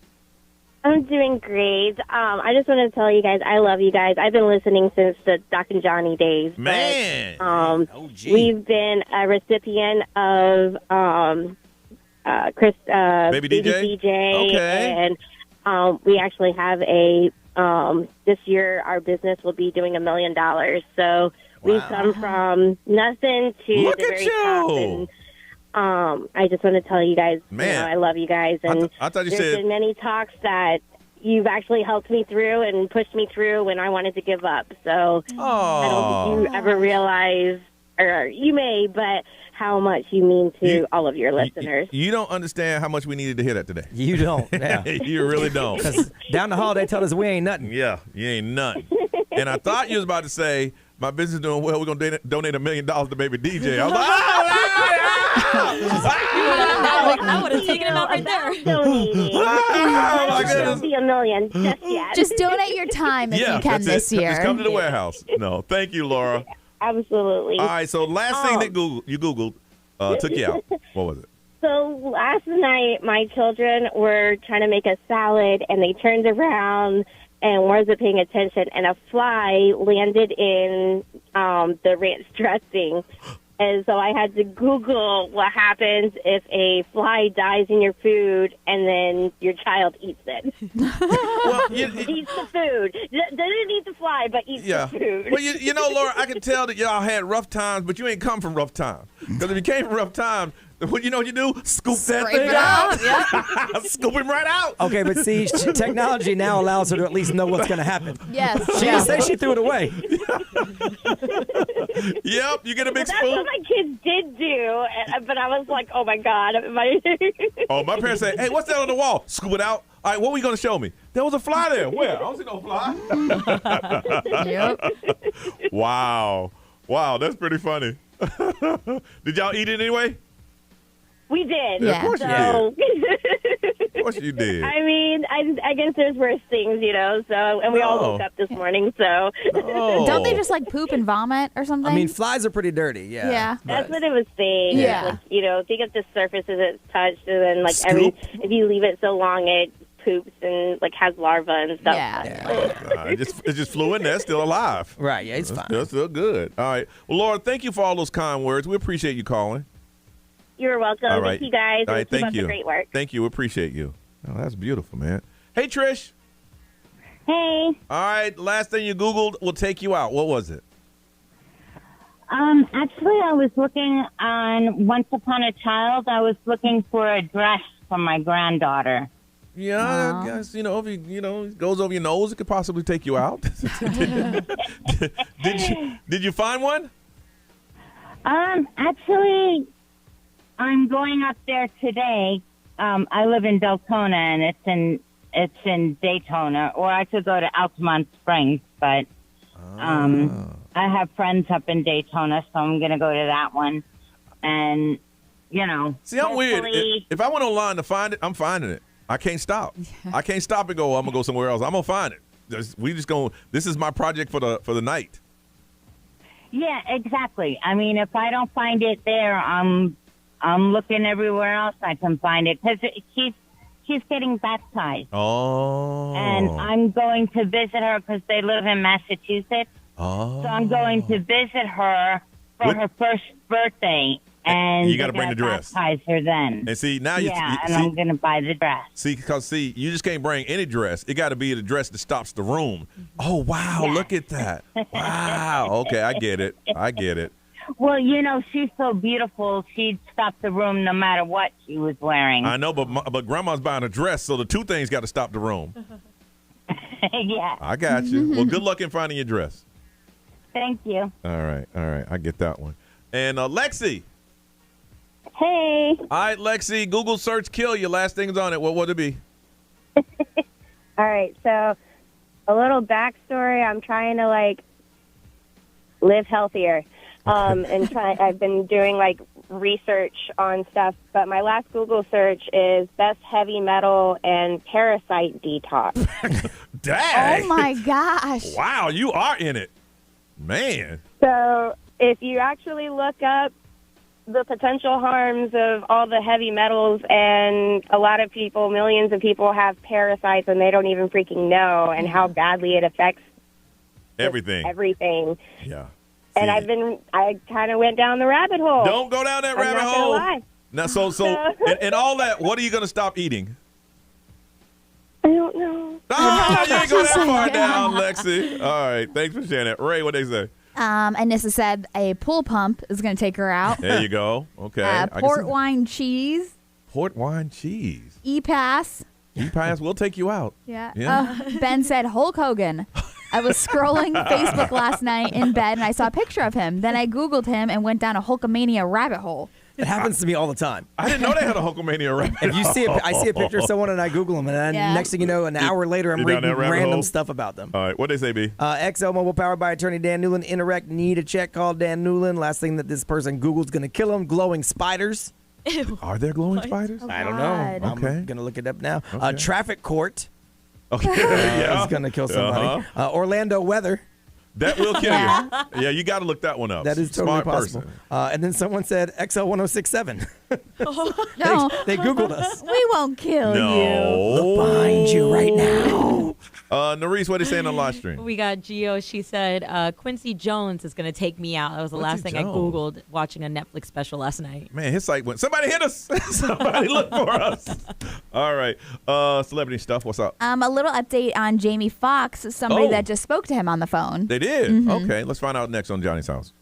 I'm doing great. I just want to tell you guys I love you guys. I've been listening since the Doc and Johnny days. Man. But, we've been a recipient of Chris Baby DJ? Okay. And we actually have a this year our business will be doing $1 million. So we've come from nothing to Look the at very you. top. And I just want to tell you guys, Man. I love you guys. And I thought you there's said- been many talks that you've actually helped me through and pushed me through when I wanted to give up. So I don't think you ever realize, or you may, but how much you mean to all of your listeners. You don't understand how much we needed to hear that today. You don't. Yeah. You really don't. Because down the hall, they tell us we ain't nothing. Yeah, you ain't nothing. And I thought you was about to say, my business is doing well. We're going to donate $1 million to Baby DJ. I was like, I would have taken it out right there. Donating. Oh, my It won't be $1 million just yet. Just donate your time if you can that's this it. year. Just come to the warehouse. No, thank you, Laura. Absolutely. All right, so last thing that you Googled took you out. What was it? So last night, my children were trying to make a salad, and they turned around and wasn't paying attention, and a fly landed in the ranch dressing. And so I had to Google what happens if a fly dies in your food and then your child eats it. Eats the food. Doesn't eat the fly, but eats the food. Well, you know, Laura, I can tell that y'all had rough times, but you ain't come from rough times. Because if you came from rough times, what you know what you do? Scoop that thing out. Scoop him right out. Okay, but see, technology now allows her to at least know what's going to happen. Yes. She didn't say she threw it away. Yep, you get a big That's spoon. what my kids did do, but I was like, oh, my God. Oh, my parents say, hey, what's that on the wall? Scoop it out. All right, what were you going to show me? There was a fly there. Where? I don't see no fly. Wow. Wow, that's pretty funny. Did y'all eat it anyway? We did. Yeah, of course you did. Of course you did. I mean, I guess there's worse things, you know. So, and we all woke up this morning. So, Don't they just like poop and vomit or something? I mean, flies are pretty dirty. Yeah. Yeah. that's what it was saying. Yeah. Like, you know, think of the surfaces it's touched, and then like if you leave it so long, it poops and like has larvae and stuff. It just flew in there, still alive. Right, yeah, it's fine. That's still good. All right. Well, Laura, thank you for all those kind words. We appreciate you calling. You're welcome. All right. Thank you guys. All right, and keep thank up you. the great work. Thank you. We appreciate you. Oh, that's beautiful, man. Hey, Trish. Hey. All right, last thing you Googled will take you out. What was it? Actually, I was looking on Once Upon a Child. I was looking for a dress for my granddaughter. Yeah, I guess, you know, if it goes over your nose, it could possibly take you out. Did you find one? Actually, I'm going up there today. I live in Deltona, and it's in Daytona, or I could go to Altamont Springs, but I have friends up in Daytona, so I'm going to go to that one. And, you know. See, I'm weird. If I went online to find it, I'm finding it. I can't stop. I can't stop and go, I'm going to go somewhere else. I'm going to find it. This is my project for the night. Yeah, exactly. I mean, if I don't find it there, I'm looking everywhere else I can find it, because she's getting baptized. Oh. And I'm going to visit her because they live in Massachusetts. Oh. So I'm going to visit her for her first birthday. And you got to bring the dress. Baptize her then. And see, now I'm going to buy the dress. Because you just can't bring any dress. It got to be the dress that stops the room. Oh, wow, look at that. Wow. Okay, I get it. Well, you know, she's so beautiful, she'd stop the room no matter what she was wearing. I know, but Grandma's buying a dress, so the two things got to stop the room. Yeah. I got you. Well, good luck in finding your dress. Thank you. All right. I get that one. And Lexi. Hey. All right, Lexi, Google search kill you. Last thing's on it. What would it be? All right, so a little backstory. I'm trying to like live healthier, and I've been doing like research on stuff. But my last Google search is best heavy metal and parasite detox. Dang! Oh my gosh! Wow, you are in it, man. So if you actually look up the potential harms of all the heavy metals, and a lot of people, millions of people have parasites and they don't even freaking know, and how badly it affects everything. Yeah. See, And I kind of went down the rabbit hole. Don't go down that I'm rabbit not gonna hole. lie. Now, so and all that, what are you going to stop eating? I don't know. Ah, you ain't go that far down, Lexi. All right, thanks for sharing that. Ray, what they say? Anissa said a pool pump is going to take her out. There you go. Okay. Port wine cheese. Port wine cheese. E-Pass. E-Pass will take you out. Yeah. Ben said Hulk Hogan. I was scrolling Facebook last night in bed and I saw a picture of him. Then I Googled him and went down a Hulkamania rabbit hole. It happens to me all the time. I didn't know they had a Hulkamania rabbit hole. If you see, I see a picture of someone and I Google them, and then next thing you know, an hour later, I'm reading random stuff about them. All right, what they say, B? XL Mobile powered by attorney Dan Newland. Interact need a check. Call Dan Newland. Last thing that this person Google's going to kill him: glowing spiders. Are there glowing spiders? I don't know. Okay. I'm going to look it up now. Okay. Traffic court. Okay. It's going to kill somebody. Orlando weather. That will kill you. Yeah, you got to look that one up. That is totally Smart possible. person. And then someone said XL1067. No. They Googled us. We won't kill you. Look behind you right now. Nerese, what are they saying on live stream? We got Gio. She said Quincy Jones is going to take me out. That was the last thing I Googled watching a Netflix special last night. Man, his site went, somebody hit us. Somebody look for us. All right. Celebrity stuff. What's up? A little update on Jamie Foxx, somebody that just spoke to him on the phone. They did? Mhm. Okay. Let's find out next on Johnny's House.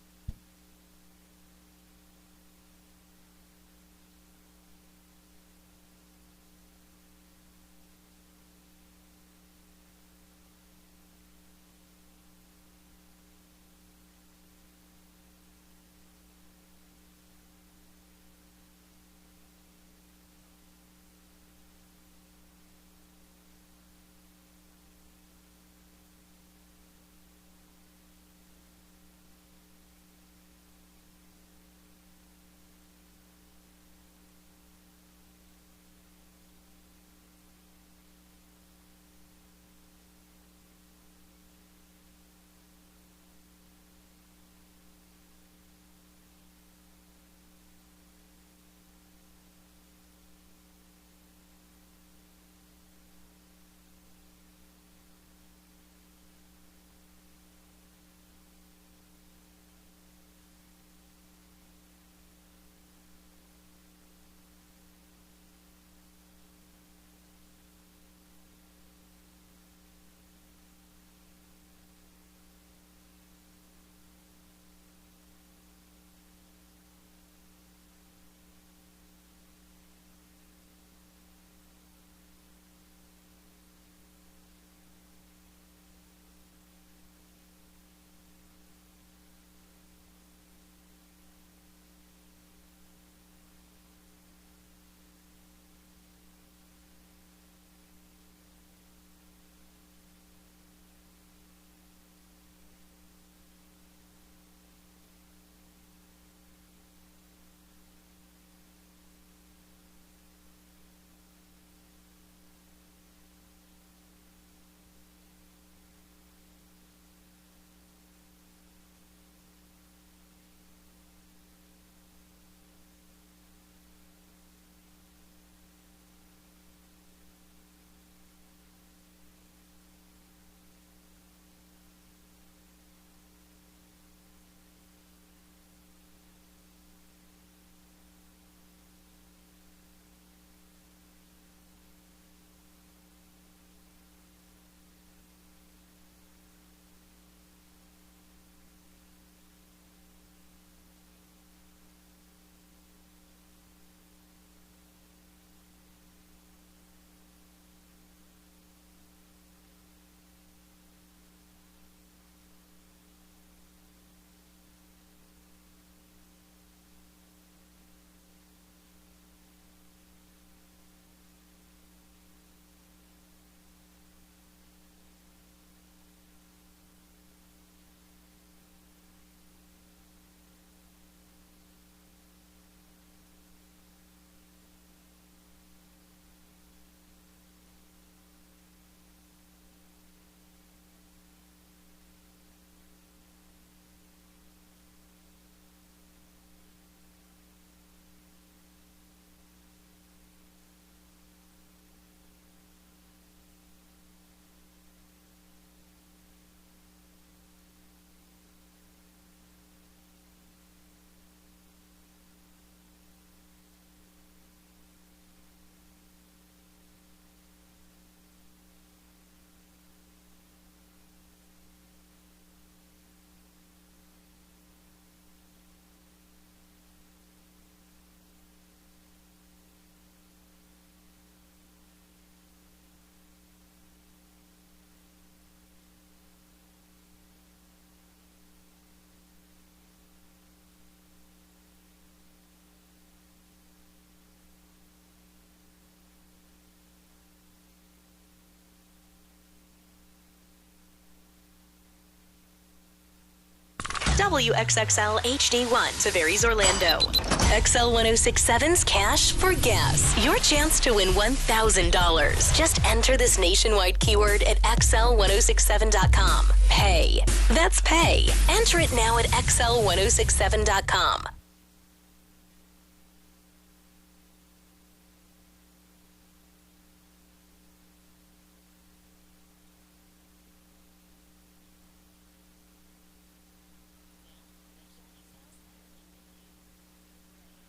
WXXL HD1 to Varys, Orlando. XL 1067's Cash for Gas. Your chance to win $1,000. Just enter this nationwide keyword at XL1067.com. Pay. That's pay. Enter it now at XL1067.com.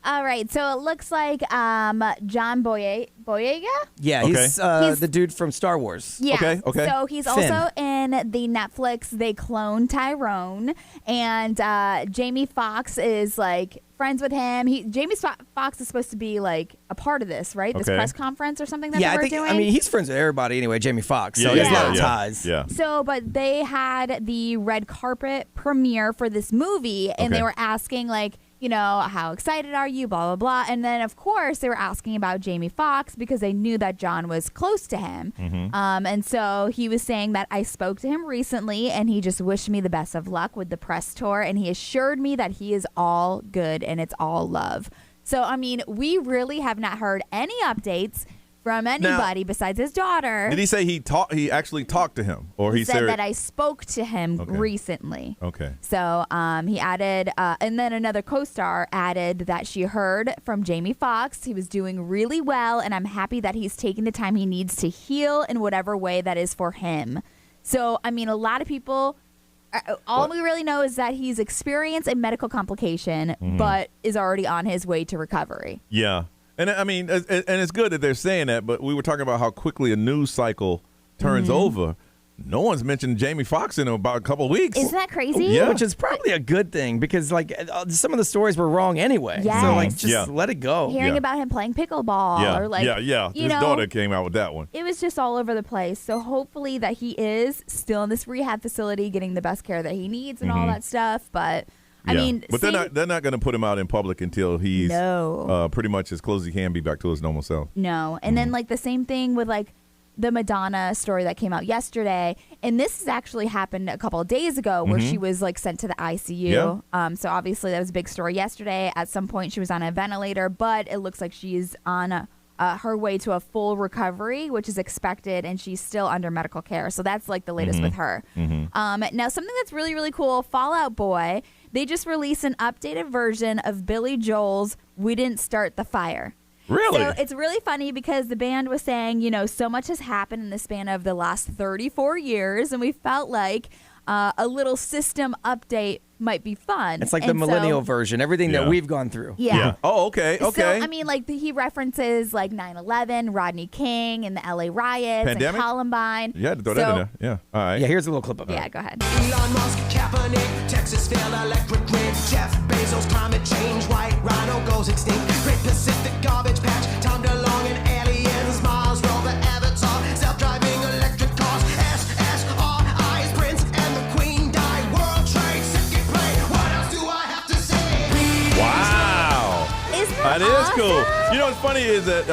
All right, so it looks like John Boyega? Yeah, Okay. he's the dude from Star Wars. Yeah. Okay. So he's Finn. also in the Netflix They Clone Tyrone, and Jamie Foxx is like friends with him. Jamie Foxx is supposed to be like a part of this, right? This Okay. press conference or something that Yeah, they I were think. doing. I mean, he's friends with everybody anyway. Jamie Foxx, so he has a lot of ties. Yeah. So, but they had the red carpet premiere for this movie, and they Okay. were asking, like, you know, how excited are you, blah, blah, blah. And then, of course, they were asking about Jamie Foxx because they knew that John was close to him. And so he was saying that I spoke to him recently, and he just wished me the best of luck with the press tour, and he assured me that he is all good and it's all love. So, I mean, we really have not heard any updates from anybody besides his daughter. Did he say he actually talked to him, or He said that I spoke to him recently. Okay. So he added, and then another co-star added that she heard from Jamie Foxx. He was doing really well, and I'm happy that he's taking the time he needs to heal in whatever way that is for him. So, I mean, a lot of people, all we really know is that he's experienced a medical complication, but is already on his way to recovery. Yeah. And I mean, and it's good that they're saying that, but we were talking about how quickly a news cycle turns over. No one's mentioned Jamie Foxx in about a couple of weeks. Isn't that crazy? Yeah. Which is probably a good thing because, like, some of the stories were wrong anyway. Yes. So, like, just let it go. Hearing about him playing pickleball or like, you His know, daughter came out with that one. it was just all over the place. So hopefully that he is still in this rehab facility getting the best care that he needs and all that stuff. But I mean, but they're not going to put him out in public until he's pretty much as close as he can be back to his normal self. No. And then like the same thing with like the Madonna story that came out yesterday. And this has actually happened a couple of days ago where she was like sent to the ICU. So obviously that was a big story yesterday. At some point she was on a ventilator, but it looks like she's on her way to a full recovery, which is expected, and she's still under medical care. So that's like the latest with her. Now something that's really, really cool, Fall Out Boy, they just released an updated version of Billy Joel's We Didn't Start the Fire. Really? So it's really funny because the band was saying, you know, so much has happened in the span of the last 34 years, and we felt like a little system update might be fun. It's like the millennial version, everything that we've gone through. Yeah. Oh, okay. So, I mean, like, he references, like, 9/11, Rodney King, and the L.A. riots, Pandemic? and Columbine. You had to throw that in there. Yeah. All right. Yeah, here's a little clip of it. Yeah, go ahead. Elon Musk, Kaepernick, Texas failed electric grid, Jeff Bezos, climate change, white rhino goes extinct, Great Pacific garbage patch, Tom DeLonge and aliens, Mars rover, Avatar, self-driving electric cars, SSRIs, Prince and the Queen died, World Trade Center play. What else do I have to say? Wow. That is cool. You know what's funny is that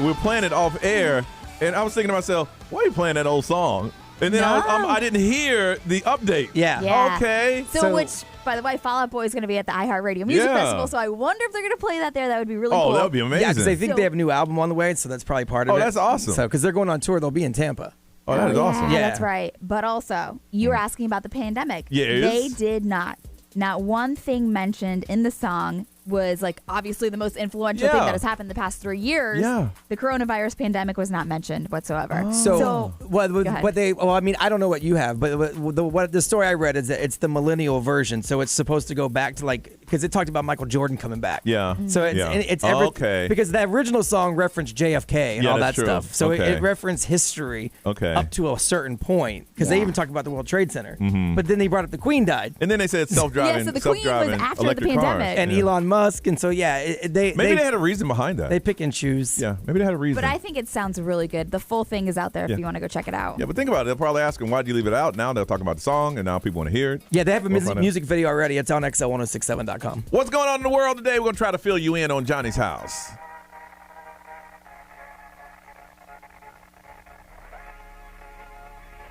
we're playing it off air, and I was thinking to myself, why are you playing that old song? And then I didn't hear the update. Yeah. Okay. So which, by the way, Fall Out Boy is going to be at the iHeartRadio Music Festival, so I wonder if they're going to play that there. That would be really cool. Oh, that would be amazing. Yeah, because they think they have a new album on the way, so that's probably part of it. Oh, that's awesome. So, because they're going on tour, they'll be in Tampa. Oh, that is awesome. Yeah, that's right. But also, you were asking about the pandemic. Yes. They did not. Not one thing mentioned in the song was like obviously the most influential thing that has happened the past 3 years. Yeah. The coronavirus pandemic was not mentioned whatsoever. So, what they? Well, I mean, I don't know what you have, but the story I read is that it's the millennial version. So it's supposed to go back to like because it talked about Michael Jordan coming back. Yeah. So it's everything because the original song referenced JFK and all that true. stuff. So Okay. it referenced history Okay. up to a certain point because they even talked about the World Trade Center. But then they brought up the Queen died, and then they said self-driving. so the Queen was after the electric pandemic. cars. and Elon Musk, and so Maybe they had a reason behind that. They pick and choose. Yeah, maybe they had a reason. But I think it sounds really good. The full thing is out there if Yeah. you want to go check it out. Yeah, but think about it. They'll probably ask them, why did you leave it out? Now they're talking about the song, and now people want to hear it. Yeah, they have a We'll find out. music video already. It's on XL1067.com. What's going on in the world today? We're going to try to fill you in on Johnny's house.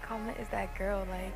Comment is that girl like?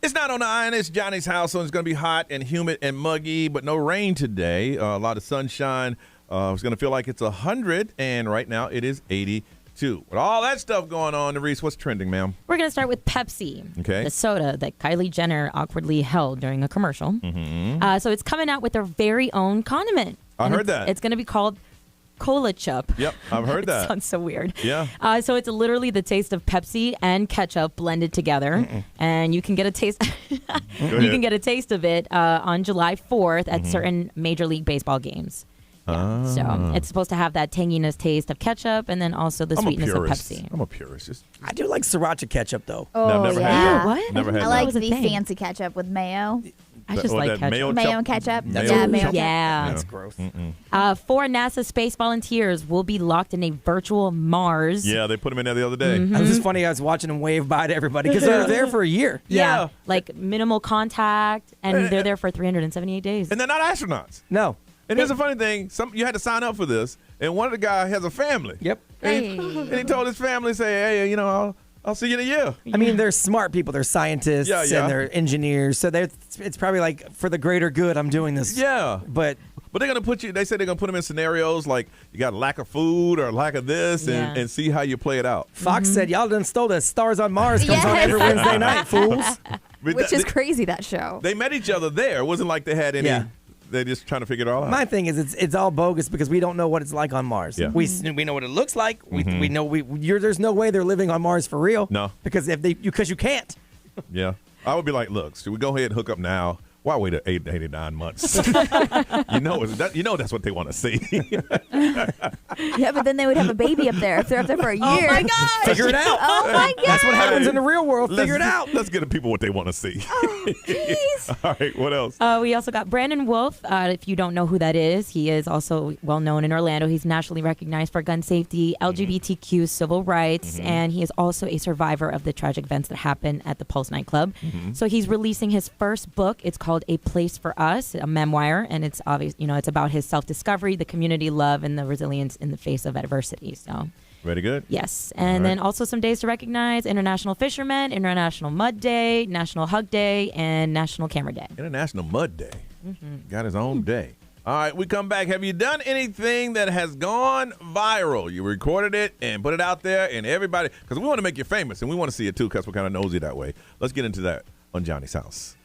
It's not on the iron. It's Johnny's house, so it's going to be hot and humid and muggy, but no rain today. A lot of sunshine. It's going to feel like it's 100, and right now it is 82. With all that stuff going on, Reese, what's trending, ma'am? We're going to start with Pepsi, Okay. the soda that Kylie Jenner awkwardly held during a commercial. Mm-hmm. So it's coming out with their very own condiment. I heard that. It's going to be called Cola Chup. Yep, I've heard It that. sounds so weird. Yeah. So it's literally the taste of Pepsi and ketchup blended together, and you can get a taste. You can get a taste of it on July 4th at certain Major League Baseball games. So it's supposed to have that tanginess taste of ketchup, and then also the sweetness of Pepsi. I'm a purist. I do like sriracha ketchup though. Oh, No, never had yeah. that. What? Never had I that. like was a the thing. fancy ketchup with mayo. I just like ketchup. Mayo, Mayo and ketchup. Mayo mayo. chup? Yeah. That's gross. Four NASA space volunteers will be locked in a virtual Mars. Yeah, they put them in there the other day. It was just funny. I was watching them wave by to everybody because they were there for a year. Yeah. Like minimal contact, and they're there for 378 days. And they're not astronauts. No. And here's the funny thing: you had to sign up for this, and one of the guys has a family. Yep. And he told his family, "Say, hey, I'll see you in a year." I mean, they're smart people. They're scientists Yeah, yeah. and they're engineers. So it's probably like for the greater good. I'm doing this. Yeah, But they're gonna put you. They said they're gonna put them in scenarios like you got lack of food or lack of this, Yeah. and see how you play it out. Fox said y'all done stole the Stars on Mars. Comes on every Wednesday night, fools. Which is crazy, that show. They met each other there. It wasn't like they had any. Yeah. They're just trying to figure it all out. My thing is, it's all bogus because we don't know what it's like on Mars. Yeah. We know what it looks like. We know there's no way they're living on Mars for real. No. Because you can't. Yeah, I would be like, look, should we go ahead and hook up now? Why wait 89 months? you know that's what they want to see. Yeah, but then they would have a baby up there if they're up there for a year. Oh my gosh. Figure it out. Oh my god. That's what happens in the real world. Figure it out. Let's get the people what they want to see. Oh, jeez. All right, what else? We also got Brandon Wolf. If you don't know who that is, he is also well known in Orlando. He's nationally recognized for gun safety, LGBTQ civil rights, and he is also a survivor of the tragic events that happened at the Pulse nightclub. So he's releasing his first book. It's called A Place for Us, a memoir, and it's obvious, it's about his self-discovery, the community love, and the resilience in the face of adversity. So. Very good. Yes. And then also some days to recognize: International Fisherman, International Mud Day, National Hug Day, and National Camera Day. International Mud Day. Got his own day. All right, we come back. Have you done anything that has gone viral? You recorded it and put it out there, and everybody, because we want to make you famous, and we want to see it too, because we're kind of nosy that way. Let's get into that on Johnny's House.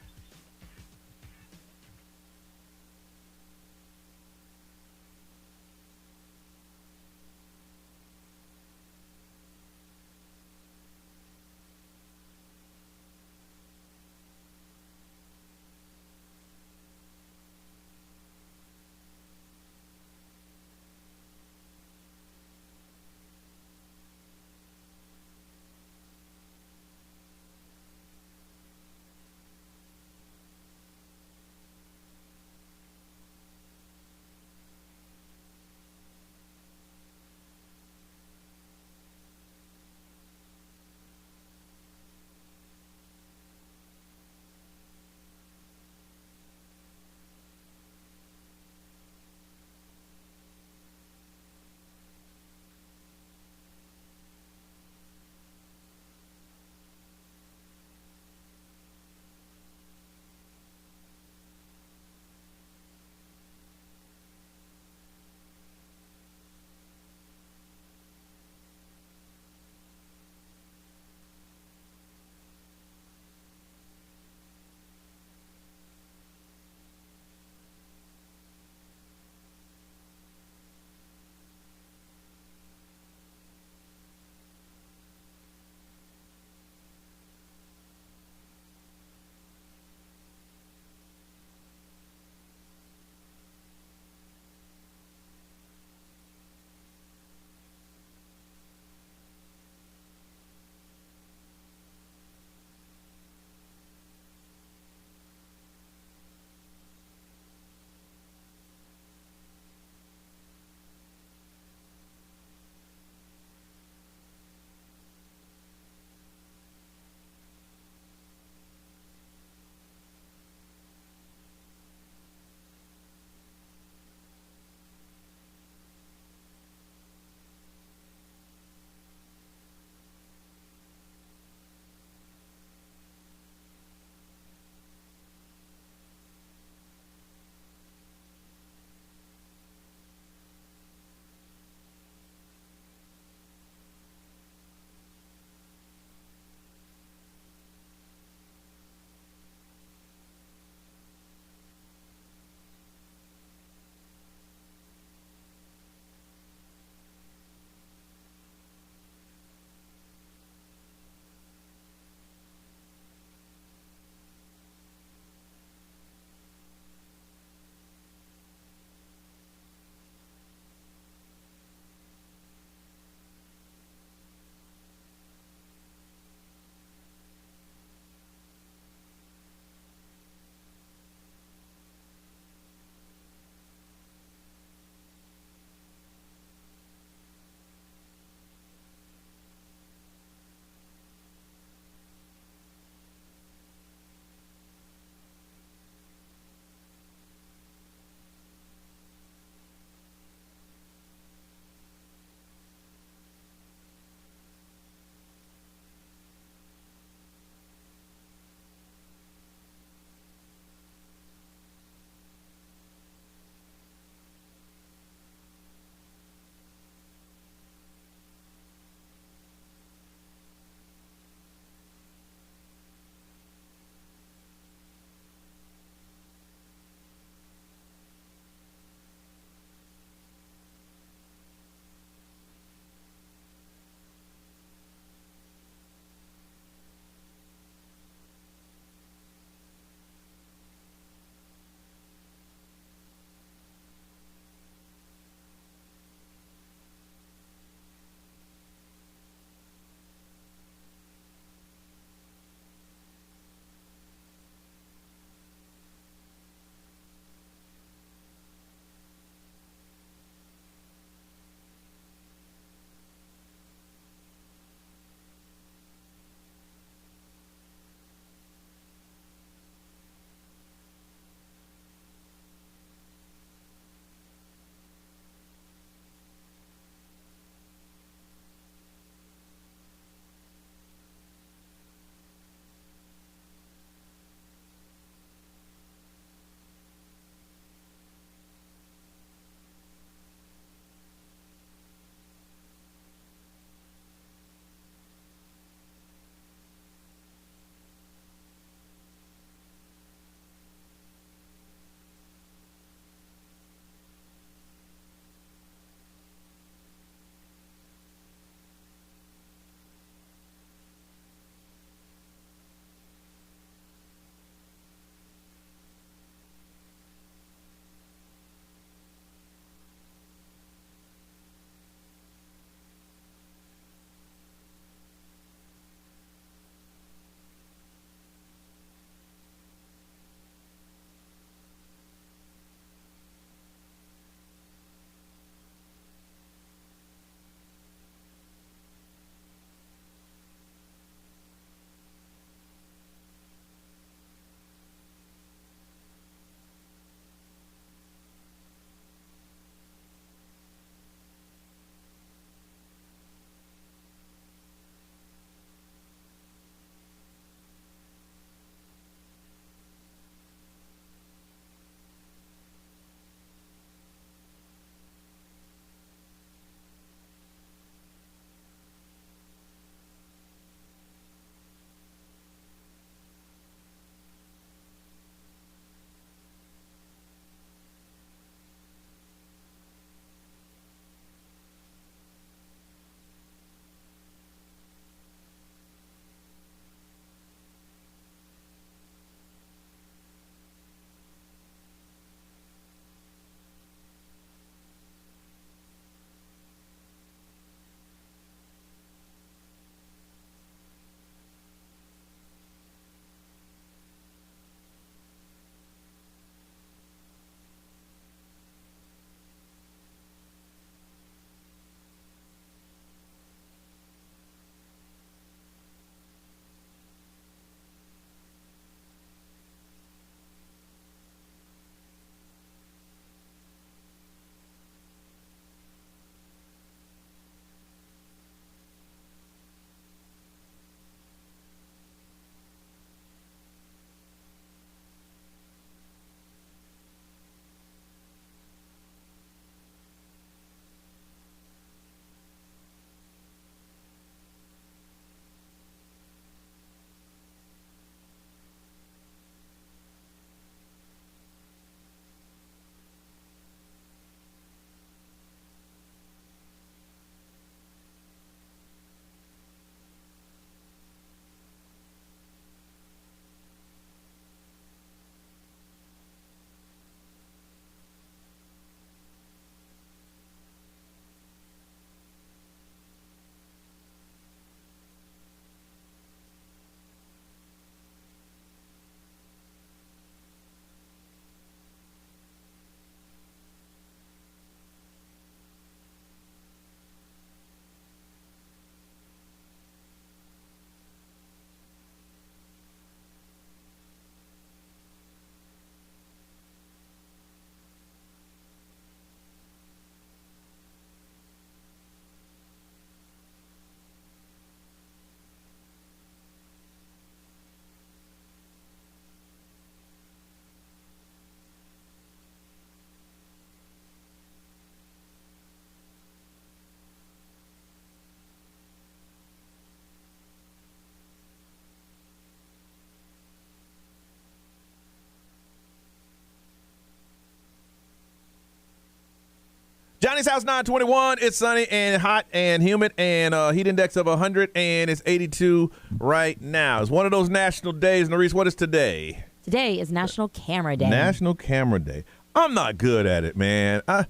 Johnny's house 921. It's sunny and hot and humid and heat index of 100 and it's 82 right now. It's one of those national days. Norris, what is today? Today is National Camera Day. National Camera Day. I'm not good at it, man. I'm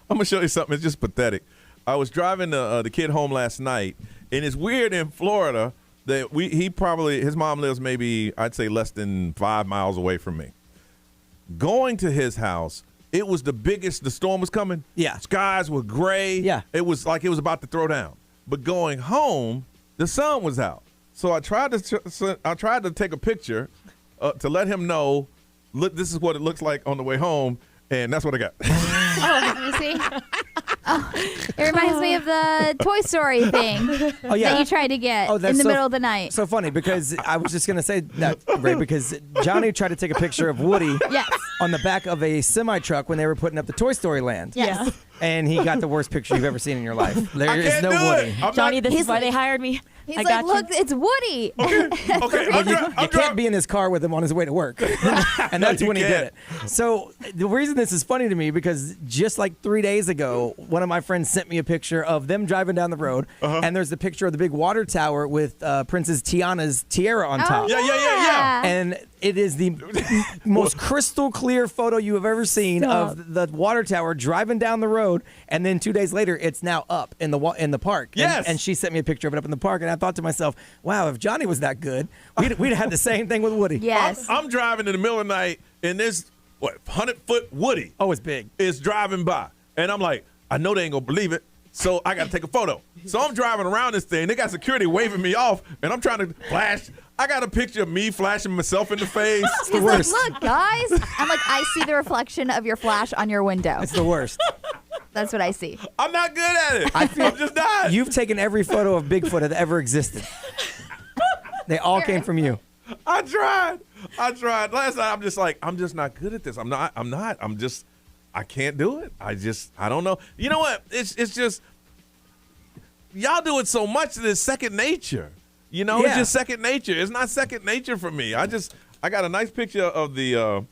going to show you something. It's just pathetic. I was driving the kid home last night, and it's weird in Florida that his mom lives maybe, I'd say, less than 5 miles away from me. Going to his house, it was the biggest. The storm was coming. Yeah. Skies were gray. Yeah. It was like it was about to throw down. But going home, the sun was out. So I tried to take a picture to let him know, look, this is what it looks like on the way home, and that's what I got. Oh, let me see. Oh, it reminds me of the Toy Story thing that you tried to get in the middle of the night. So funny, because I was just going to say that, Ray, because Johnny tried to take a picture of Woody on the back of a semi-truck when they were putting up the Toy Story land. Yes. And he got the worst picture you've ever seen in your life. There is can't no do Woody. it. Johnny, this is why they hired me. He's I like, got look, it's Woody. Okay, You can't be in his car with him on his way to work. And that's You when he did can't. it. So the reason this is funny to me, because just like 3 days ago, one of my friends sent me a picture of them driving down the road, and there's the picture of the big water tower with Princess Tiana's tiara on top. Yeah. And it is the most crystal clear photo you have ever seen of the water tower driving down the road, and then 2 days later, it's now up in the park. Yes. And she sent me a picture of it up in the park, and I thought to myself, wow, if Johnny was that good, we'd had the same thing with Woody. Yes. I'm driving in the middle of the night, and this 100-foot Woody. Oh, it's big. Is driving by, and I'm like, I know they ain't gonna believe it. So I got to take a photo. So I'm driving around this thing. They got security waving me off, and I'm trying to flash. I got a picture of me flashing myself in the face. It's the He's worst. like, look, guys. I'm like, I see the reflection of your flash on your window. It's the worst. That's what I see. I'm not good at it. I'm just not. You've taken every photo of Bigfoot that ever existed. They all came from you. I tried. Last night, I'm just like, I'm just not good at this. I can't do it. I don't know. You know what? It's just, y'all do it so much that it's second nature. You know, It's just second nature. It's not second nature for me. I got a nice picture of the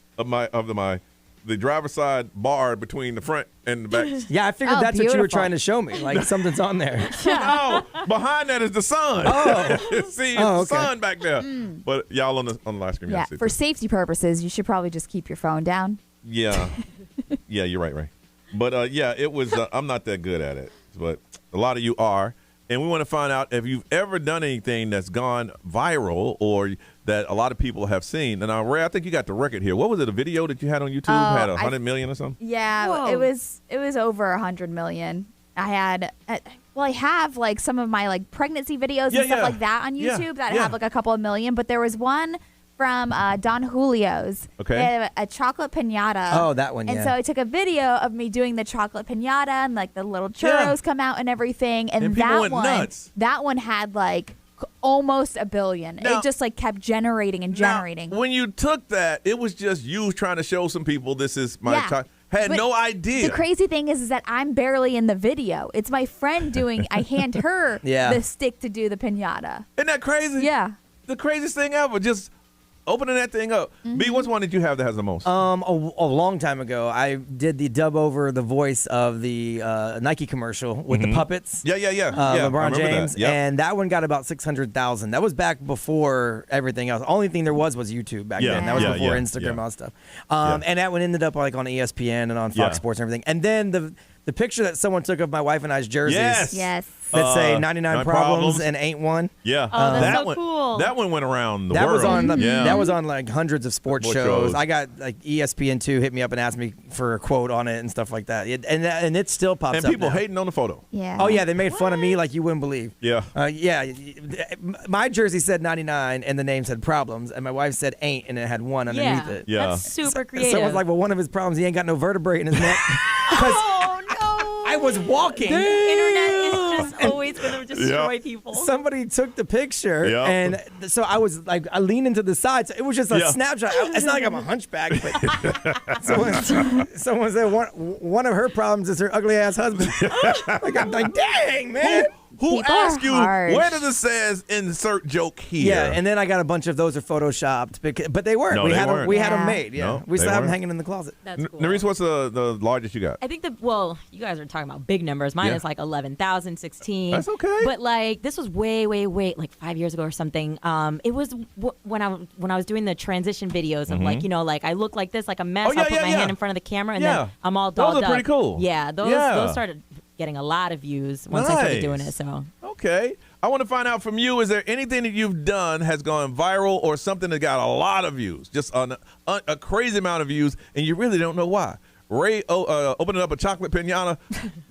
driver's side bar between the front and the back. Yeah, I figured that's what you were trying to show me. Like something's on there. No, behind that is the sun. Oh. See, the sun back there. But y'all on the live stream. Yeah, for safety purposes, you should probably just keep your phone down. Yeah. Yeah, you're right, Ray. But it was. I'm not that good at it, but a lot of you are, and we want to find out if you've ever done anything that's gone viral or that a lot of people have seen. And Ray, I think you got the record here. What was it? A video that you had on YouTube had 100 million or something? Yeah, Whoa. it was over 100 million. I have like some of my like pregnancy videos and stuff like that on YouTube that have like a couple of million. But there was one from Don Julio's. Okay. They had a chocolate piñata. Oh, that one, And so I took a video of me doing the chocolate piñata and like the little churros come out and everything. And people that went nuts. that one had like almost 1 billion. Now- it just like kept generating and generating. Now, when you took that, it was just you trying to show some people this is my child. Had But no idea. The crazy thing is that I'm barely in the video. It's my friend doing. I hand her the stick to do the piñata. Isn't that crazy? Yeah. The craziest thing ever. Just opening that thing up. B, which one did you have that has the most? A long time ago, I did the dub over the voice of the Nike commercial with the puppets. Yeah. LeBron James, that. Yep. and that one got about 600,000. That was back before everything else. Only thing there was YouTube back then. That was before Instagram and all that stuff. And that one ended up like on ESPN and on Fox Sports and everything. And then the picture that someone took of my wife and I's jerseys. Yes. That say 99 problems and ain't one. Yeah. Oh, that's that so one, cool. That one went around the That world. was on that was on like hundreds of sports shows. shows. I got like ESPN2 hit me up and asked me for a quote on it and stuff like that. And it still pops up. And people now. hating on the photo. Yeah. Oh yeah, they made fun of me like you wouldn't believe. Yeah. My jersey said 99 and the name said problems, and my wife said ain't and it had one underneath it. Yeah. That's super creative. Someone's like, well, one of his problems, he ain't got no vertebrae in his neck. oh no! I was walking. The internet is just always going to destroy people. Somebody took the picture, Yep. and so I was like, I leaned into the side. So it was just a snapshot. It's not like I'm a hunchback, but someone said one of her problems is her ugly ass husband. I'm like, dang, man. Who People are asked you, harsh. where does it says insert joke here? Yeah, and then I got a bunch of those are photoshopped, but they weren't. No, we they had weren't. them. We had them Yeah. made. Yeah, No, we they still have them weren't. hanging in the closet. That's cool. Nerese, what's the largest you got? I think you guys are talking about big numbers. Mine Yeah. is like 11,000, 16. That's okay. But like this was way, like 5 years ago or something. It was when I was doing the transition videos of like, like I look like this, like a mess. Oh, yeah, I'll put yeah, my yeah. hand in front of the camera and Yeah. then I'm all Those dolled are pretty up. cool. Yeah, those started getting a lot of views once I started doing it. So Okay. I want to find out from you, is there anything that you've done has gone viral or something that got a lot of views, just a crazy amount of views, and you really don't know why? Ray opening up a chocolate pinata,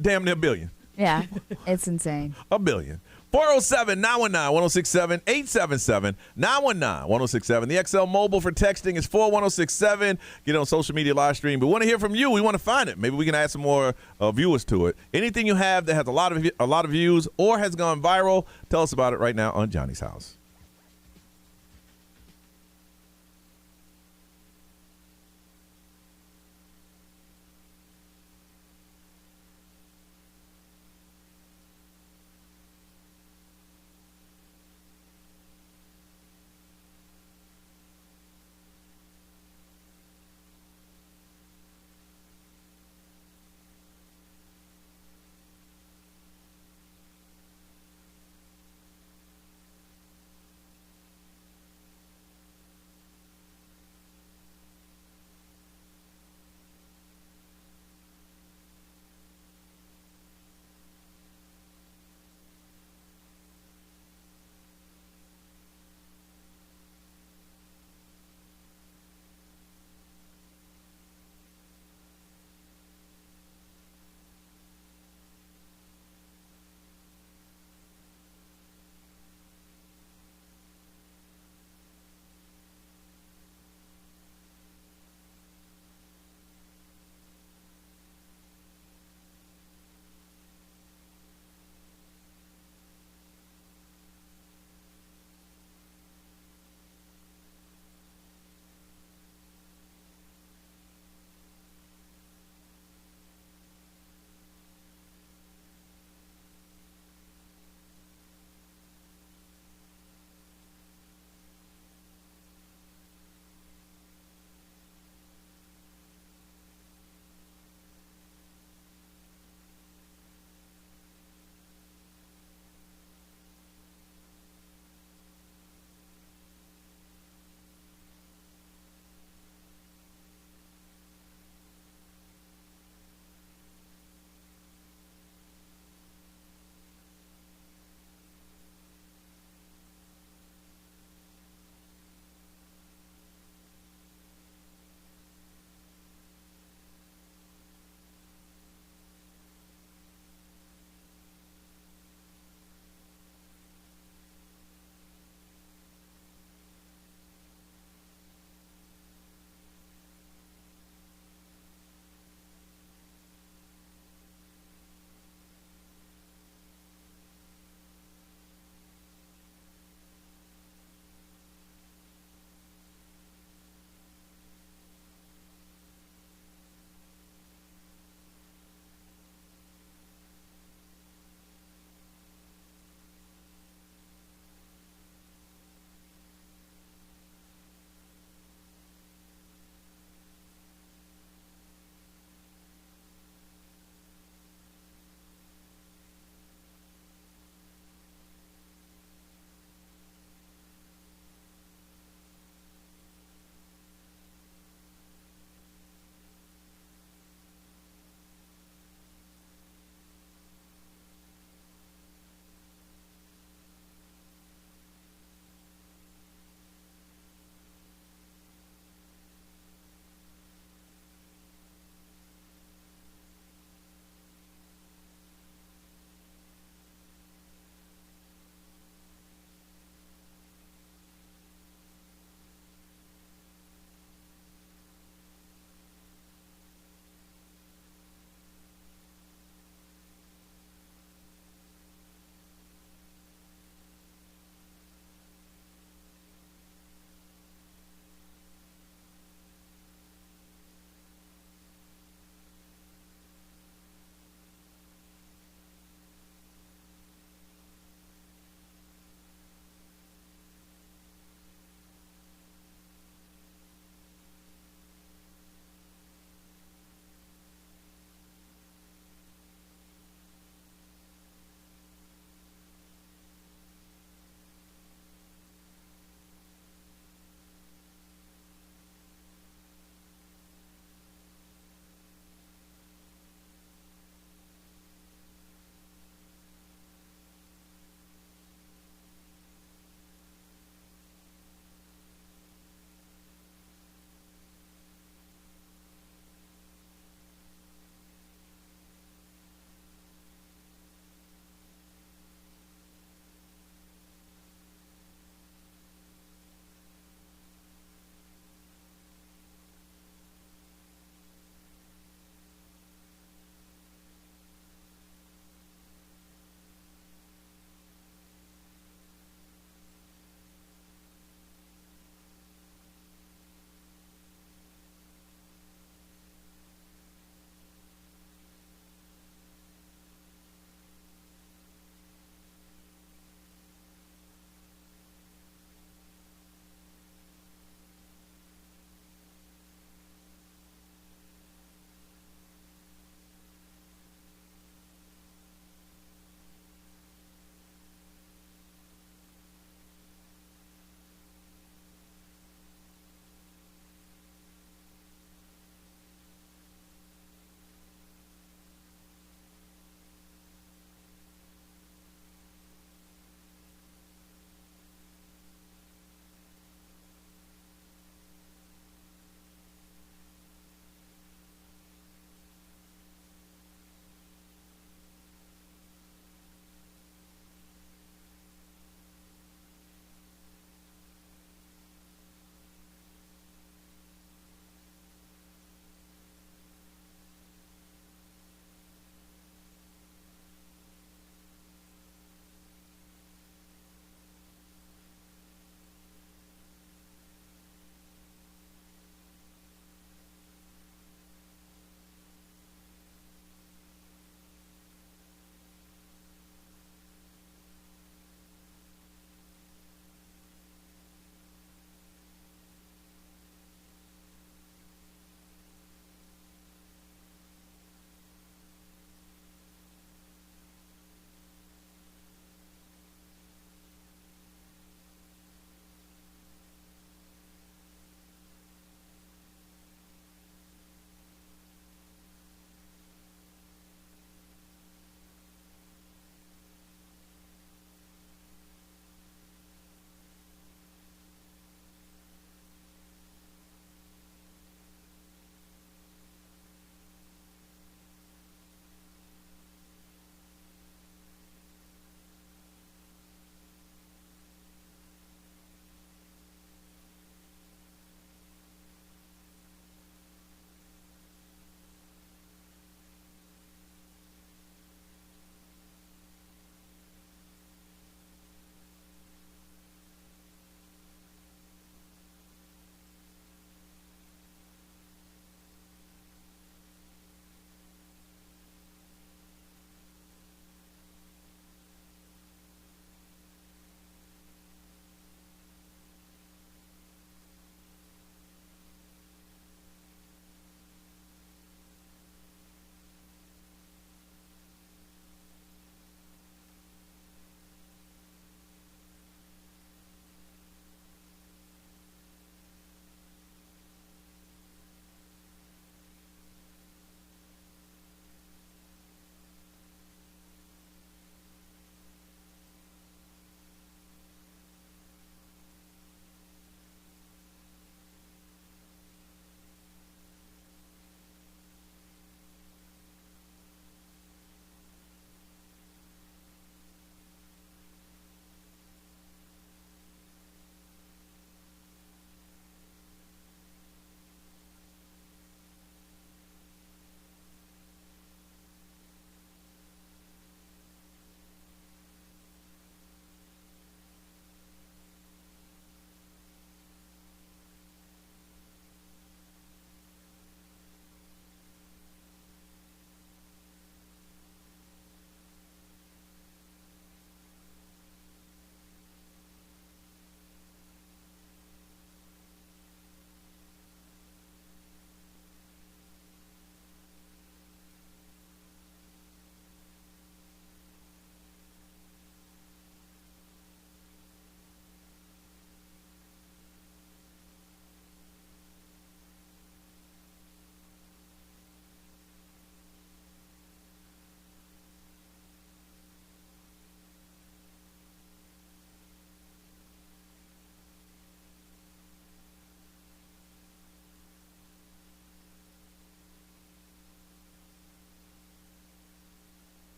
damn near $1 billion. Yeah, it's insane. $1 billion. 407-919-1067, 877-919-1067. The XL mobile for texting is 41067. Get on social media live stream. We want to hear from you. We want to find it. Maybe we can add some more viewers to it. Anything you have that has a lot of views or has gone viral, tell us about it right now on Johnny's House.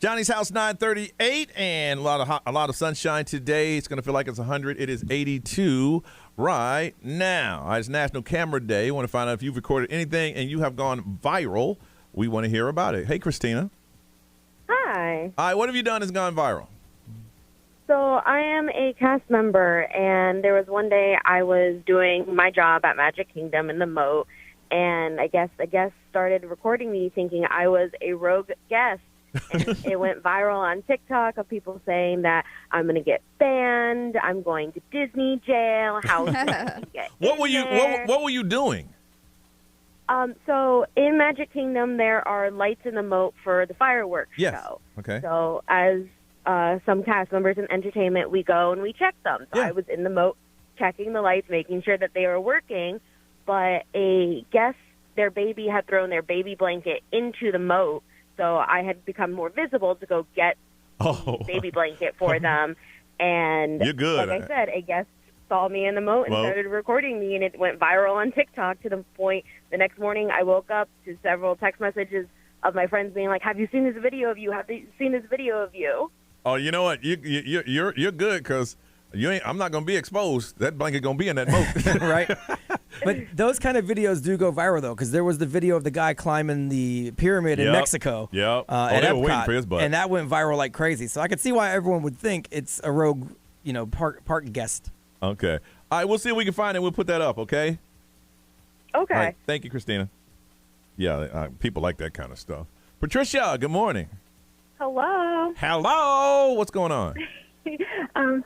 Johnny's house 938 and a lot of sunshine today. It's going to feel like it's 100. It is 82 right now. It's National Camera Day. I want to find out if you've recorded anything and you have gone viral. We want to hear about it. Hey, Christina. Hi. All right, what have you done that's gone viral? So I am a cast member, and there was one day I was doing my job at Magic Kingdom in the moat, and I guess the guest started recording me thinking I was a rogue guest. And it went viral on TikTok of people saying that I'm going to get banned, I'm going to Disney jail, how What were you doing? So in Magic Kingdom, there are lights in the moat for the fireworks show. Okay. So as some cast members in entertainment, we go and we check them. So I was in the moat checking the lights, making sure that they were working, but a guest, their baby had thrown their baby blanket into the moat. So I had become more visible to go get the baby blanket for them. And You're good. like I said, a guest saw me in the moat and started recording me, and it went viral on TikTok to the point the next morning I woke up to several text messages of my friends being like, have you seen this video of you? Have you seen this video of you? Oh, you know what? You're good because I'm not going to be exposed. That blanket going to be in that moat. Right. But those kind of videos do go viral, though, because there was the video of the guy climbing the pyramid in Mexico. Yep. At they were waiting Epcot, for his butt. and that went viral like crazy. So I could see why everyone would think it's a rogue, park guest. Okay. All right, we'll see if we can find it. We'll put that up, okay? Okay. All right, thank you, Christina. Yeah, people like that kind of stuff. Patricia, good morning. Hello. Hello. What's going on?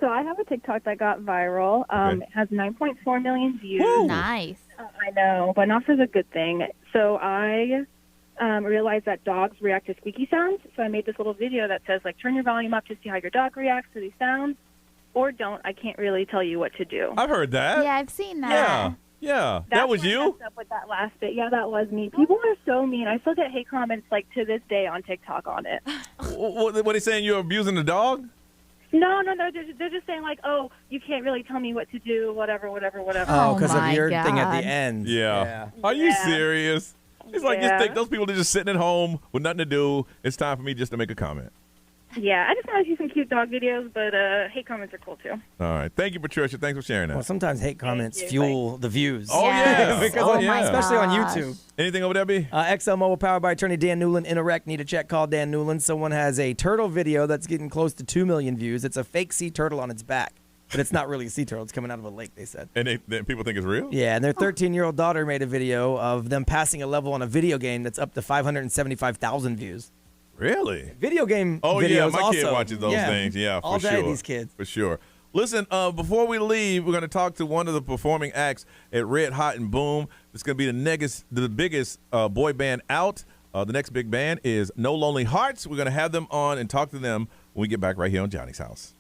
So I have a TikTok that got viral. It has 9.4 million views. Woo. Nice. I know, but not for the good thing. So I realized that dogs react to squeaky sounds. So I made this little video that says, like, turn your volume up to see how your dog reacts to these sounds, or don't. I can't really tell you what to do. I've heard that. Yeah, I've seen that. Yeah. That was you? I messed up with that last bit. Yeah, that was me. People are so mean. I still get hate comments, like, to this day on TikTok on it. What are they saying? You're abusing the dog? No, they're just saying, like, oh, you can't really tell me what to do, whatever. Oh, because of your thing at the end. Yeah. Are you serious? It's like you think those people are just sitting at home with nothing to do. It's time for me just to make a comment. Yeah, I just want to see some cute dog videos, but hate comments are cool, too. All right. Thank you, Patricia. Thanks for sharing that. Well, sometimes hate comments fuel the views. Oh, yeah. Especially on YouTube. Anything over there, B? XL Mobile powered by attorney Dan Newland. In a wreck, need a check, call Dan Newland. Someone has a turtle video that's getting close to 2 million views. It's a fake sea turtle on its back. But it's not really a sea turtle. It's coming out of a lake, they said. And people think it's real? Yeah, and their 13-year-old daughter made a video of them passing a level on a video game that's up to 575,000 views. Really? Video game videos. Oh, yeah, my kid watches those things. Yeah, all for day, sure. these kids. For sure. Listen, before we leave, we're going to talk to one of the performing acts at Red Hot and Boom. It's going to be the biggest boy band out. The next big band is No Lonely Hearts. We're going to have them on and talk to them when we get back right here on Johnny's House.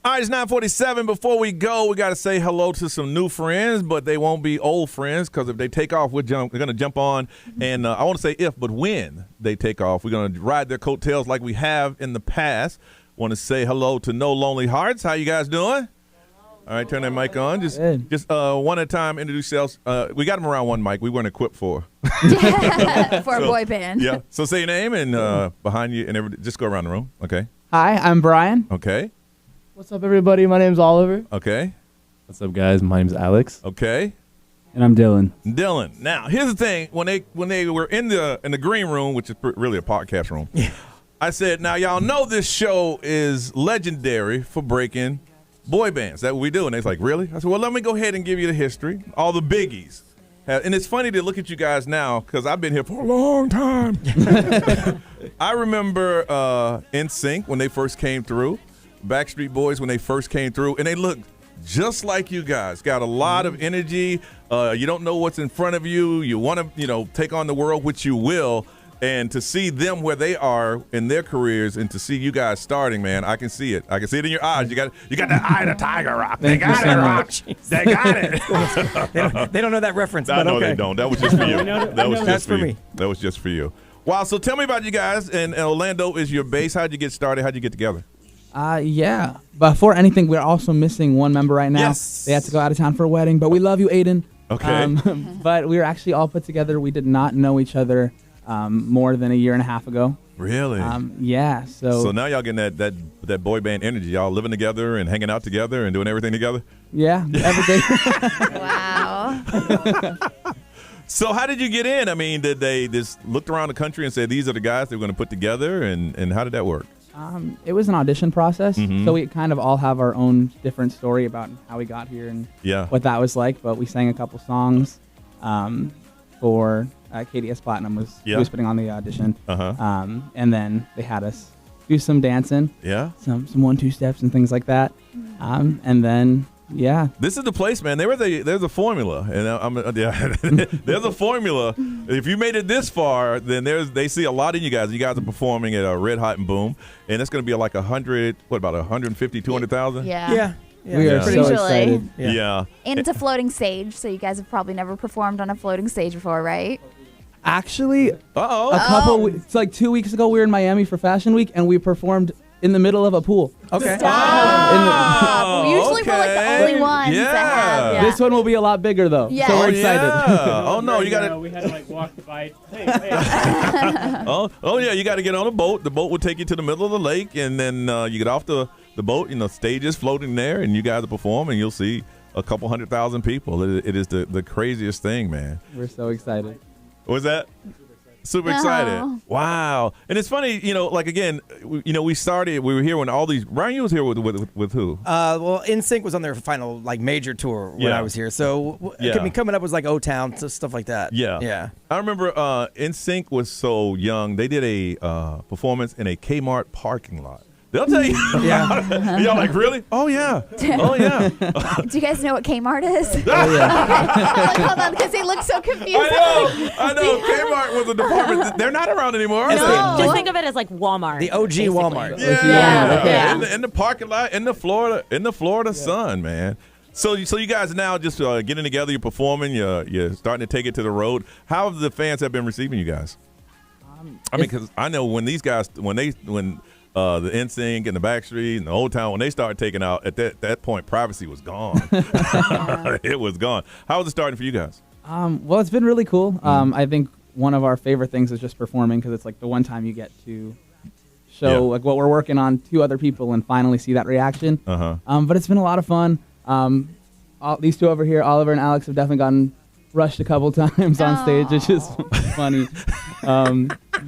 All right, it's 9:47. Before we go, we got to say hello to some new friends, but they won't be old friends because if they take off, we're going to jump on. And I want to say if, but when they take off, we're going to ride their coattails like we have in the past. Want to say hello to No Lonely Hearts. How you guys doing? All right, turn that mic on. Just one at a time, introduce yourselves. We got them around one mic. We weren't equipped for. For a boy band. Yeah. So say your name and behind you, and just go around the room. Okay. Hi, I'm Brian. Okay. What's up, everybody? My name's Oliver. Okay. What's up, guys? My name's Alex. Okay. And I'm Dylan. Dylan. Now, here's the thing: when they were in the green room, which is really a podcast room, I said, "Now y'all know this show is legendary for breaking boy bands. That's what we do." And they're like, "Really?" I said, "Well, let me go ahead and give you the history, all the biggies." And it's funny to look at you guys now because I've been here for a long time. I remember NSYNC when they first came through. Backstreet Boys when they first came through, and they looked just like you guys. Got a lot of energy. You don't know what's in front of you. You want to, take on the world, which you will. And to see them where they are in their careers, and to see you guys starting, man, I can see it. I can see it in your eyes. You got that eye of the tiger, Rock. They got it, Rock. They got it. They don't know that reference. I know they don't. That was just for you. That was just for me. That was just for you. Wow. So tell me about you guys. And Orlando is your base. How'd you get started? How'd you get together? Yeah. Before anything, we're also missing one member right now. Yes. They had to go out of town for a wedding, but we love you, Aiden. Okay. But we were actually all put together. We did not know each other more than a year and a half ago. Really? Yeah. So now y'all getting that boy band energy. Y'all living together and hanging out together and doing everything together? Yeah. Everything. Wow. So how did you get in? I mean, did they just looked around the country and said, these are the guys they're going to put together? And how did that work? It was an audition process, Mhm. so we kind of all have our own different story about how we got here and what that was like. But we sang a couple songs for KDS Platinum who was putting on the audition, and then they had us do some dancing, some 1-2 steps and things like that, and then. Yeah, this is the place, man. There's a formula, and there's a formula. If you made it this far, then they see a lot in you guys. You guys are performing at Red Hot and Boom, and it's going to be like 150, 200,000. Yeah. We are so excited. Yeah. And it's a floating stage, so you guys have probably never performed on a floating stage before, right? Actually, it's like 2 weeks ago we were in Miami for Fashion Week, and we performed in the middle of a pool. Okay. Usually we're like the only ones that have. This one will be a lot bigger though. Yeah. So we're excited. Oh no, you got to. We had to like walk the bike. Hey. Oh yeah, you got to get on a boat. The boat will take you to the middle of the lake, and then you get off the boat. Stage is floating there, and you guys perform, and you'll see a couple 100,000 people. It is the craziest thing, man. We're so excited. What was that? Super excited. Wow. And it's funny, again, we were here when all these, Ryan, you was here with who? Well, NSYNC was on their final major tour when I was here. So coming up was like O-Town, stuff like that. Yeah. I remember NSYNC was so young. They did a performance in a Kmart parking lot. They'll tell you. Y'all like, really? Oh, yeah. Oh, yeah. Do you guys know what Kmart is? Oh, yeah. Okay. Hold on, because they look so confused. I know. Kmart was a department. They're not around anymore. No. Just think of it as like Walmart. The OG basically. Walmart. Yeah. In the parking lot, in the Florida sun, man. So you guys now just getting together, you're performing, you're starting to take it to the road. How have the fans have been receiving you guys? Because I know when these guys, when the NSYNC and the Backstreet and the Old Town, when they started taking out, at that point, privacy was gone. It was gone. How was it starting for you guys? Well, it's been really cool. I think one of our favorite things is just performing because it's like the one time you get to show like what we're working on to other people and finally see that reaction. But it's been a lot of fun. These two over here, Oliver and Alex, have definitely gotten rushed a couple times on stage, which is funny.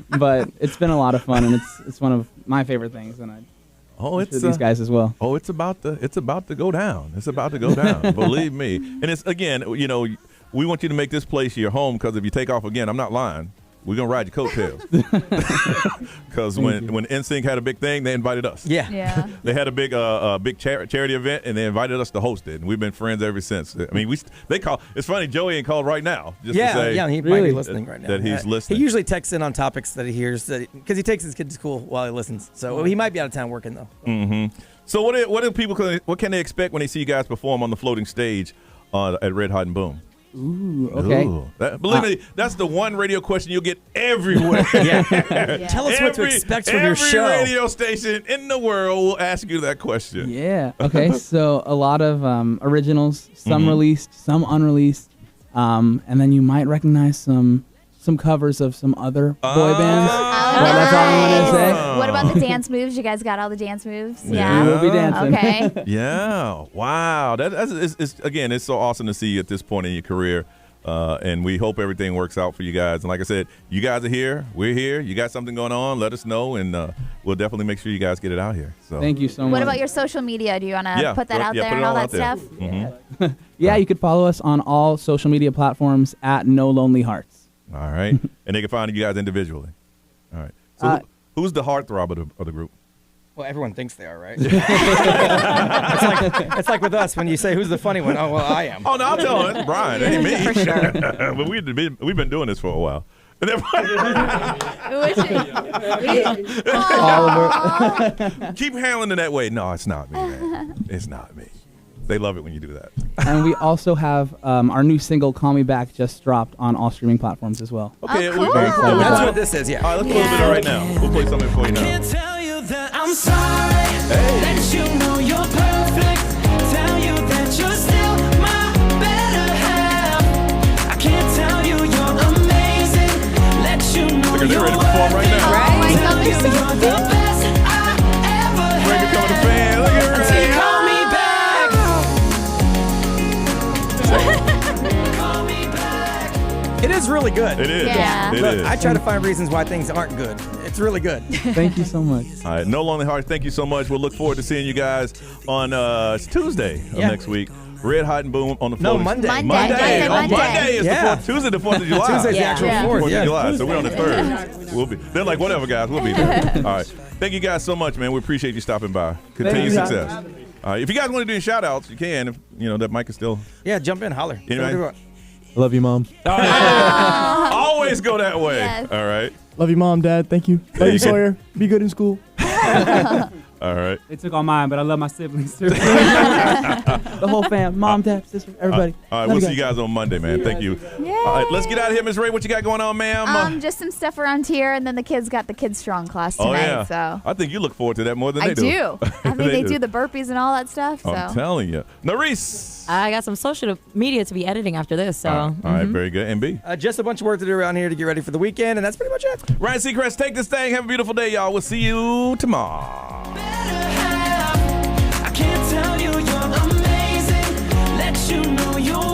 But it's been a lot of fun, and it's one of my favorite things, and it's these guys as well. Oh, it's about to go down. It's about to go down. Believe me. And it's again, we want you to make this place your home because if you take off again, I'm not lying. We're gonna ride your coattails. Because when NSYNC had a big thing, they invited us. Yeah. They had a big charity event, and they invited us to host it, and we've been friends ever since. I mean, they call. It's funny, Joey ain't called right now. Just to say he might be listening right now. That he's listening. He usually texts in on topics that he hears because he takes his kid to school while he listens. So he might be out of town working though. Mm-hmm. So what can they expect when they see you guys perform on the floating stage at Red Hot and Boom? Ooh, okay. Believe me, that's the one radio question you'll get everywhere. Tell us what to expect from your show. Every radio station in the world will ask you that question. Yeah. Okay. So a lot of originals, some released, some unreleased, and then you might recognize some covers of some other boy bands. Well, that's all I'm gonna say. What about the dance moves? You guys got all the dance moves? Yeah. We'll be dancing. Okay. Yeah. Wow. It's so awesome to see you at this point in your career. And we hope everything works out for you guys. And like I said, you guys are here. We're here. You got something going on, let us know, and we'll definitely make sure you guys get it out here. So thank you so much. What about your social media? Do you want to put that out there and all that stuff? Yeah, you could follow us on all social media platforms at No Lonely Hearts. All right. And they can find you guys individually. All right. So who's the heartthrob of the group? Well, everyone thinks they are, right? it's like with us when you say, who's the funny one? Oh, well, I am. Oh, no, I'm telling you, Brian. It ain't me. For sure. But we've been doing this for a while. Oliver. Keep handling it that way. No, it's not me, man. It's not me. They love it when you do that. And we also have our new single, Call Me Back, just dropped on all streaming platforms as well. Okay, cool. That's what this is, yeah. All right, let's play a little bit right now. We'll play something for you now. Tell you that I'm sorry. Let you know you're perfect. Tell you that you're still my better half. I can't tell you you're amazing. Let you know They're you're ready to perform right now. Oh my God, they're so you're the best I ever Ready to become a fan. Look at her. had. Call me back. Call me back. It is really good. It is. Yeah. It Look, is. I try to find reasons why things aren't good. It's really good. Thank you so much. All right, No Lonely Hearts, thank you so much. We'll look forward to seeing you guys on it's Tuesday of next week. Red Hot and Boom on the floor. No, Monday. Monday. Monday is the 4th, Tuesday the 4th of July. Tuesday's the actual 4th. 4th Yeah. of July, so we're on the 3rd. We'll be. They're like, whatever, guys, we'll be there. All right. Thank you guys so much, man. We appreciate you stopping by. Continued success. If you guys want to do any shout outs, you can. If that mic is still. Yeah, jump in, holler. Anyway. I love you, Mom. Always go that way. Yes. All right. Love you, Mom, Dad. Thank you. Love you, Sawyer. Be good in school. All right. They took all mine, but I love my siblings too. The whole fam, mom, dad, sister, everybody. All right, we'll see you guys on Monday, man. Thank you. Yay. All right, let's get out of here, Miss Ray. What you got going on, ma'am? Just some stuff around here, and then the kids got the Kids Strong class Oh, tonight. yeah. So I think you look forward to that more than I they do. do. I mean, they do the burpees and all that stuff. So I'm telling you. Narice. I got some social media to be editing after this. So All right, very good. MB. Just a bunch of work to do around here to get ready for the weekend, and that's pretty much it. Ryan Seacrest, take this thing. Have a beautiful day, y'all. We'll see you tomorrow. I can't tell you you're amazing. Let you know you're.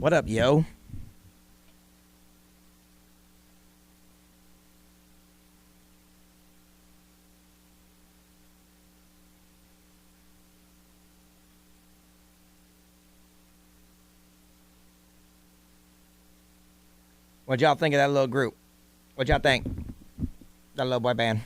What up, yo? What y'all think of that little group? What y'all think? That little boy band.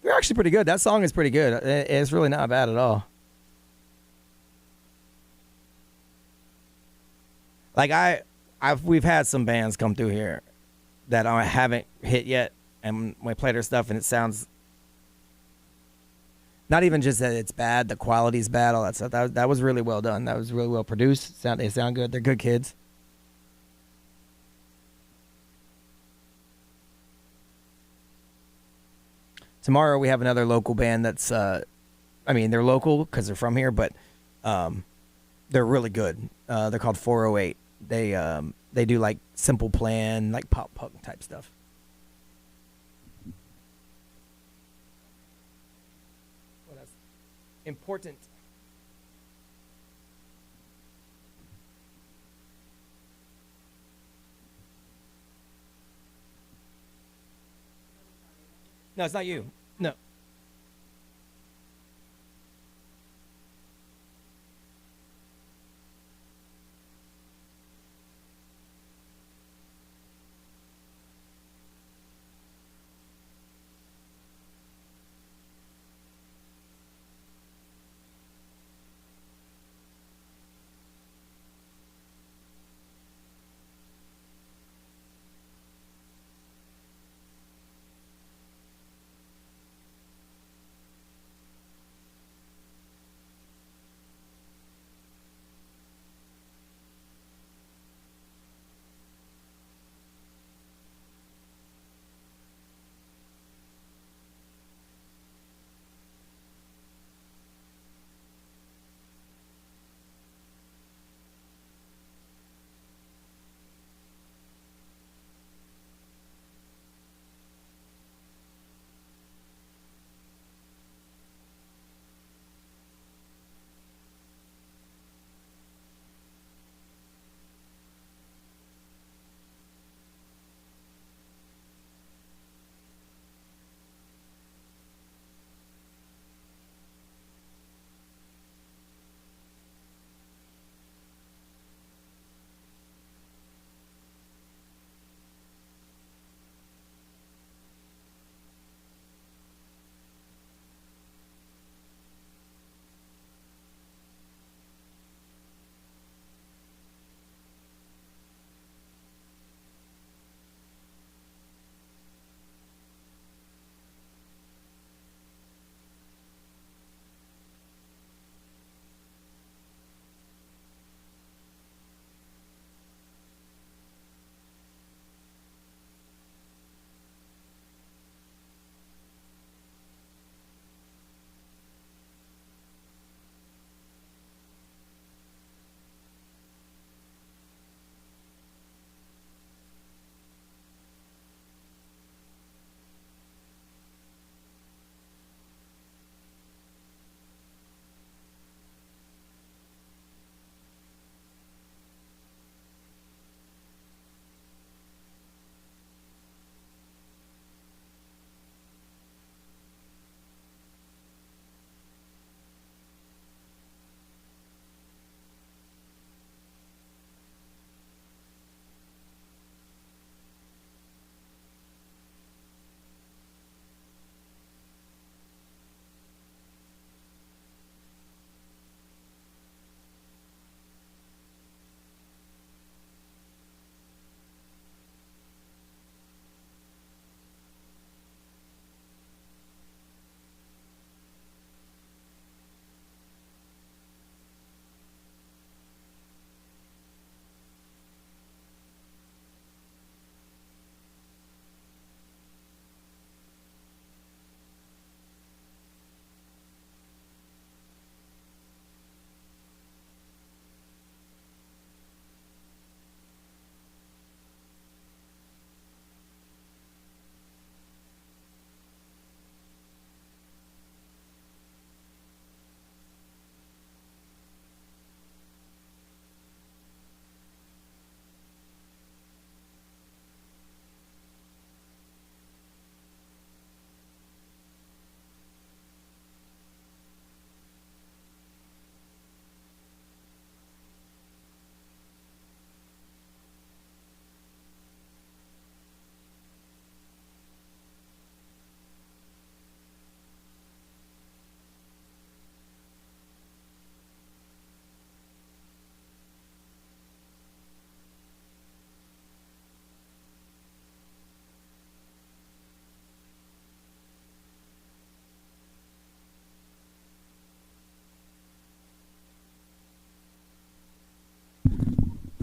They're actually pretty good. That song is pretty good. It's really not bad at all. Like we've had some bands come through here that I haven't hit yet, and we play their stuff, and it sounds not even just that it's bad, the quality's bad, all that stuff. That was really well done. That was really well produced. They sound good. They're good kids. Tomorrow we have another local band that's, they're local because they're from here, but they're really good. They're called 408. They do like Simple Plan, like pop punk type stuff. What else? Important. No, it's not you. No.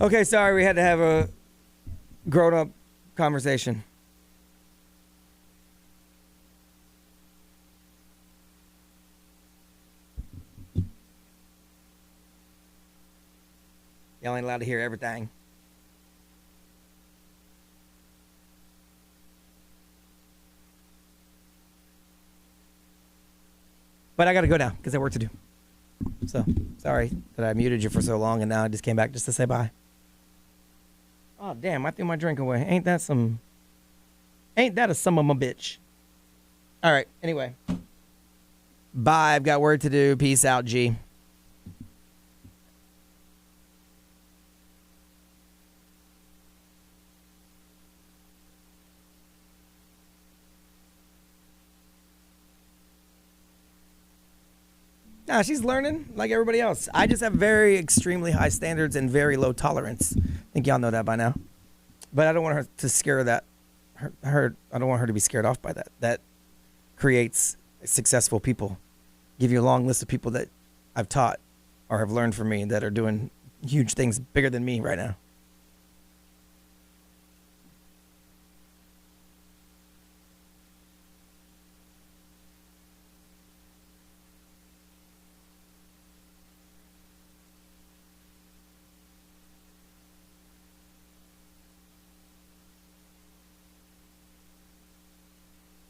Okay, sorry, we had to have a grown-up conversation. Y'all ain't allowed to hear everything. But I got to go now because I have work to do. So, sorry that I muted you for so long and now I just came back just to say bye. Oh, damn, I threw my drink away. Ain't that a son of a bitch? All right, anyway. Bye, I've got work to do. Peace out, G. Nah, she's learning like everybody else. I just have very extremely high standards and very low tolerance. I think y'all know that by now. But I don't want her to scare that. Her I don't want her to be scared off by that. That creates successful people. Give you a long list of people that I've taught or have learned from me that are doing huge things bigger than me right now.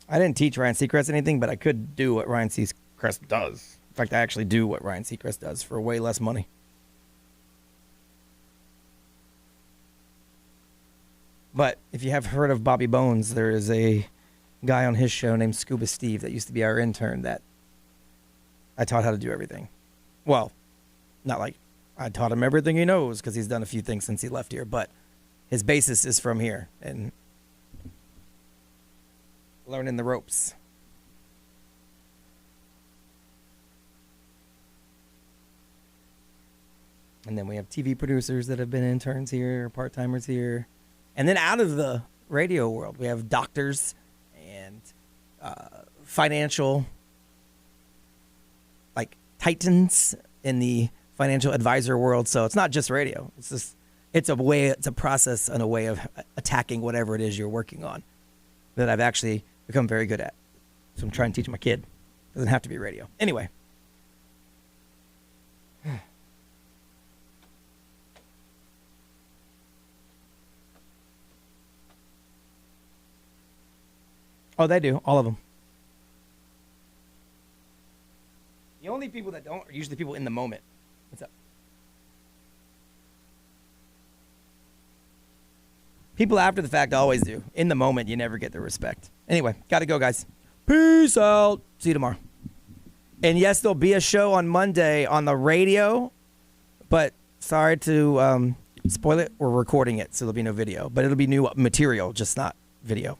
I didn't teach Ryan Seacrest anything, but I could do what Ryan Seacrest does. In fact, I actually do what Ryan Seacrest does for way less money. But if you have heard of Bobby Bones, there is a guy on his show named Scuba Steve that used to be our intern that I taught how to do everything. Well, not like I taught him everything he knows because he's done a few things since he left here, but his basis is from here and learning the ropes. And then we have TV producers that have been interns here, part-timers here. And then out of the radio world, we have doctors and financial, like titans in the financial advisor world. So it's not just radio. It's a process and a way of attacking whatever it is you're working on that I've actually become very good at. So I'm trying to teach my kid. Doesn't have to be radio. Anyway. Oh, they do. All of them. The only people that don't are usually people in the moment. What's up? People after the fact always do. In the moment, you never get the respect. Anyway, gotta go, guys. Peace out. See you tomorrow. And yes, there'll be a show on Monday on the radio, but sorry to spoil it. We're recording it, so there'll be no video. But it'll be new material, just not video.